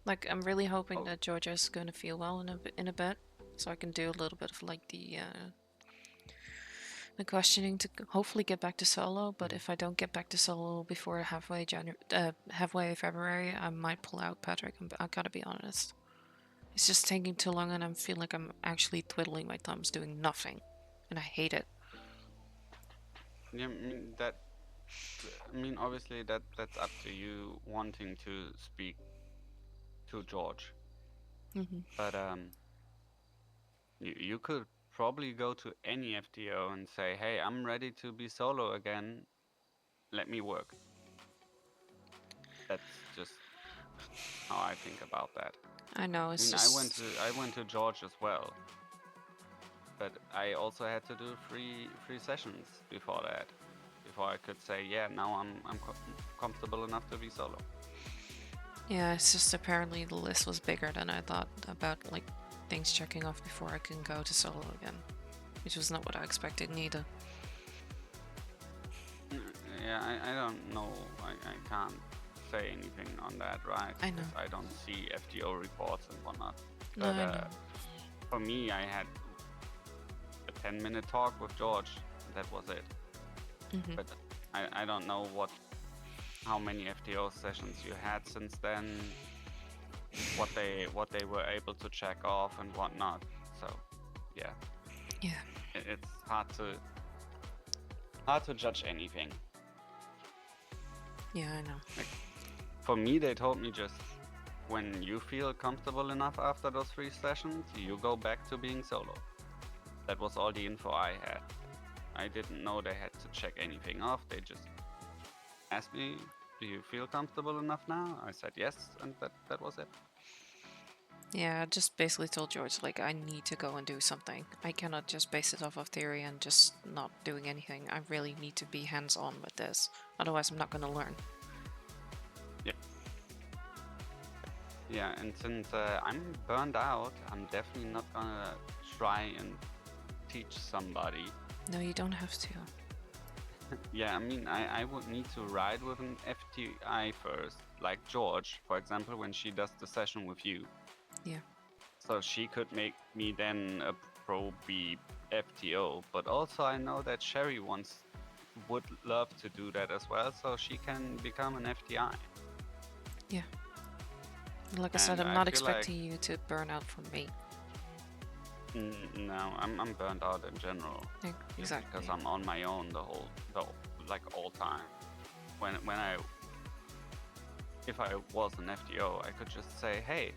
Like, I'm really hoping that Georgia's going to feel well in a bit, so I can do a little bit of like the questioning to hopefully get back to solo. But if I don't get back to solo before halfway February, I might pull out, Patrick. I gotta be honest. It's just taking too long, and I feel like I'm actually twiddling my thumbs doing nothing, and I hate it. Yeah, I mean, obviously that's up to you wanting to speak to George. But you could probably go to any FTO and say, hey, I'm ready to be solo again. Let me work. That's just how I think about that. I know, it's just... I went to George as well, but I also had to do three sessions before before I could say, yeah, now I'm comfortable enough to be solo. Yeah, it's just apparently the list was bigger than I thought about, like things checking off before I can go to solo again, which was not what I expected neither. Yeah, I don't know. I can't say anything on that, right? I know. 'Cause I don't see FTO reports and whatnot. No, But I know. for me, I had a 10-minute talk with George. That was it. Mhm. But I don't know how many FTO sessions you had since then, what they were able to check off and whatnot. So, yeah. Yeah. It's hard to judge anything. Yeah, I know. For me, they told me just when you feel comfortable enough after those 3 sessions, you go back to being solo. That was all the info I had. I didn't know they had to check anything off. They just asked me, do you feel comfortable enough now? I said yes, and that was it. Yeah, I just basically told George, like, I need to go and do something. I cannot just base it off of theory and just not doing anything. I really need to be hands-on with this. Otherwise, I'm not going to learn. Yeah, and since I'm burned out, I'm definitely not gonna try and teach somebody. No, you don't have to. Yeah, I mean, I would need to ride with an FTI first, like George, for example, when she does the session with you. Yeah. So she could make me then a Pro B FTO, but also I know that Sherry would love to do that as well, so she can become an FTI. Yeah. Like I said, And I'm I not feel expecting you to burn out from me. No, I'm burned out in general. Exactly. Because I'm on my own like all time. If I was an FTO, I could just say, hey,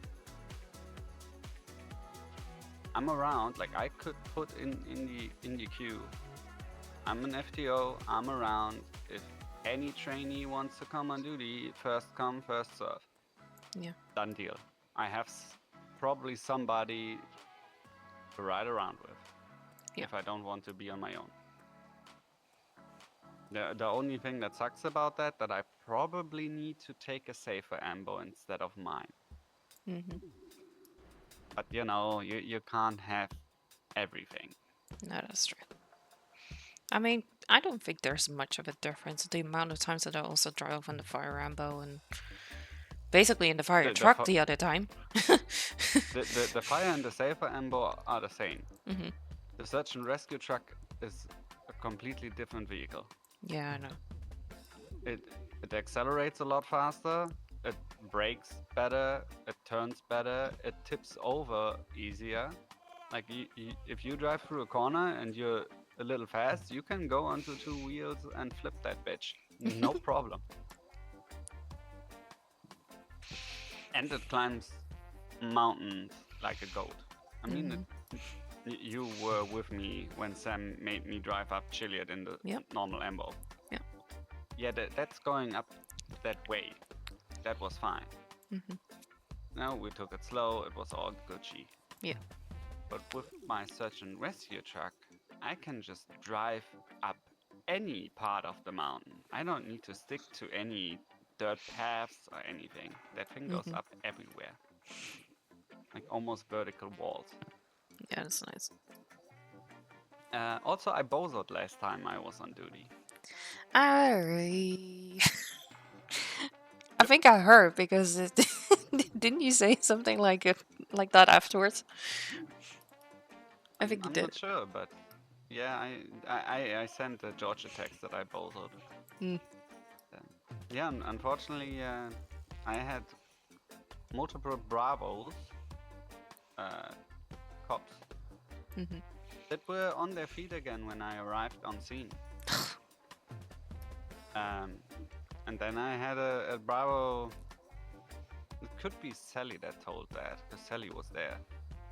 I'm around. Like I could put in the queue, I'm an FTO. I'm around. If any trainee wants to come on duty, first come, first serve. Yeah. Done deal. I have probably somebody to ride around with. Yeah. If I don't want to be on my own. The only thing that sucks about that I probably need to take a safer ambo instead of mine. Mm-hmm. But you know, you can't have everything. No, that's true. I mean, I don't think there's much of a difference. The amount of times that I also drove on the fire ambo and basically in the fire truck the other time. the fire and the safer ambo are the same. Mm-hmm. The search and rescue truck is a completely different vehicle. Yeah, I know. It accelerates a lot faster. It brakes better. It turns better. It tips over easier. Like if you drive through a corner and you're a little fast, you can go onto 2 wheels and flip that bitch. No problem. And it climbs mountains like a goat. I mean, you were with me when Sam made me drive up Chiliad in the normal ambo. Yeah. Yeah, that's going up that way. That was fine. Mm-hmm. No, we took it slow. It was all Gucci. Yeah. But with my search and rescue truck, I can just drive up any part of the mountain. I don't need to stick to any dirt paths or anything. That thing goes up everywhere. Like almost vertical walls. Yeah, that's nice. Also, I bozoed last time I was on duty. I think I heard because didn't you say something like that afterwards? I think you I'm did. not sure, but yeah, I sent George a text that I bozoed. Yeah, unfortunately, I had multiple Bravos cops that were on their feet again when I arrived on scene. And then I had a Bravo. It could be Sally that told that, because Sally was there.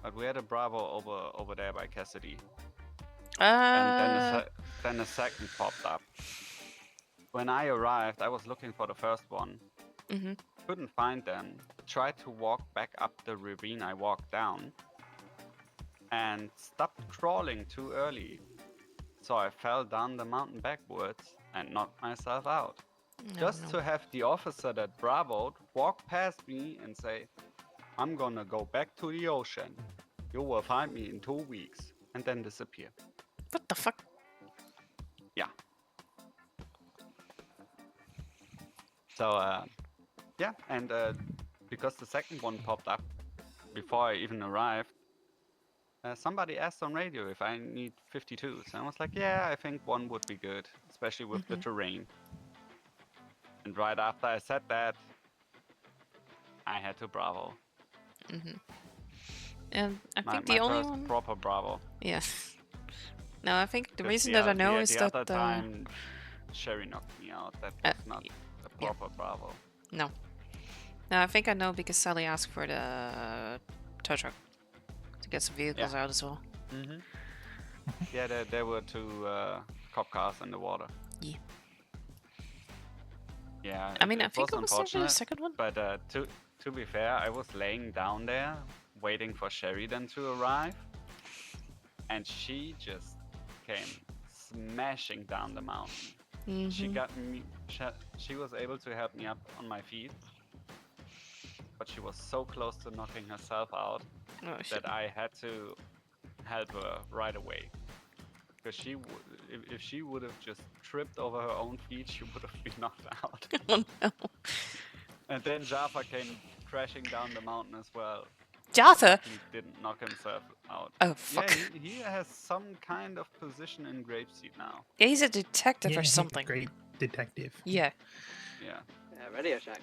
But we had a Bravo over there by Cassidy. And then a second popped up. When I arrived, I was looking for the first one. Couldn't find them. Tried to walk back up the ravine I walked down. And stopped crawling too early. So I fell down the mountain backwards and knocked myself out. No, Just no. to have the officer that bravoed walk past me and say, I'm gonna go back to the ocean. You will find me in 2 weeks. And then disappear. What the fuck? Yeah. So, yeah, and because the second one popped up before I even arrived, somebody asked on radio if I need 52s. And I was like, yeah, I think one would be good, especially with the terrain. And right after I said that, I had to bravo. And I My think the only first one. proper bravo. Yes. No, I think the 'Cause reason the that I oth- know the, is the that other time Sherry knocked me out. That was not a proper bravo. no. No, I think I know because Sally asked for the tow truck to get some vehicles out as well. Yeah, there were 2 cop cars in the water. Yeah. Yeah. I mean, I think was it was over the unfortunate, second one. but to be fair, I was laying down there waiting for Sheridan to arrive, and she just came smashing down the mountain. She got me. She was able to help me up on my feet, but she was so close to knocking herself out that I had to help her right away. Because if she would have just tripped over her own feet, she would have been knocked out. Oh no. And then Jaffa came crashing down the mountain as well. Jaffa? He didn't knock himself out. Oh, fuck. Yeah, he has some kind of position in Grapeseed now. Yeah, he's a detective or he's a something. great detective. Yeah. Yeah. Radio Shack.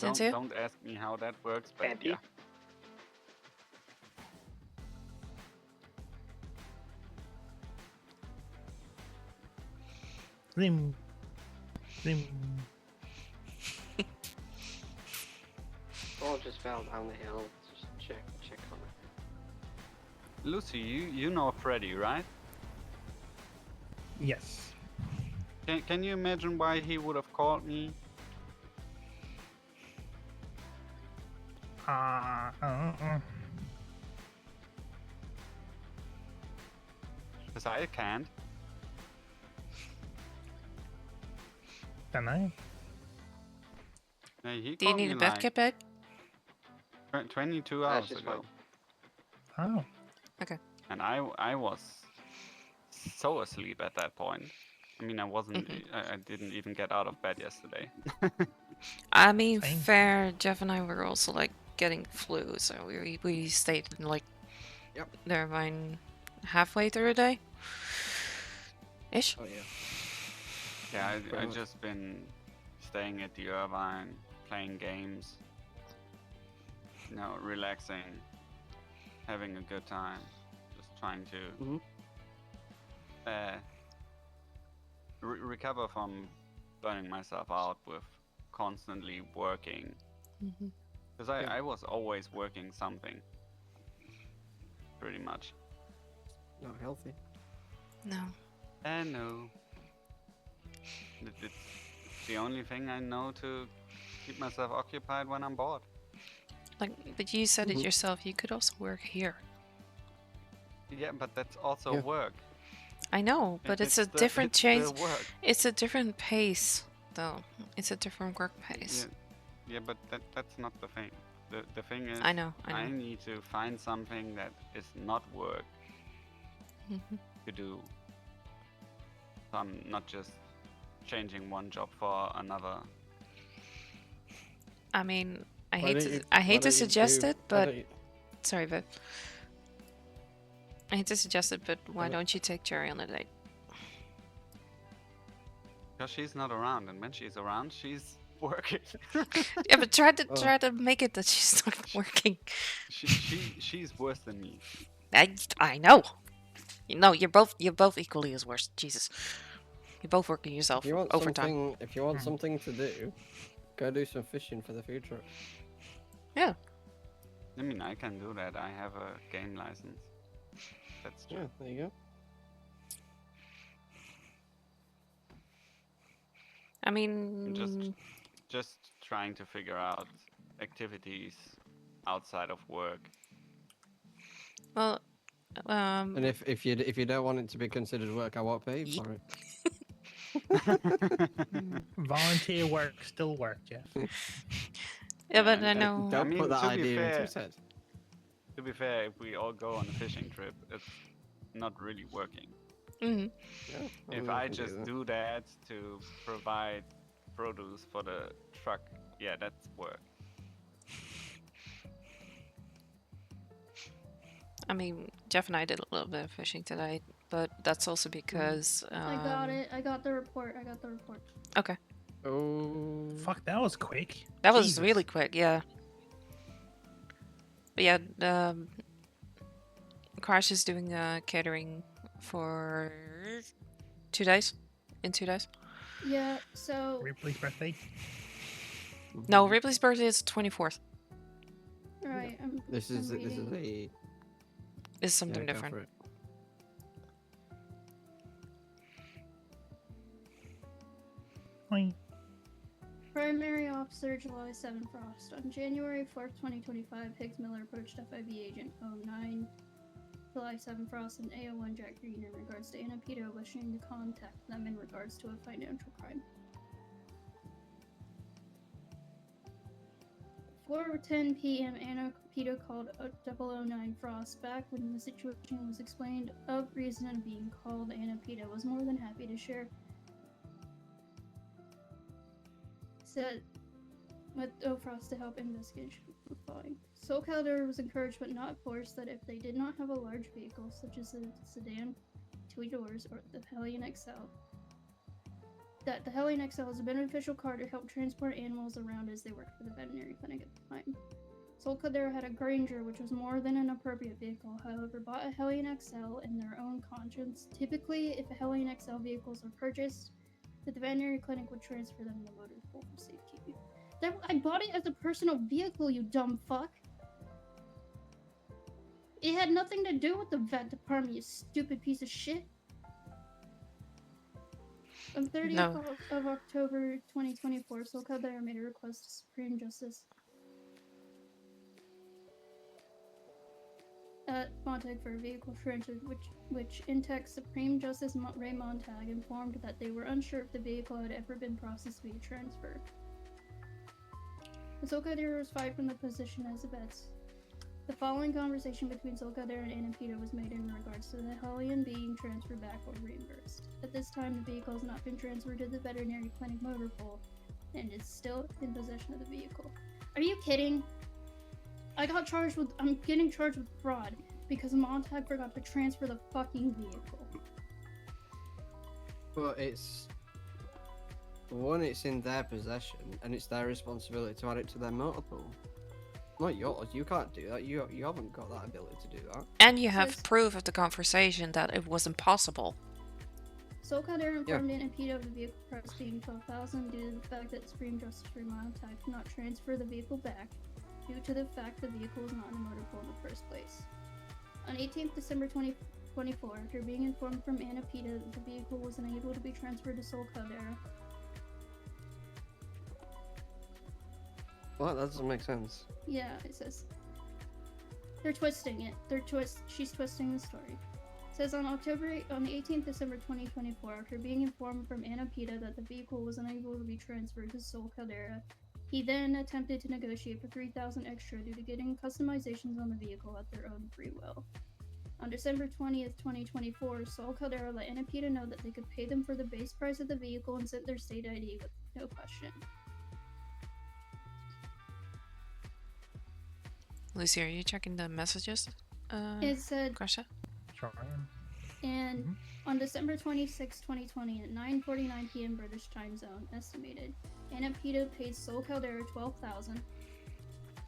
Don't ask me how that works, but Andy? yeah. Rim. Or just fell down the hill. Just check on it. Lucy, you know Freddy, right? Yes. Can you imagine why he would have called me? Because I can't. Can I? He Do you called need me a bed like kit back? 22 hours just ago. Oh. Okay. And I was so asleep at that point. I mean, I wasn't. I didn't even get out of bed yesterday. I mean, Same. fair. Jeff and I were also like getting flu, so we stayed like. Yep. Never mind. Halfway through the day. Ish. Oh yeah. Yeah, Pretty I much. just been staying at the Irvine, playing games, relaxing, having a good time, just trying to recover from burning myself out with constantly working. Because I was always working something, pretty much. Not healthy. No. I know. It's the only thing I know to keep myself occupied when I'm bored. Like, but you said it yourself. You could also work here. Yeah, but that's also work. I know, but it's a the- different it's change. the work. It's a different pace, though. It's a different work pace. Yeah, but that's not the thing. The thing is, I know. I need to find something that is not work to do. So I'm not just changing one job for another. I mean, I Why hate don't to you- I why hate to don't you suggest do- it, why but don't you- sorry, but I hate to suggest it, but why don't- don't you take Jerry on a date? Because she's not around, and when she's around, she's working. Yeah, but try to make it that she's not working. She's worse than me. I know. No, you're both equally as worse. Jesus, you're both working yourself If you want overtime. if you want something to do, go do some fishing for the food truck. Yeah. I mean, I can do that. I have a game license. That's true. Yeah, there you go. I mean, Just trying to figure out activities outside of work. well, And if you don't want it to be considered work, I won't pay you for it. Volunteer work still work, Jeff. Yeah, but I and, know. Don't put that to be idea into fair, his head. to be fair, if we all go on a fishing trip, it's not really working. Mhm. Yeah, If we I can just that. do that to provide produce for the truck, yeah, that's work. I mean, Jeff and I did a little bit of fishing today, but that's also because. I got it. I got the report. I got the report. Okay. Oh, Fuck, that was quick. That was Jesus. really quick, yeah. But yeah, Crash is doing catering for 2 days. In 2 days. Yeah, so Ripley's birthday. No, Ripley's birthday is 24th. right, This is a It's something go different. for it. Boing. Primary Officer July 7 Frost. On January 4th, 2025, Higgs Miller approached FIB Agent 09 July 7 Frost and AO1 Jack Green in regards to Anna Pito wishing to contact them in regards to a financial crime. 4:10 p.m. Anna Pito called 009 Frost back when the situation was explained. Of reason being called, Anna Pito was more than happy to share. Said with Frost to help investigation the following. Soul Calder was encouraged but not forced that if they did not have a large vehicle such as a sedan, 2 doors, or the Hellion XL, that the Hellion XL is a beneficial car to help transport animals around as they worked for the veterinary clinic at the time. Soul Calder had a Granger, which was more than an appropriate vehicle, however, bought a Hellion XL in their own conscience. Typically, if a Hellion XL vehicles are purchased, the veterinary clinic would transfer them to motor pool for safekeeping. I bought it as a personal vehicle, you dumb fuck. It had nothing to do with the vet department, you stupid piece of shit. On 30th of October 2024, Soul Calder made a request to Supreme Justice at Montag for a vehicle transfer, which in text, Supreme Justice Ray Montag informed that they were unsure if the vehicle had ever been processed via transfer. Soul Calder was fired from the position as a vet. The following conversation between Soul Calder and Anna Pito was made in regards to the Hellion being transferred back or reimbursed. At this time, the vehicle has not been transferred to the veterinary clinic motor pool and is still in possession of the vehicle. Are you kidding? I'm getting charged with fraud because Montag forgot to transfer the fucking vehicle. But it's in their possession, and it's their responsibility to add it to their motor pool. Not yours. You can't do that. You haven't got that ability to do that. And you have proof of the conversation that it was impossible. Soul Calder informed Anna Pito of the vehicle price being $12,000 due to the fact that Supreme Justice Ray Montag could not transfer the vehicle back due to the fact the vehicle was not in the motor pool in the first place. On 18th December 2024, after being informed from Anna Pito that the vehicle was unable to be transferred to Soul Calder. What? That doesn't make sense. Yeah, it says. They're twisting it. She's twisting the story. It says on the 18th December 2024, after being informed from Anna Pito that the vehicle was unable to be transferred to Soul Caldera, he then attempted to negotiate for $3,000 extra due to getting customizations on the vehicle at their own free will. On December 20th, 2024, Soul Caldera let Anna Pito know that they could pay them for the base price of the vehicle and sent their state ID with no question. Lucy, are you checking the messages? It said, Grasha? Trying. and on December 26, 2020, at 9:49 p.m. British time zone, estimated, Anna Pito paid Soul Caldera $12,000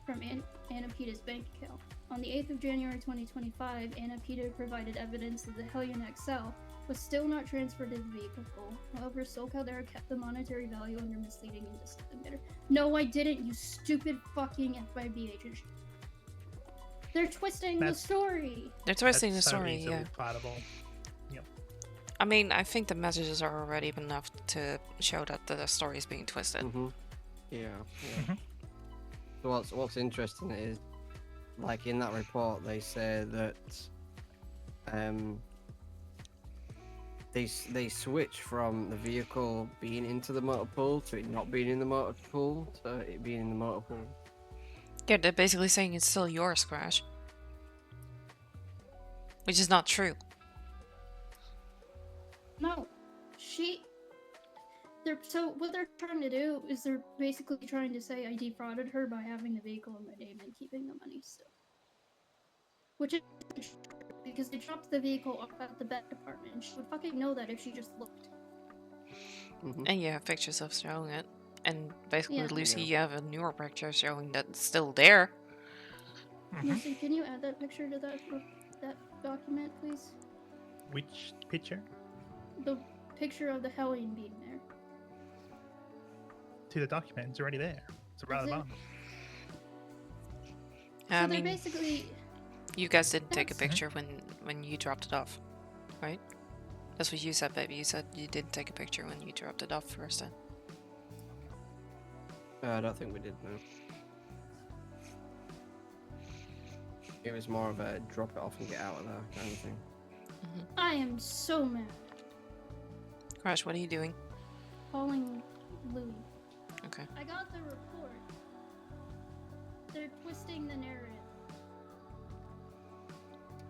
from Anna Pito's bank account. On the 8th of January 2025, Anna Pito provided evidence that the Hellion XL was still not transferred to the vehicle pool. However, Soul Caldera kept the monetary value under misleading and deceptive manner. No, I didn't, you stupid fucking FIB agent. They're twisting the story. They're twisting the That's so story, easily yeah. plottable. Yep. I mean, I think the messages are already enough to show that the story is being twisted. Yeah. So what's interesting is, like in that report, they say that they switch from the vehicle being into the motor pool to it not being in the motor pool to it being in the motor pool. Yeah, they're basically saying it's still yours, Crash. Which is not true. No, so what they're trying to do is they're basically trying to say I defrauded her by having the vehicle in my name and keeping the money still. Which is true, because they dropped the vehicle off at the vet department, and she would fucking know that if she just looked. And you have pictures of showing it. And basically, Yeah. Lucy, you have a newer picture showing that it's still there. Lucy, can you add that picture to that document, please? Which picture? The picture of the Hellion being there. To the document. It's already there. It's right at the bottom. I So they're mean, basically. you guys didn't take a That's- picture when you dropped it off, right? That's what you said, baby. You said you didn't take a picture when you dropped it off first then. I don't think we did, no. It was more of a drop it off and get out of there kind of thing. I am so mad. Crash, what are you doing? Calling Louis. Okay. I got the report. They're twisting the narrative.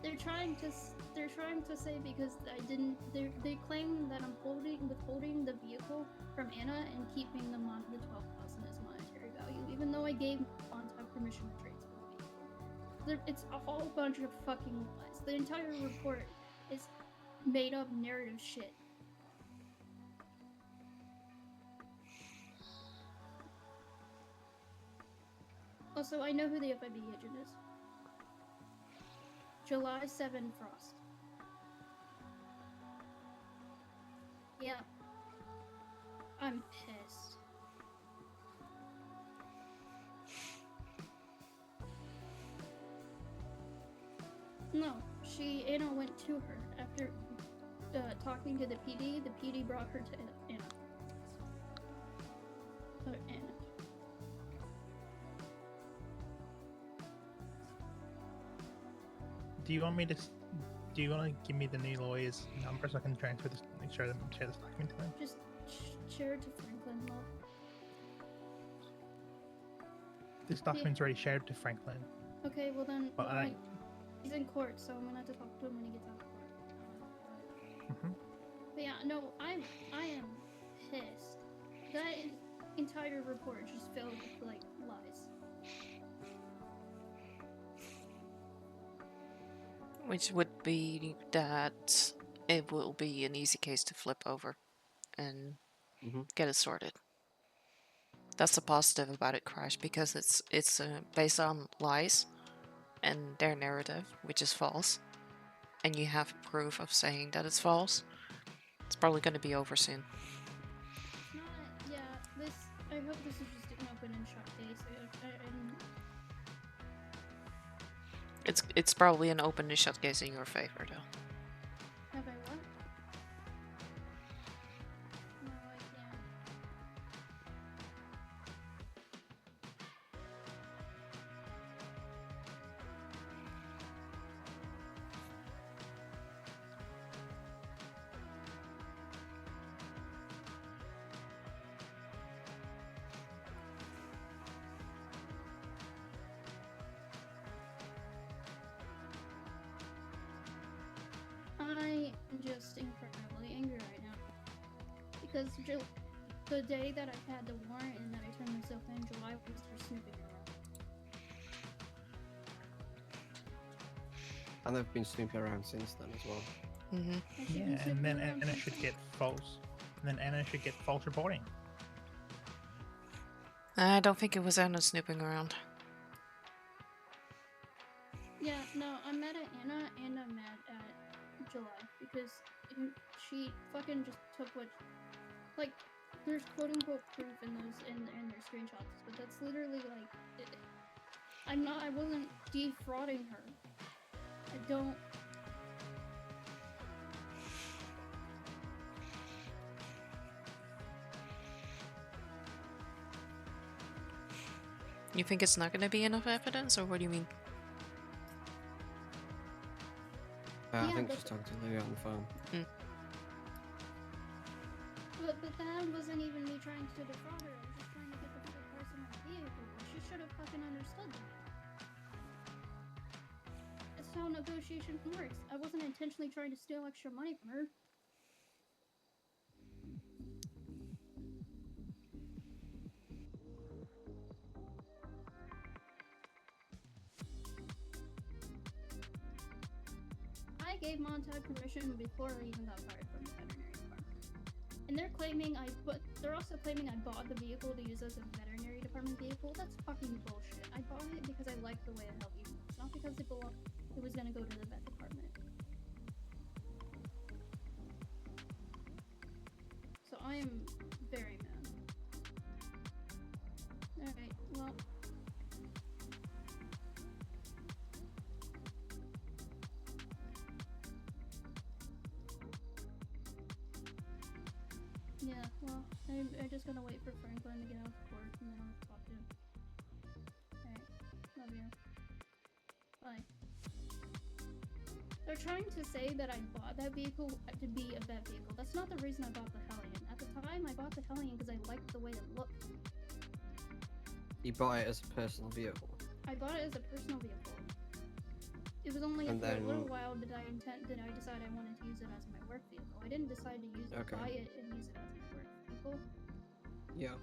They're trying to say because I didn't. They claim that I'm withholding the vehicle from Anna and keeping the 12,000 as monetary value, even though I gave Montauk permission to transfer the vehicle. It's a whole bunch of fucking lies. The entire report is made up narrative shit. Also, I know who the FIB agent is. July 7 Frost. Yeah. I'm pissed. No, Anna went to her after talking to the PD. The PD brought her to Anna. Anna. Do you want to give me the new lawyer's number so I can transfer this, share this document to them? Just share it to Franklin, love. This document's already shared to Franklin. Okay, well then, But he's in court, so I'm gonna have to talk to him when he gets out of court. Mhm. But yeah, no, I am pissed. That entire report is just filled with like lies. Which would be that it will be an easy case to flip over and get it sorted. That's the positive about it, Crash, because it's based on lies and their narrative, which is false, and you have proof of saying that it's false. It's probably going to be over soon. It's not. Yeah. I hope this is just an open and shut case. It's probably an open and shut case in your favor, though. Have I what? No, I can't. I am just incredibly angry right now. Because the day that I had the warrant and that I turned myself in, July was her snooping around. And they've been snooping around since then as well. Yeah, and then Anna should get false. And then Anna should get false reporting. I don't think it was Anna snooping around. Yeah, no, I'm mad at Anna and I'm mad at July because she fucking just took what, like, there's quote unquote proof in their screenshots, but that's literally like, I wasn't defrauding her. I don't. You think it's not going to be enough evidence, or what do you mean? I Yeah, think but- she's talking to Louis on the phone. But that wasn't even me trying to defraud her. I was just trying to get the full price on my vehicle. She should have fucking understood that. That's how negotiation works. I wasn't intentionally trying to steal extra money from her. I gave Montag permission before I even got fired from the veterinary department. And they're also claiming I bought the vehicle to use as a veterinary department vehicle. That's fucking bullshit. I bought it because I liked the way it held you. It's not because it was gonna go to the vet department. So I am very mad. Alright, well. Yeah, well, I'm just gonna wait for Franklin to get out of court and then I'll talk to him. Alright, love you. Bye. They're trying to say that I bought that vehicle to be a vet vehicle. That's not the reason I bought the Hellion. At the time, I bought the Hellion because I liked the way it looked. You bought it as a personal vehicle. I bought it as a personal vehicle. It was only after a little while did I decide I wanted to use it as my work vehicle. I didn't decide to buy it and use it as my work vehicle. Yeah.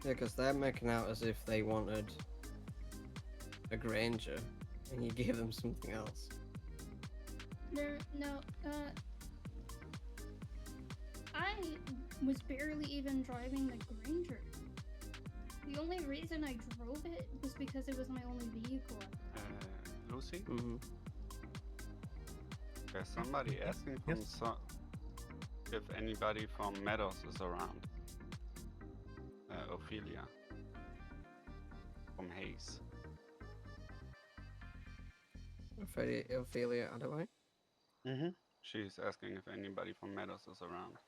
Yeah, because they're making out as if they wanted a Granger, and you gave them something else. I was barely even driving the Granger. The only reason I drove it was because it was my only vehicle. Lucy? Mm-hmm. There's somebody asking from if anybody from Meadows is around. Ophelia. From Hayes. Ophelia Adaway? Mm-hmm. She's asking if anybody from Meadows is around.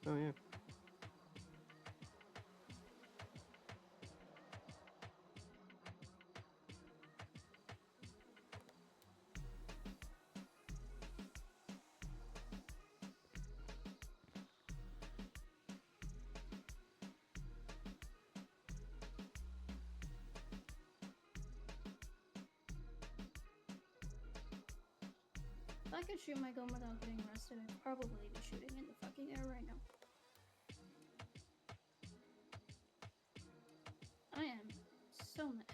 Oh, yeah. If I could shoot my gun without getting arrested, I'd probably be shooting in the fucking air right now. I am so mad.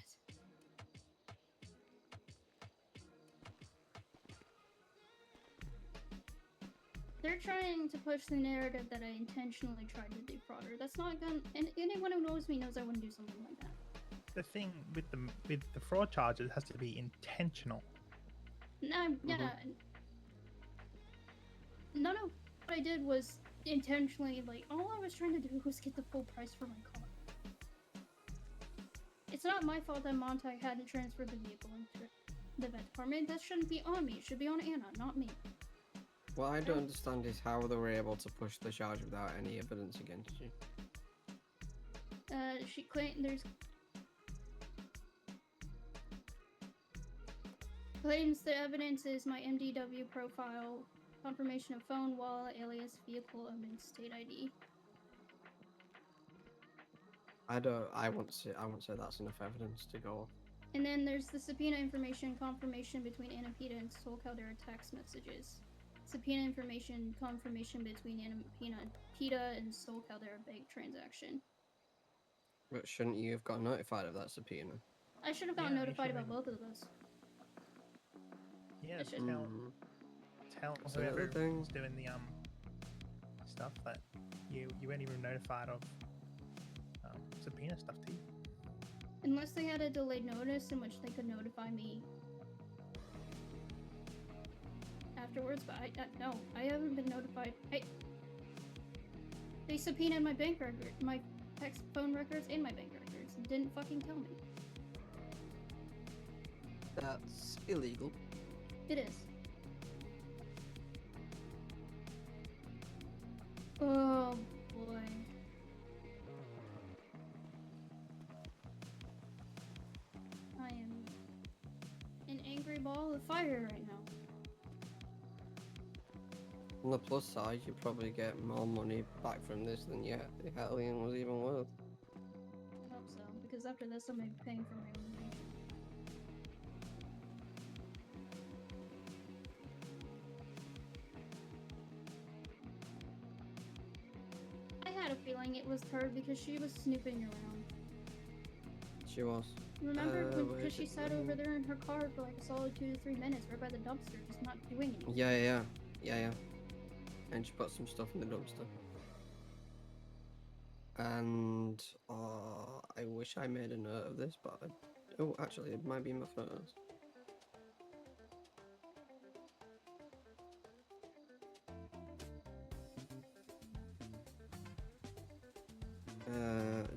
They're trying to push the narrative that I intentionally tried to defraud her. That's not gonna. And anyone who knows me knows I wouldn't do something like that. The thing with the fraud charges has to be intentional. No, yeah. None of what I did was intentionally, like, all I was trying to do was get the full price for my car. It's not my fault that Montag hadn't transferred the vehicle into the vet department. That shouldn't be on me. It should be on Anna, not me. What I don't understand is how they were able to push the charge without any evidence against you. She claims the evidence is my MDW profile, confirmation of phone, wallet, alias, vehicle, and state ID. I won't say that's enough evidence to go off. And then there's the subpoena information confirmation between Anna Pita and Soul Caldera text messages. Subpoena information confirmation between Anna Pita and Soul Caldera bank transaction. But shouldn't you have got notified of that subpoena? I should have gotten notified about both of those. Yeah, tell So whoever the thing- was doing the stuff that you weren't even notified of subpoena stuff to you. Unless they had a delayed notice in which they could notify me afterwards, but no, I haven't been notified. They subpoenaed my bank record, my text phone records, and my bank records, and didn't fucking tell me. That's illegal. It is. Oh boy. ball of fire right now. On the plus side, you probably get more money back from this than the Hellion was even worth. I hope so, because after this I'm gonna be paying for my own thing. I had a feeling it was her because she was snooping around. She was. Remember where because is she it? sat over there in her car for like a solid 2 to 3 minutes right by the dumpster, just not doing anything. Yeah. And she put some stuff in the dumpster. And I wish I made a note of this, but oh, actually, it might be in my photos.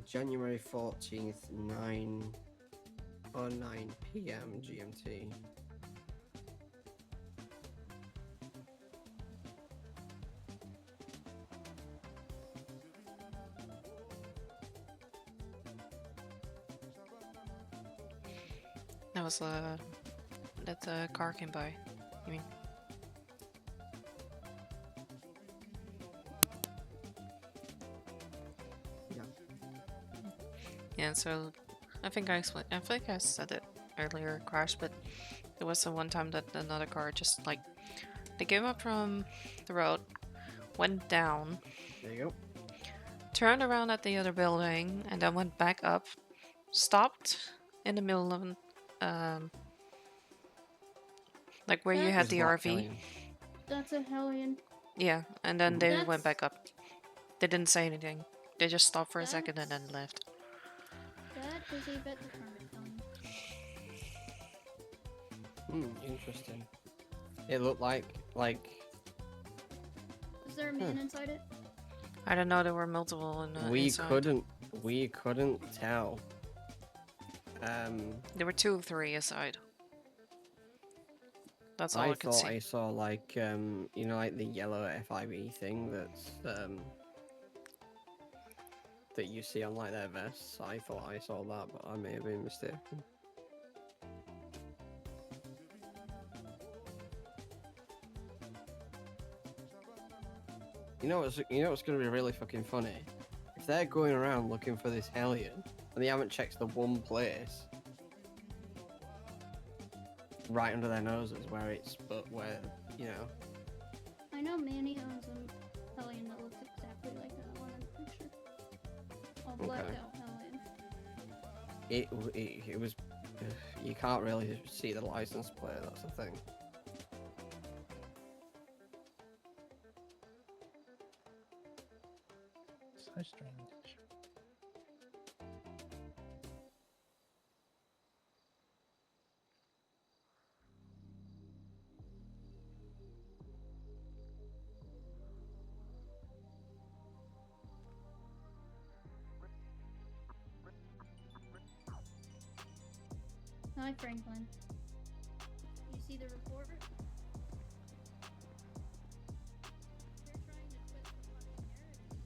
January 14th, 9:09 p.m. GMT. That was that the car came by. You mean? Yeah. Yeah. So I think I explained. I think I said it earlier, Crash, but there was the one time that another car just like they came up from the road, went down, There you go. turned around at the other building, and then went back up, stopped in the middle of like where you That had Who's the Black RV. Hellion? That's a Hellion. Yeah, and then they That's- went back up. They didn't say anything. They just stopped for a second and then That's- left. That is a vet department Hellion. Interesting. It looked like Is there a man inside it? I don't know. There were multiple we inside. couldn't tell. There were 2 or 3 aside. That's all I could thought see. I saw like you know, like the yellow FIB thing that's that you see on like their vests. I thought I saw that, but I may have been mistaken. You know what's gonna be really fucking funny? If they're going around looking for this Hellion and they haven't checked the one place right under their noses where you know. I know Manny owns a Hellion that looks exactly like that one in the picture. All blacked Okay. out Hellion. It was you can't really see the license plate, that's the thing. So strange. Hi, Franklin. You see the report? They're trying to twist the fucking narrative.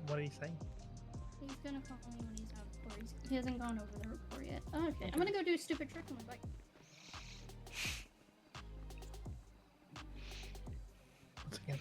What did he say? He's gonna call me when he's out of court. He hasn't gone over the report yet. Okay, I'm gonna go do a stupid trick on my bike. Once again.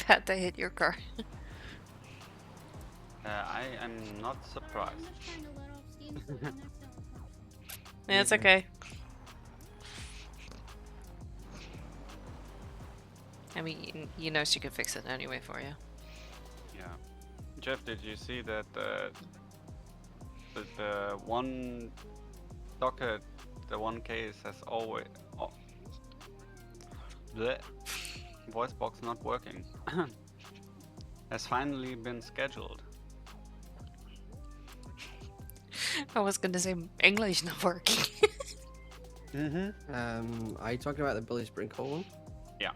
that they hit your car. I am not surprised. I'm just trying to let off steam so the next one comes. Yeah, it's okay. I mean, you know she could fix it anyway for you. Yeah. Jeff, did you see that the one docket, the one case has always... Oh, the voice box not working. Has finally been scheduled. I was gonna say English not working. Are you talking about the Billy Sprinkle one? Yeah.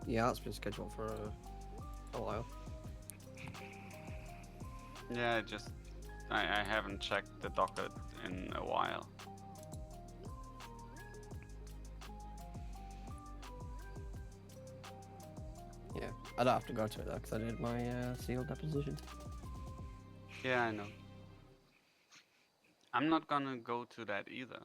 Yeah, that's been scheduled for a while. Yeah, I haven't checked the docket in a while. Yeah, I don't have to go to it though, because I did my sealed deposition. Yeah, I know. I'm not gonna go to that either.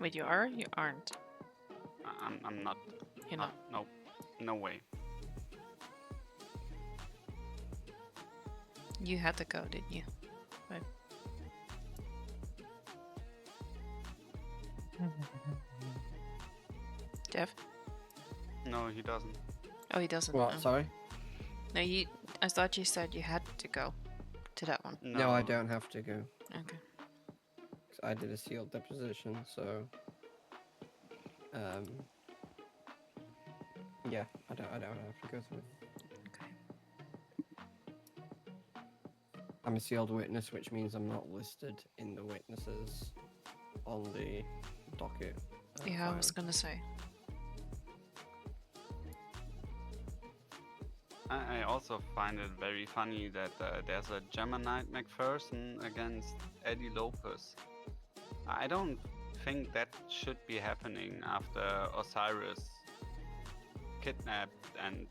Wait, you are? You aren't. I'm not. You're not. No, no way. You had to go, didn't you? Right. Jeff? No, he doesn't. Oh, he doesn't. What? Oh. Sorry? No, you. I thought you said you had to go to that one. No, I don't have to go. Okay. 'Cause I did a sealed deposition, so yeah, I don't have to go through it. Okay. I'm a sealed witness, which means I'm not listed in the witnesses on the docket. Yeah, I was filing. gonna say. I also find it very funny that there's a Gemini McPherson against Eddie Lopez. I don't think that should be happening after Osiris kidnapped and,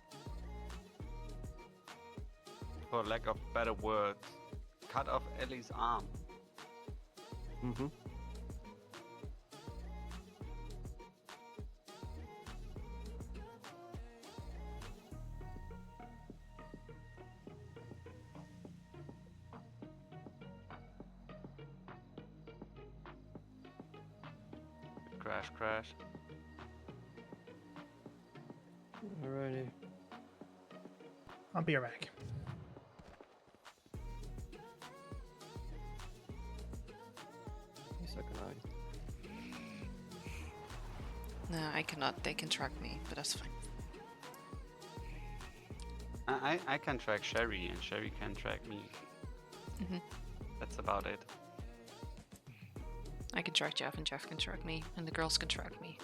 for lack of better words, cut off Ellie's arm. Mm-hmm. Crash, crash. Alrighty. I'll be right back. So can I. No, I cannot. They can track me, but that's fine. I can track Sherry and Sherry can track me. Mhm. That's about it. I can track Jeff, and Jeff can track me, and the girls can track me.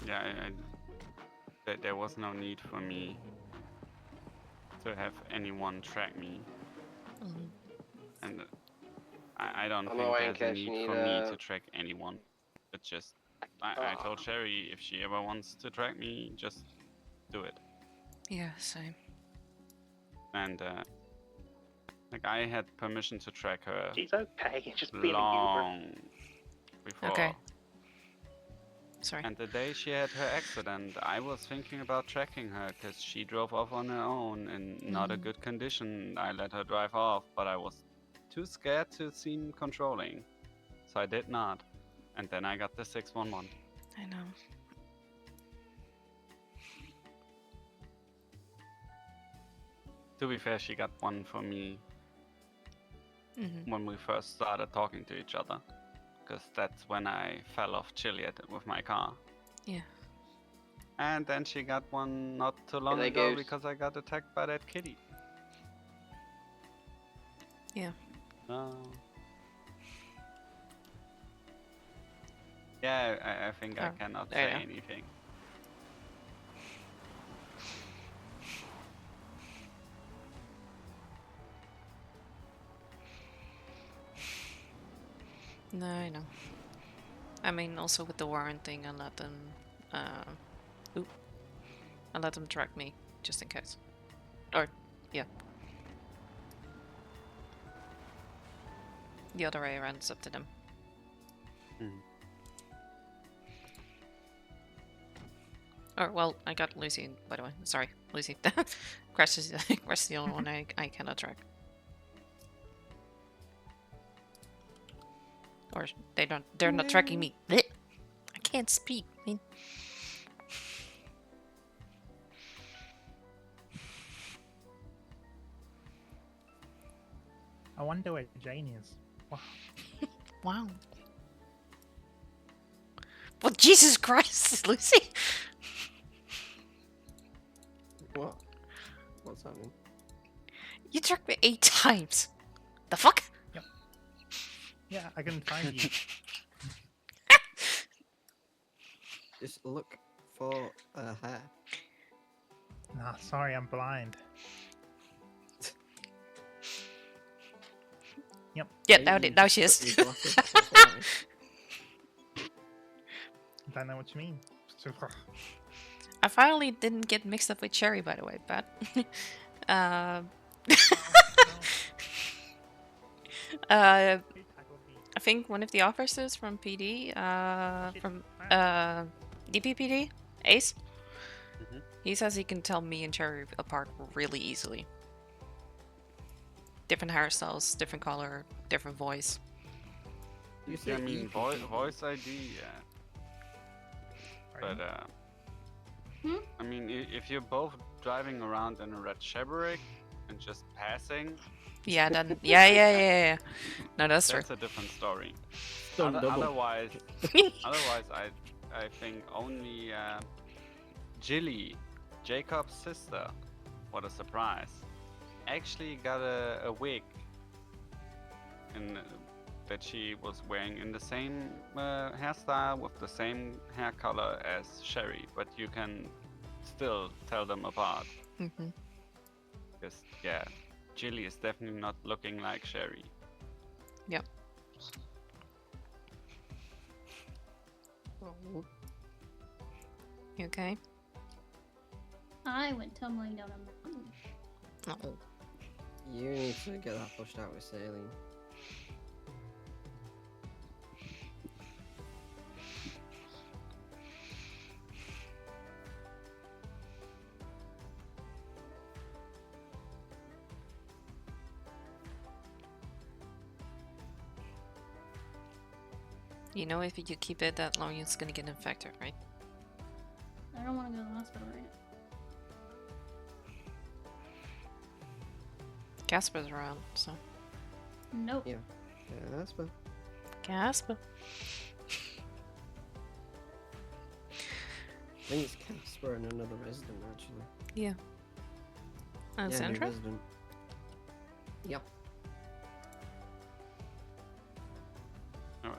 Yeah, there was no need for me to have anyone track me, Mhm. and I don't I'm think away, there's a Cash, need you for need, me to track anyone. It's just I told Sherry if she ever wants to track me, just do it. Yeah, same. And like I had permission to track her She's okay, just being a long before. Okay. Sorry. And the day she had her accident, I was thinking about tracking her because she drove off on her own in not a good condition. I let her drive off, but I was too scared to seem controlling, so I did not. And then I got the 611. I know. To be fair, she got one for me Mhm. when we first started talking to each other, because that's when I fell off Chiliad with my car. Yeah. And then she got one not too long they ago goes. because I got attacked by that kitty. Yeah. Yeah, I think I Oh, cannot there you say go. anything. No, I know. I mean, also with the warrant thing, I let them. I let them track me just in case. Or, yeah. The other way around, it's up to them. Or, well, I got Lucy, by the way. Sorry, Lucy. Crash is the only one I cannot track. Or they're not tracking me. Blech. I can't speak, man. I wonder where Jane is. Wow. Wow. Well, Jesus Christ, Lucy! What? What's happening? You tracked me 8 times. The fuck? Yeah, I can find you. Just look for a hair. Nah, sorry, I'm blind. Yep. Yeah, You now just she put is. your glasses, that's why. Don't know what you mean. I finally didn't get mixed up with Cherry, by the way, but... I think one of the officers from PD, from DPPD, Ace, he says he can tell me and Cherry apart really easily. Different hairstyles, different color, different voice. You Yeah, I said mean, voice ID, yeah. But, I mean, if you're both driving around in a red Chevrolet and just passing... Yeah, then... Yeah. No, that's true. That's a different story. Done double. Otherwise, I think only Jilly, Jacob's sister, what a surprise, actually got a wig that she was wearing in the same hairstyle with the same hair color as Sherry, but you can still tell them apart. Because, yeah, Jilly is definitely not looking like Sherry. Yep. You okay? I went tumbling down a mountain. Oh. You need to get that pushed out with saline. You know, if you keep it that long, it's gonna get infected, right? I don't want to go to the hospital right now. Casper's around, so... Nope. Yeah. Casper. Casper. I think it's Casper and another resident, actually. Yeah. Yeah, new Sandra? resident. Yep.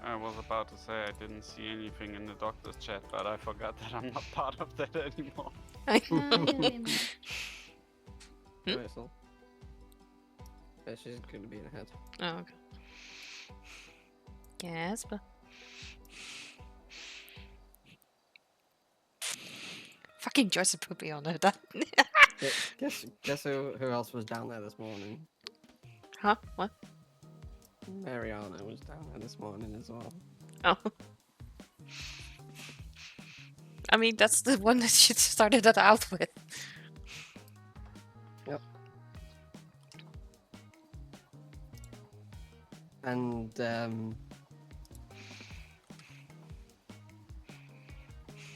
I was about to say I didn't see anything in the doctor's chat, but I forgot that I'm not part of that anymore. Crystal. Yeah, she's going to be in ahead. Oh, okay. Casper. Fucking Joyce put me on her. Guess who else was down there this morning? Huh? What? Mariana was down there this morning as well. Oh. I mean, that's the one that she started it out with. Yep. And,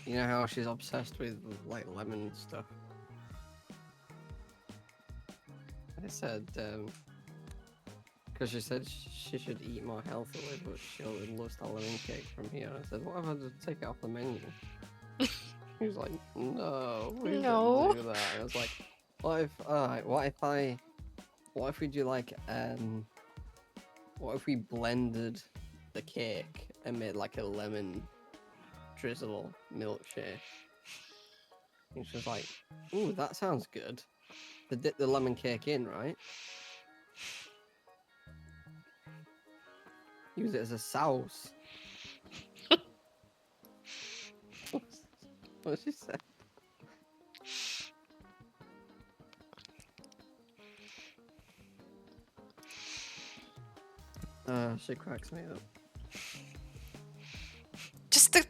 you know how she's obsessed with, like, lemon stuff? I said, because she said she should eat more healthily, but she only loves that lemon cake from here. I said, what if I just take it off the menu? He was like, no, we No. shouldn't do that. I was like, what if we do like, what if we blended the cake and made like a lemon drizzle milkshake? And she was like, ooh, that sounds good. To dip the lemon cake in, right? Use it as a sauce. What she said? She cracks me up. Just the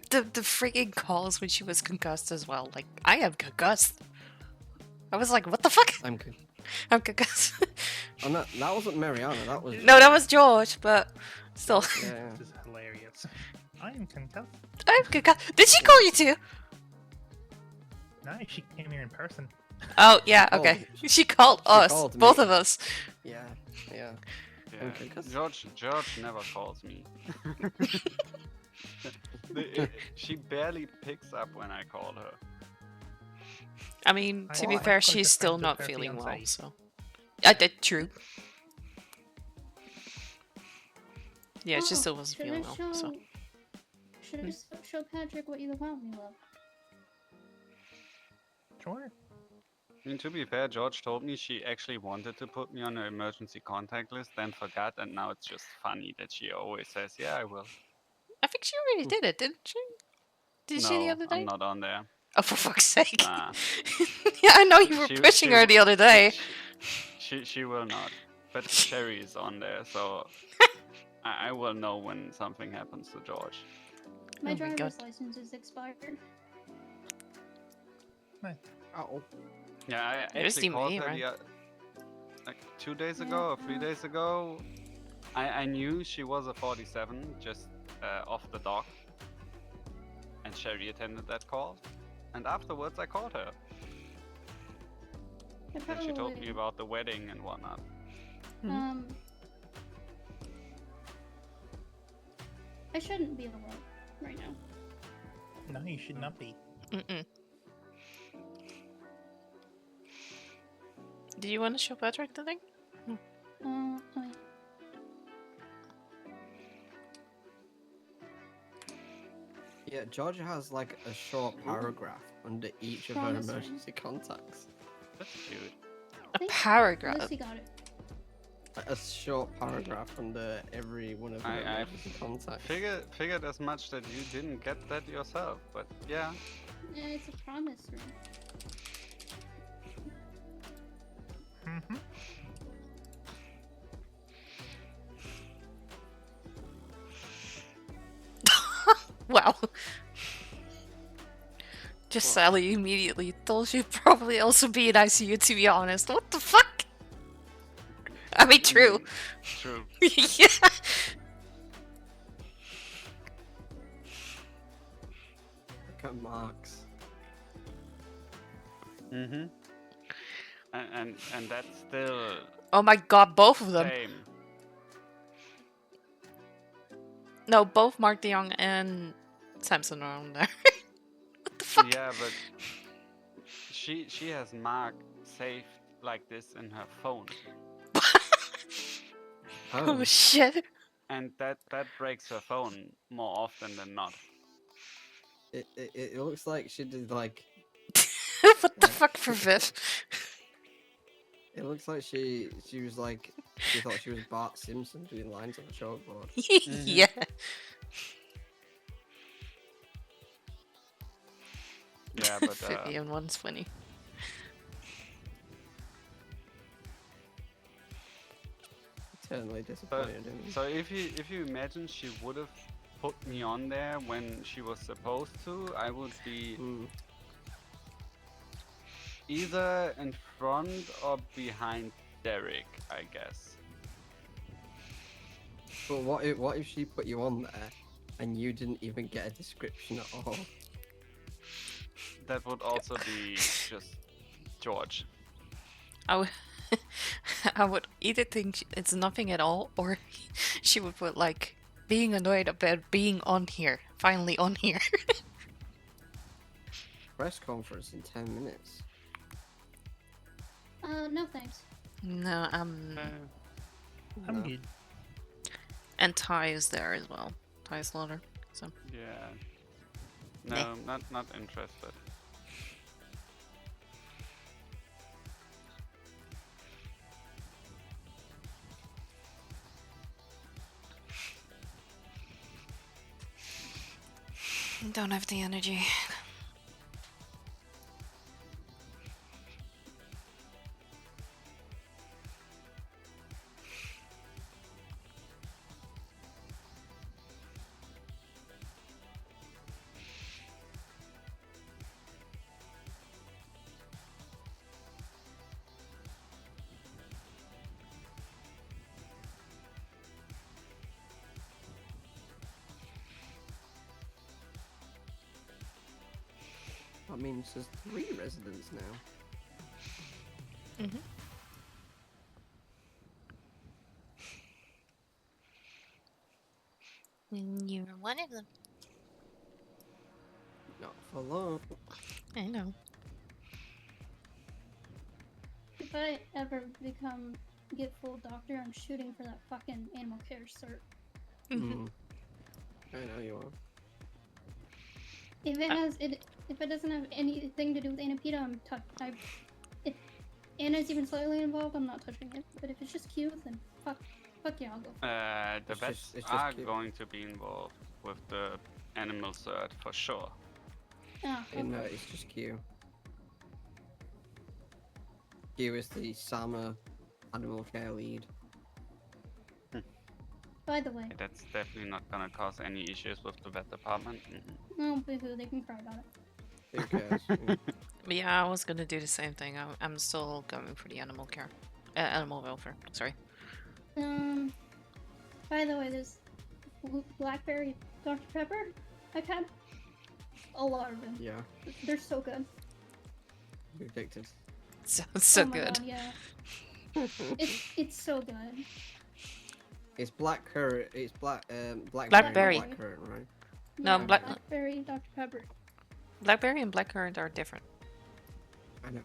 freaking calls when she was concussed as well. Like, I am concussed. I was like, what the fuck? I'm good. I'm concussed. Oh, no, that wasn't Mariana. That was No, that was George, but still. Yeah. This is hilarious. I am concussed. I'm concussed. Did she call you too? No, she came here in person. Oh, yeah, Oh, okay. She called us, called both me. of us. Yeah. Yeah, Okay, 'cause- George never calls me. She barely picks up when I call her. I mean, to be Why? fair, Because she's you're still friends with not her feeling well, fiancé. so. I did, true. Yeah, she Oh, still wasn't should feeling I well, so. Should I show Patrick what you want me, love? Sure. I mean, to be fair, George told me she actually wanted to put me on her emergency contact list, then forgot, and now it's just funny that she always says, "Yeah, I will." I think she already did it, didn't she? Did she the No, other day? I'm not on there. Oh, for fuck's sake. Nah. Yeah, I know you were She- pushing she- her the other day. She will not. But Sherry is on there, so I will know when something happens to George. My Oh my driver's God. license is expired. Oh. Yeah, I There's actually the called May, her right? like 2 days ago or 3 days ago. I knew she was a 47 just off the dock, and Sherry attended that call. And afterwards, I called her, I and she told me probably- about the wedding and whatnot. I shouldn't be alone right now. No, you should not be. Mm-mm. Do you want to show Patrick the thing? Oh, Yeah, Georgia has like a short paragraph under each of her Promise ring. emergency contacts. That's cute. A think paragraph. Lucy got it. A short paragraph under every one of her I emergency contacts. figured as much that you didn't get that yourself, but yeah. Yeah, it's a promise ring. Mm-hmm. Wow. Just Sally immediately told she'd probably also be in ICU, to be honest. What the fuck? I mean, true. True. Yeah. Look at Marks. Mm-hmm. And that's still Oh my god, both of them. same. No, both Mark DeYoung and Samson are on there. What the fuck? Yeah, but she has Mark saved like this in her phone, Oh shit. and that breaks her phone more often than not. It looks like she did like. What the fuck for Viv? It looks like she was like she thought she was Bart Simpson doing lines on a chalkboard. Yeah. Yeah, but Vivian one's funny. Eternally disappointed in me. so if you imagine she would have put me on there when she was supposed to, I would be either in front or behind Derek, I guess. But what if she put you on there and you didn't even get a description at all? That would also be just George. I would, I would either think it's nothing at all, or she would put like being annoyed about being on here, finally on here. Press conference in 10 minutes. No thanks. No, I'm No. good. and Ty is there as well. Ty Slaughter. So Yeah. Nah. No, not interested. don't have the energy. That means there's 3 residents now. Mm-hmm. And you're one of them. Not for long. I know. If I ever get full doctor, I'm shooting for that fucking animal care cert. Mm. I know you are. If it doesn't have anything to do with Anapeta, if Anna's even slightly involved, I'm not touching it. But if it's just Q, then fuck yeah, I'll go. The It's vets just are cute. going to be involved with the animal cert for sure. No, it's just Q. Q is the SAMA animal care lead. By the way, That's definitely not gonna cause any issues with the vet department. oh, boo-hoo, they can cry about it. Who cares? Yeah. But yeah, I was gonna do the same thing. I'm still going for the animal care, animal welfare. Sorry. By the way, there's Blackberry Dr. Pepper. I've had a lot of them. Yeah, They're so good. addicted. Sounds so oh my good. God, yeah. it's so good. It's blackberry. It's blackberry. Blackberry. And blackcurrant, right? No, Yeah, Blackberry Dr. Pepper. Blackberry and blackcurrant are different. I know.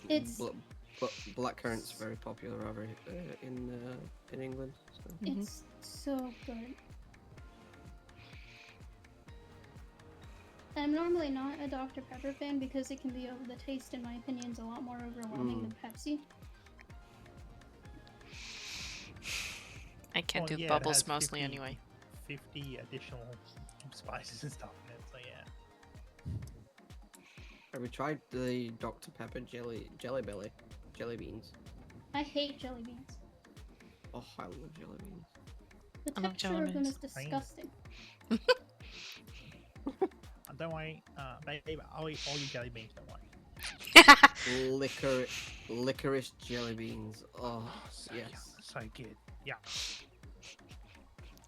It's Blackcurrant's very popular over in England. So. it's so good. I'm normally not a Dr. Pepper fan because it can be the taste, in my opinion, is a lot more overwhelming than Pepsi. I can't Well, do yeah, it bubbles has mostly 50 anyway. 50 additional spices and stuff in it, so yeah. Have we tried the Dr. Pepper jelly beans? I hate jelly beans. Oh, I love jelly beans. The I love texture jelly of them is beans. disgusting. Don't worry, babe, I'll eat all your jelly beans, don't worry. Licorice jelly beans. Oh, So yes. yum, so good. Yeah.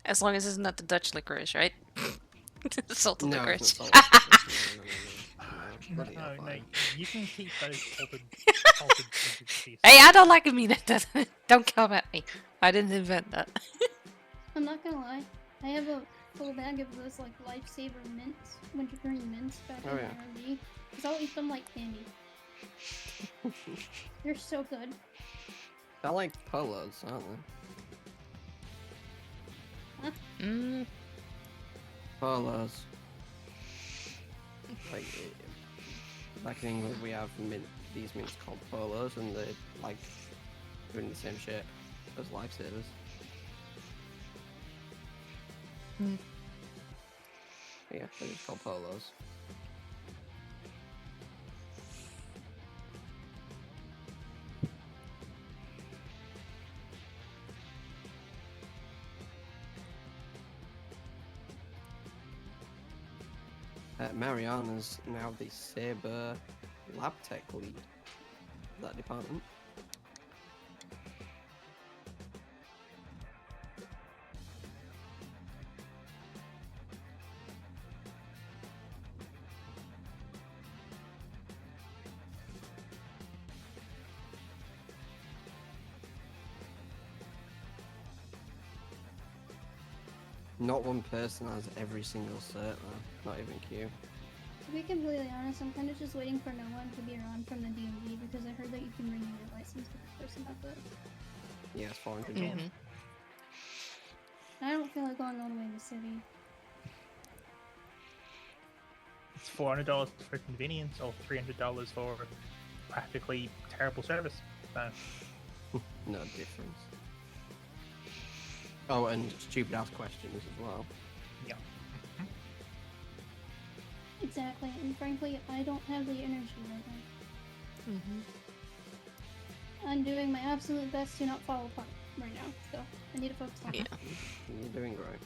As long as it's not the Dutch licorice, right? Salted No, licorice. it's not salted licorice. No, bloody hell, No, fine. you can keep those salted liquids to Hey, yourself. I don't like a mean. Don't come at me. I didn't invent that. I'm not gonna lie. I have a full bag of those like lifesaver mints, wintergreen mints back in Oh, my yeah. RV. Cause I'll eat them like candy. They're so good. They're like polos, aren't they? Mm, Polos. Like, back in England, we have these mints called polos, and they're like doing the same shape as lifesavers. Hmm. Yeah, they're just called polos. Mariana's now the Saber Lab Tech lead of that department. Not one person has every single cert though, not even Q. To be completely honest, I'm kind of just waiting for no one to be around from the DMV because I heard that you can renew your license with the person at the. Yeah, it's 400 mhm. dollars. I don't feel like going all the way in the city. It's $400 for convenience or $300 for practically terrible service. So, No difference. Oh, and stupid ass questions as well. yeah. Exactly, and frankly, I don't have the energy right now. Mhm. I'm doing my absolute best to not fall apart right now, so I need to focus on Yeah. that. You're doing great.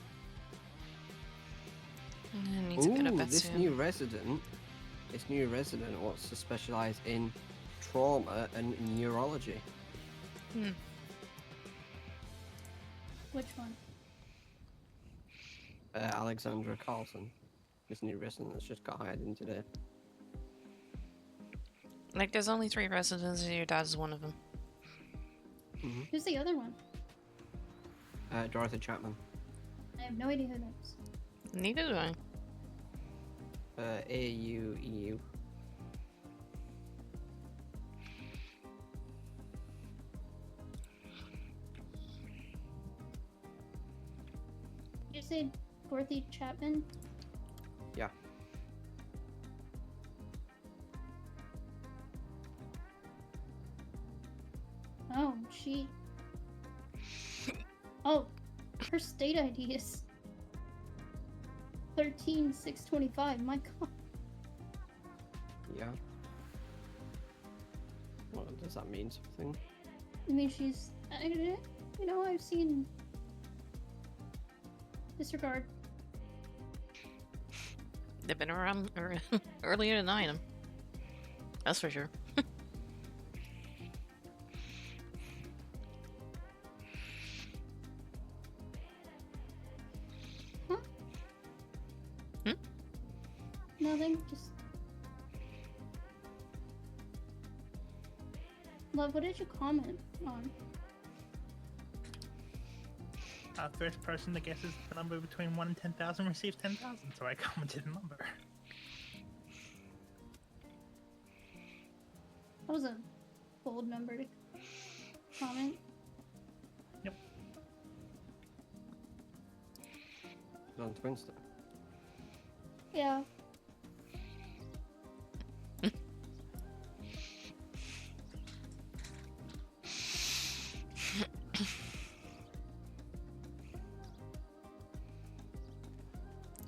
I need to get a Ooh, bit this soon. new resident wants to specialize in trauma and neurology. Hmm. Which one? Alexandra Carlson. This new resident that's just got hired in today. Like, there's only 3 residents, and your dad's one of them. Who's the other one? Dorothy Chapman. I have no idea who that is. Neither do I. AUEU. Did you say Dorothy Chapman? Yeah. Oh, she. Oh, her state ID is 13625. My God. Yeah. Well, does that mean something? I mean, she's. You know, I've seen. Disregard. They've been around earlier than I am. That's for sure. Huh? Hmm? Nothing, just. Love, what did you comment on? First person that guesses the number between 1 and 10,000 receives 10,000, so I commented a number. That was a bold number to comment. Yep. On Twinster. Yeah.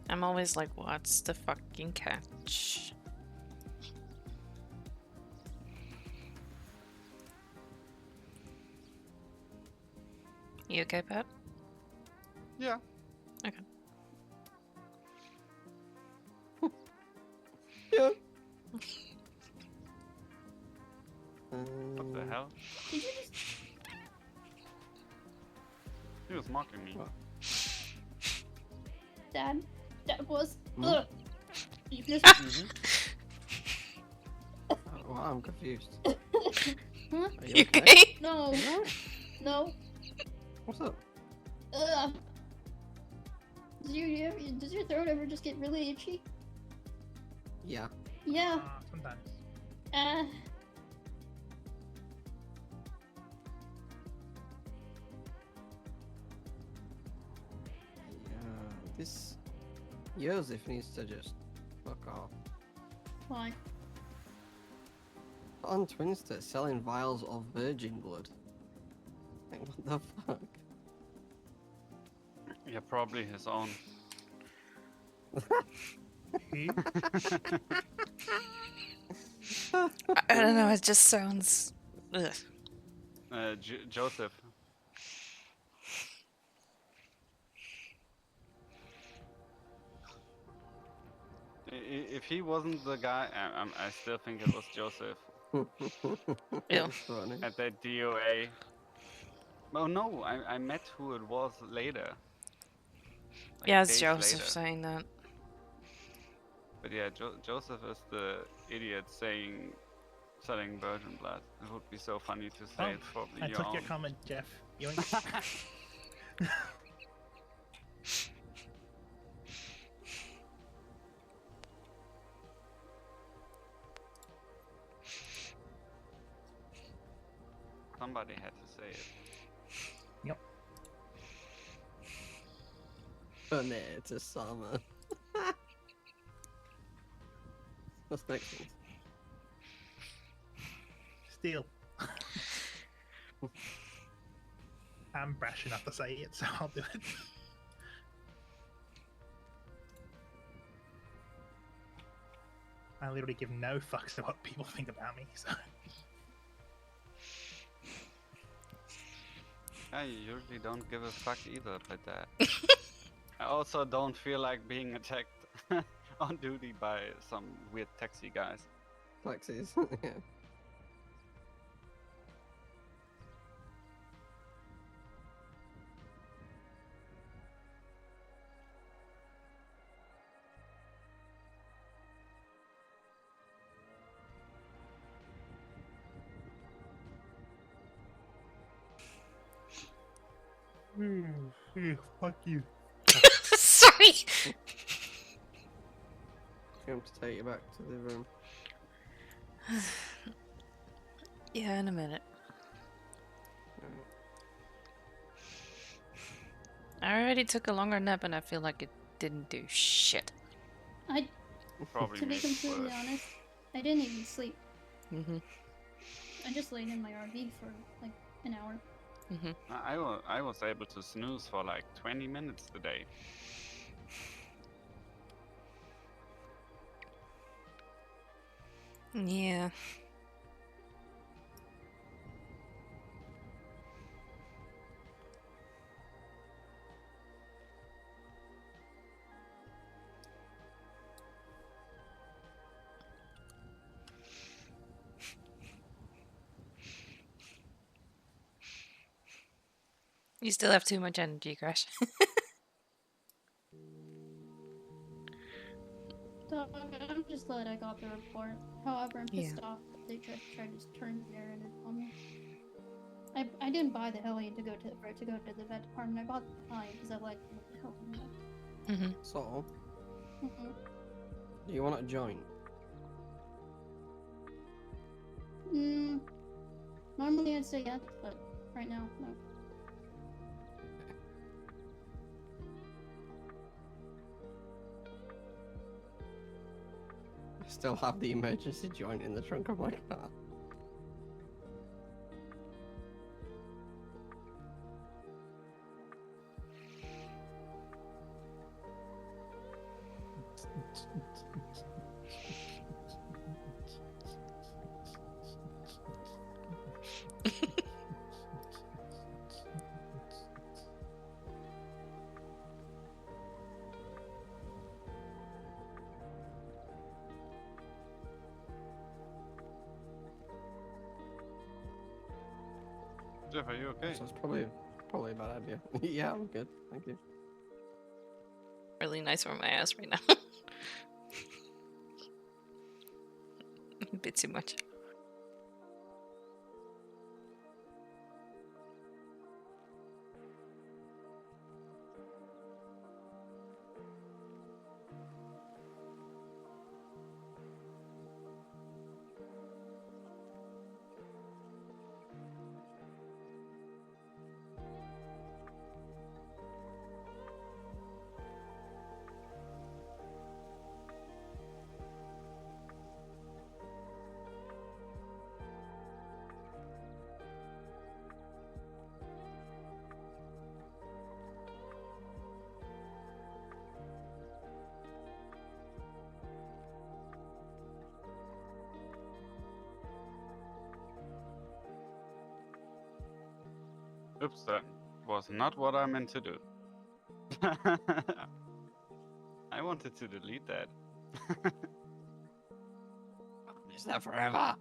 I'm always like, what's the fucking catch? You okay, Pat? Yeah. Okay. Yeah. What the hell? Did you just. He was mocking me. What? Dad? Dad was. Hmm? Ugh. You just. Well, I'm confused. Huh? Are You okay? No. No. What's up? Ugh. Does your throat ever just get really itchy? Yeah. Yeah. Sometimes. Yeah. This Joseph needs to just fuck off. Why? On Twinster, selling vials of virgin blood. Like, what the fuck? Yeah, probably his own. Who? I don't know, it just sounds. Ugh. Joseph. If he wasn't the guy, I still think it was Joseph Ew. That's funny. at that DOA. Oh no, I met who it was later. Like Yeah, it's days Joseph later. saying that. But yeah, Joseph is the idiot selling virgin blood. It would be so funny to say Oh, it's probably I your took own. your comment, Jeff. You Somebody had to say it. Yep. Oh no, it's a summer. What's next one? Steal. I'm brash enough to say it, so I'll do it. I literally give no fucks about what people think about me, so. I usually don't give a fuck either, but I also don't feel like being attacked on duty by some weird taxi guys. Taxis. Yeah. Fuck you. Sorry. I'm to take you back to the room. Yeah, in a minute. I already took a longer nap and I feel like it didn't do shit. Probably To be made it completely worse. honest, I didn't even sleep. Mm-hmm. I just laid in my RV for like an hour. Mm-hmm. I was able to snooze for like 20 minutes today. Yeah. You still have too much energy, Crash. Dog, I'm just glad I got the report. However, I'm pissed Yeah. off that they tried to turn the narrative on me. I didn't buy the heli to go to the vet department. I bought the time because I like what the hell doing Mm-hmm. So, that. Mm-hmm. do you want to join? Normally I'd say yes, but right now, no. I still have the emergency joint in the trunk of my car. Jeff, are you okay? So it's probably a bad idea. Yeah, I'm good. Thank you. Really nice for my ass right now. A bit too much. Oops, that was not what I meant to do. I wanted to delete that. Is that forever?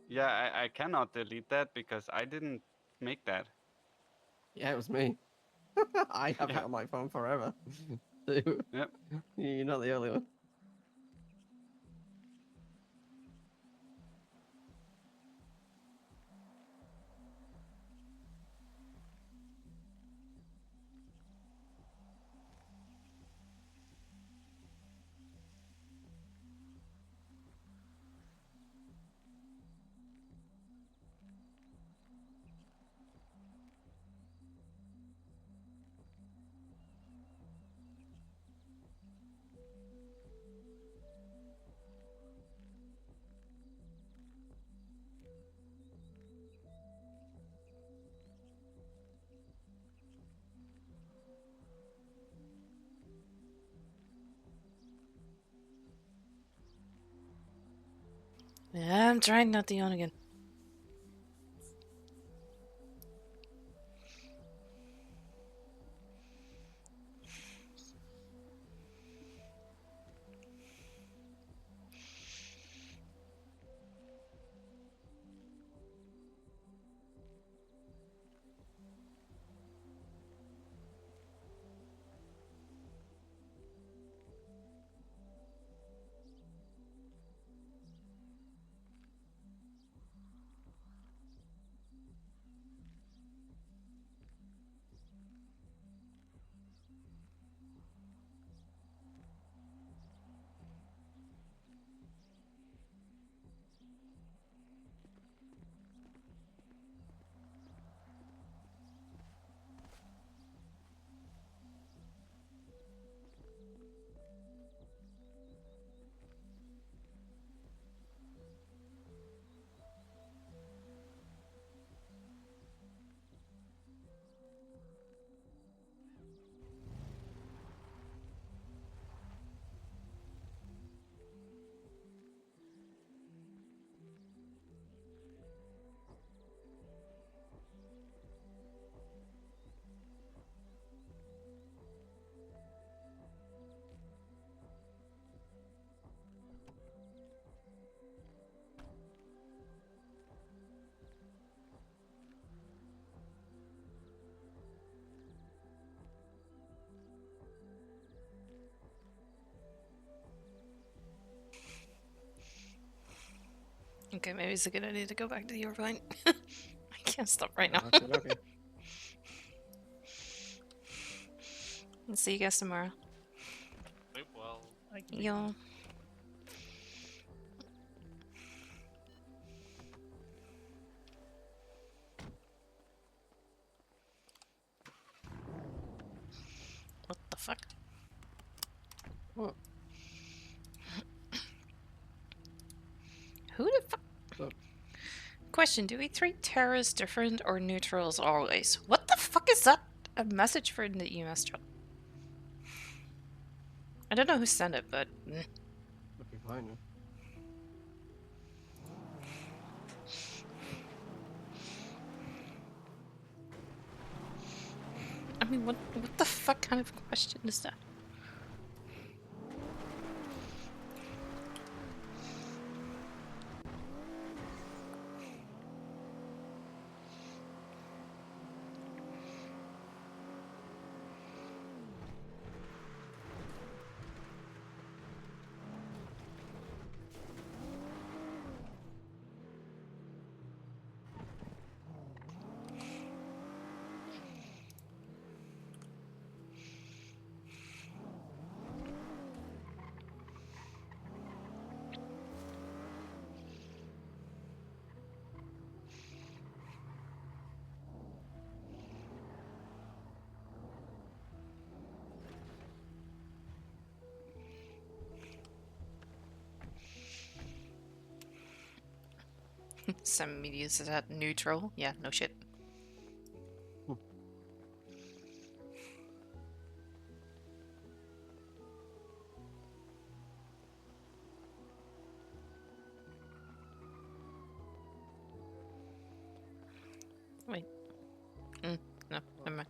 Yeah, I cannot delete that because I didn't make that. Yeah, it was me. I have it Yeah. on my phone forever. Too. Yep. You're not the only one. Yeah, I'm trying not to yawn again. Okay, maybe it's a good idea to go back to the airplane. I can't stop right now. Okay. And see you guys tomorrow. Sleep well. Yo. What the fuck? What? Who the fuck? So, Question, do we treat terrorists different or neutrals always? What the fuck is that? A message for in the EMS truck? I don't know who sent it, but... it'll be fine. Yeah. I mean, what the fuck kind of question is that? Some media says that neutral. Yeah, no shit. Wait. No, never mind.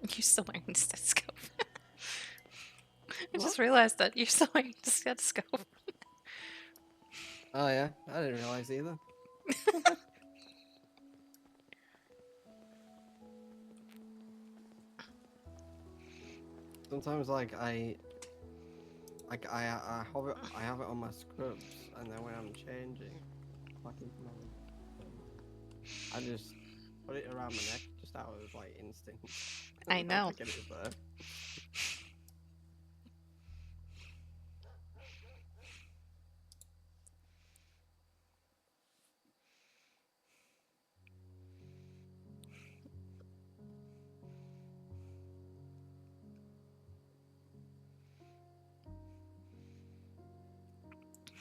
You're still wearing the stethoscope. I just realized that you're still wearing the stethoscope. Oh yeah, I didn't realize either. Sometimes I have it on my scrubs, and then when I'm changing, I just put it around my neck just out of like instinct. I know. Forget it was there.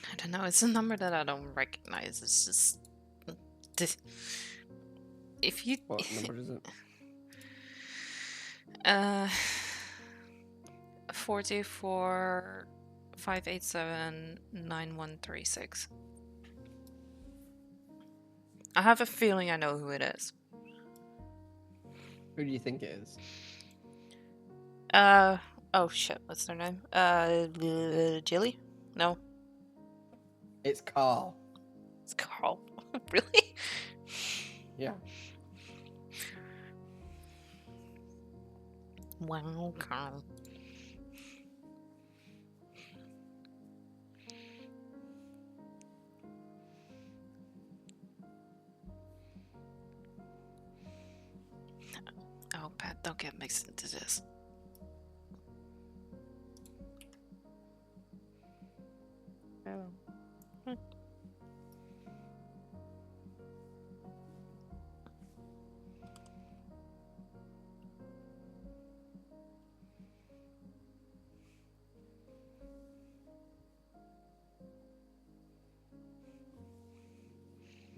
I don't know. It's a number that I don't recognize. It's just if you. What number is it? 44 587 9136. I have a feeling I know who it is. Who do you think it is? Oh shit, what's their name? Jilly? No, It's Carl. it's Carl. Really? Yeah. Wow, Carl. Oh, Pat, don't get mixed into this.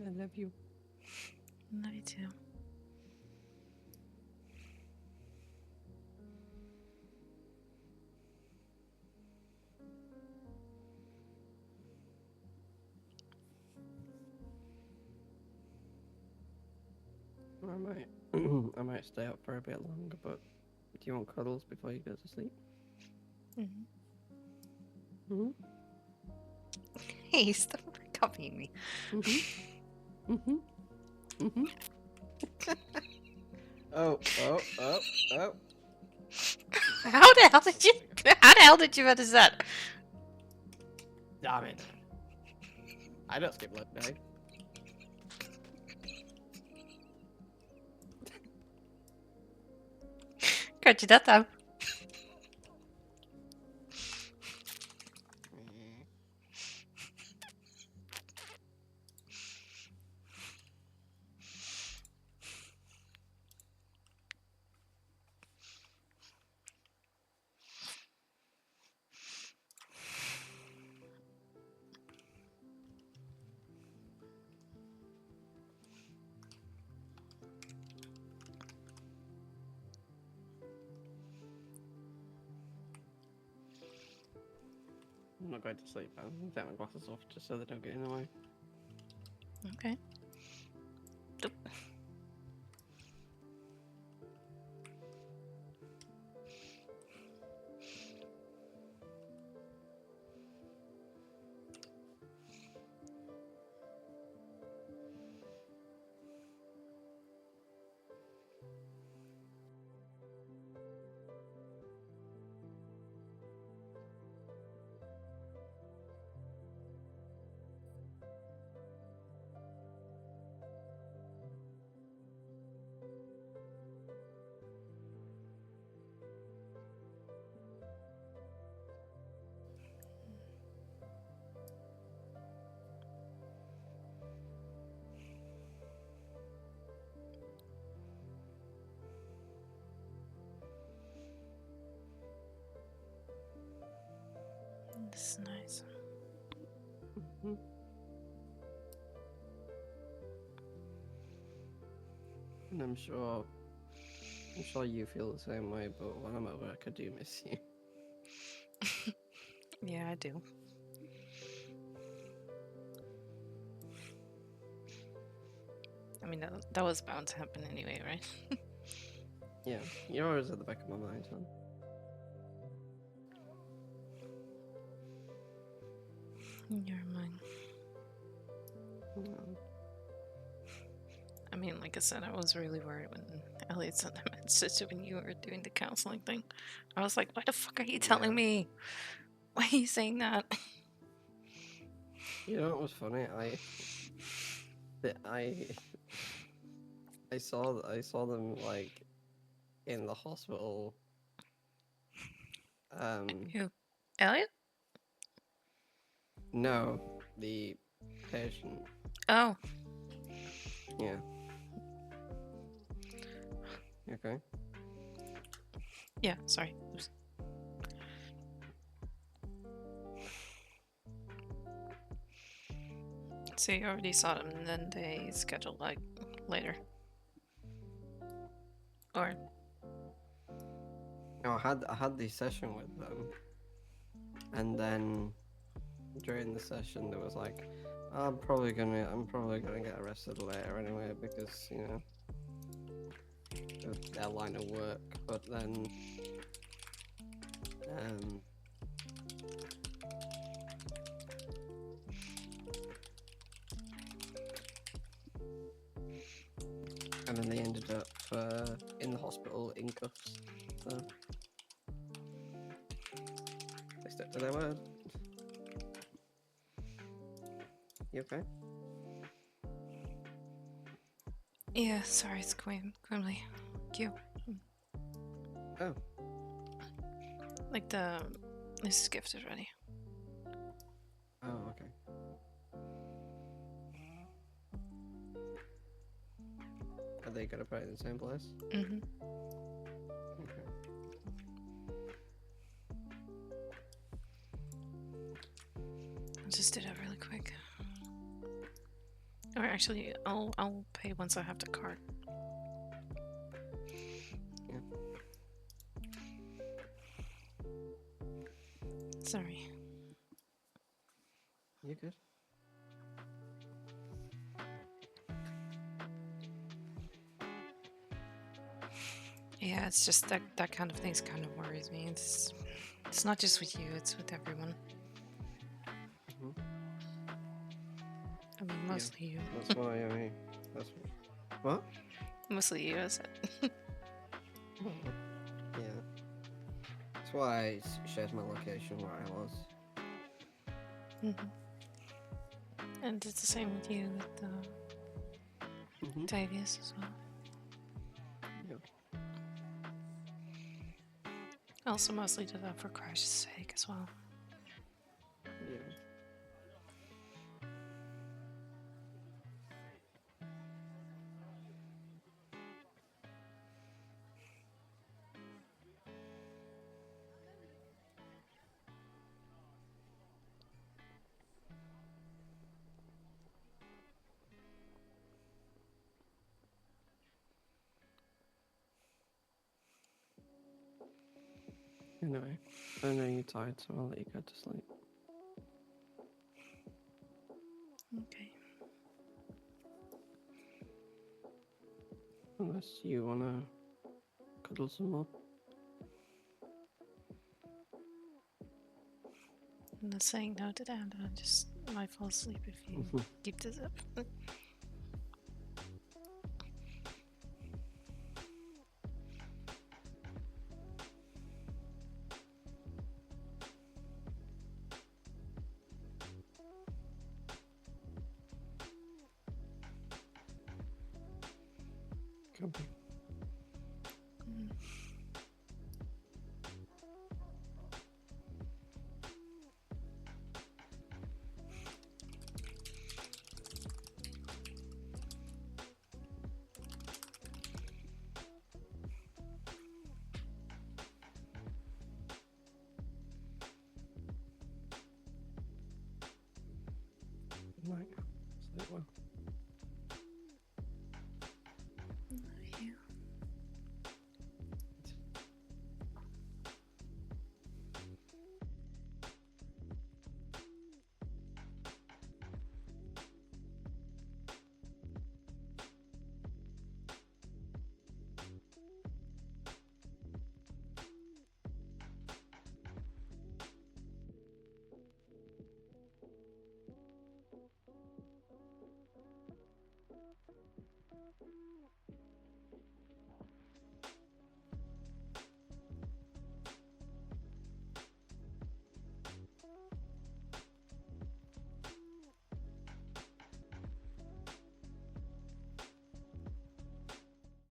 I love you. Love you too. I might stay up for a bit longer, but do you want cuddles before you go to sleep? Hey, stop copying me. Oh. How the hell did you? How the hell did you manage that? Damn it. I don't skip left day. Candidata. I'm not going to sleep. I'm going to take my glasses off just so they don't get in the way. Okay. Doop. This is nice. And I'm sure you feel the same way, but when I'm at work, I do miss you. Yeah, I do. I mean, that was bound to happen anyway, right? Yeah, you're always at the back of my mind, huh? You're mine. I mean, like I said, I was really worried when Elliot sent the message when you were doing the counseling thing. I was like, why the fuck are you telling me? Why are you saying that? You know what was funny? I saw them like in the hospital. Who? Elliot? No, the patient. Oh. Yeah. You okay? Yeah, sorry. Oops. So you already saw them, and then they scheduled like later. Or No, I had the session with them, and then during the session there was like, I'm probably gonna get arrested later anyway because you know of their line of work. But then and then they ended up in the hospital in cuffs. So they stuck to their word. You okay? yeah, sorry, it's Quimley. Q. Oh. Like this gift is ready. Oh, okay. Are they gonna put it in the same place? Mm-hmm. Okay. I'll just do that really quick. Or actually, I'll pay once I have the card. Yeah. Sorry. You good? Yeah, it's just that kind of things kind of worries me. It's not just with you; it's with everyone. I mean, mostly you. That's why I mean. That's what? Mostly you, is it? Yeah. That's why I shared my location where I was. And it's the same with you with Octavius as well. Yep. I also mostly did that for Crash's sake as well. Yeah. Anyway, I know you're tired, so I'll let you go to sleep. Okay. Unless you wanna cuddle some more. I'm not saying no to that, I just might fall asleep if you keep this up. Copy.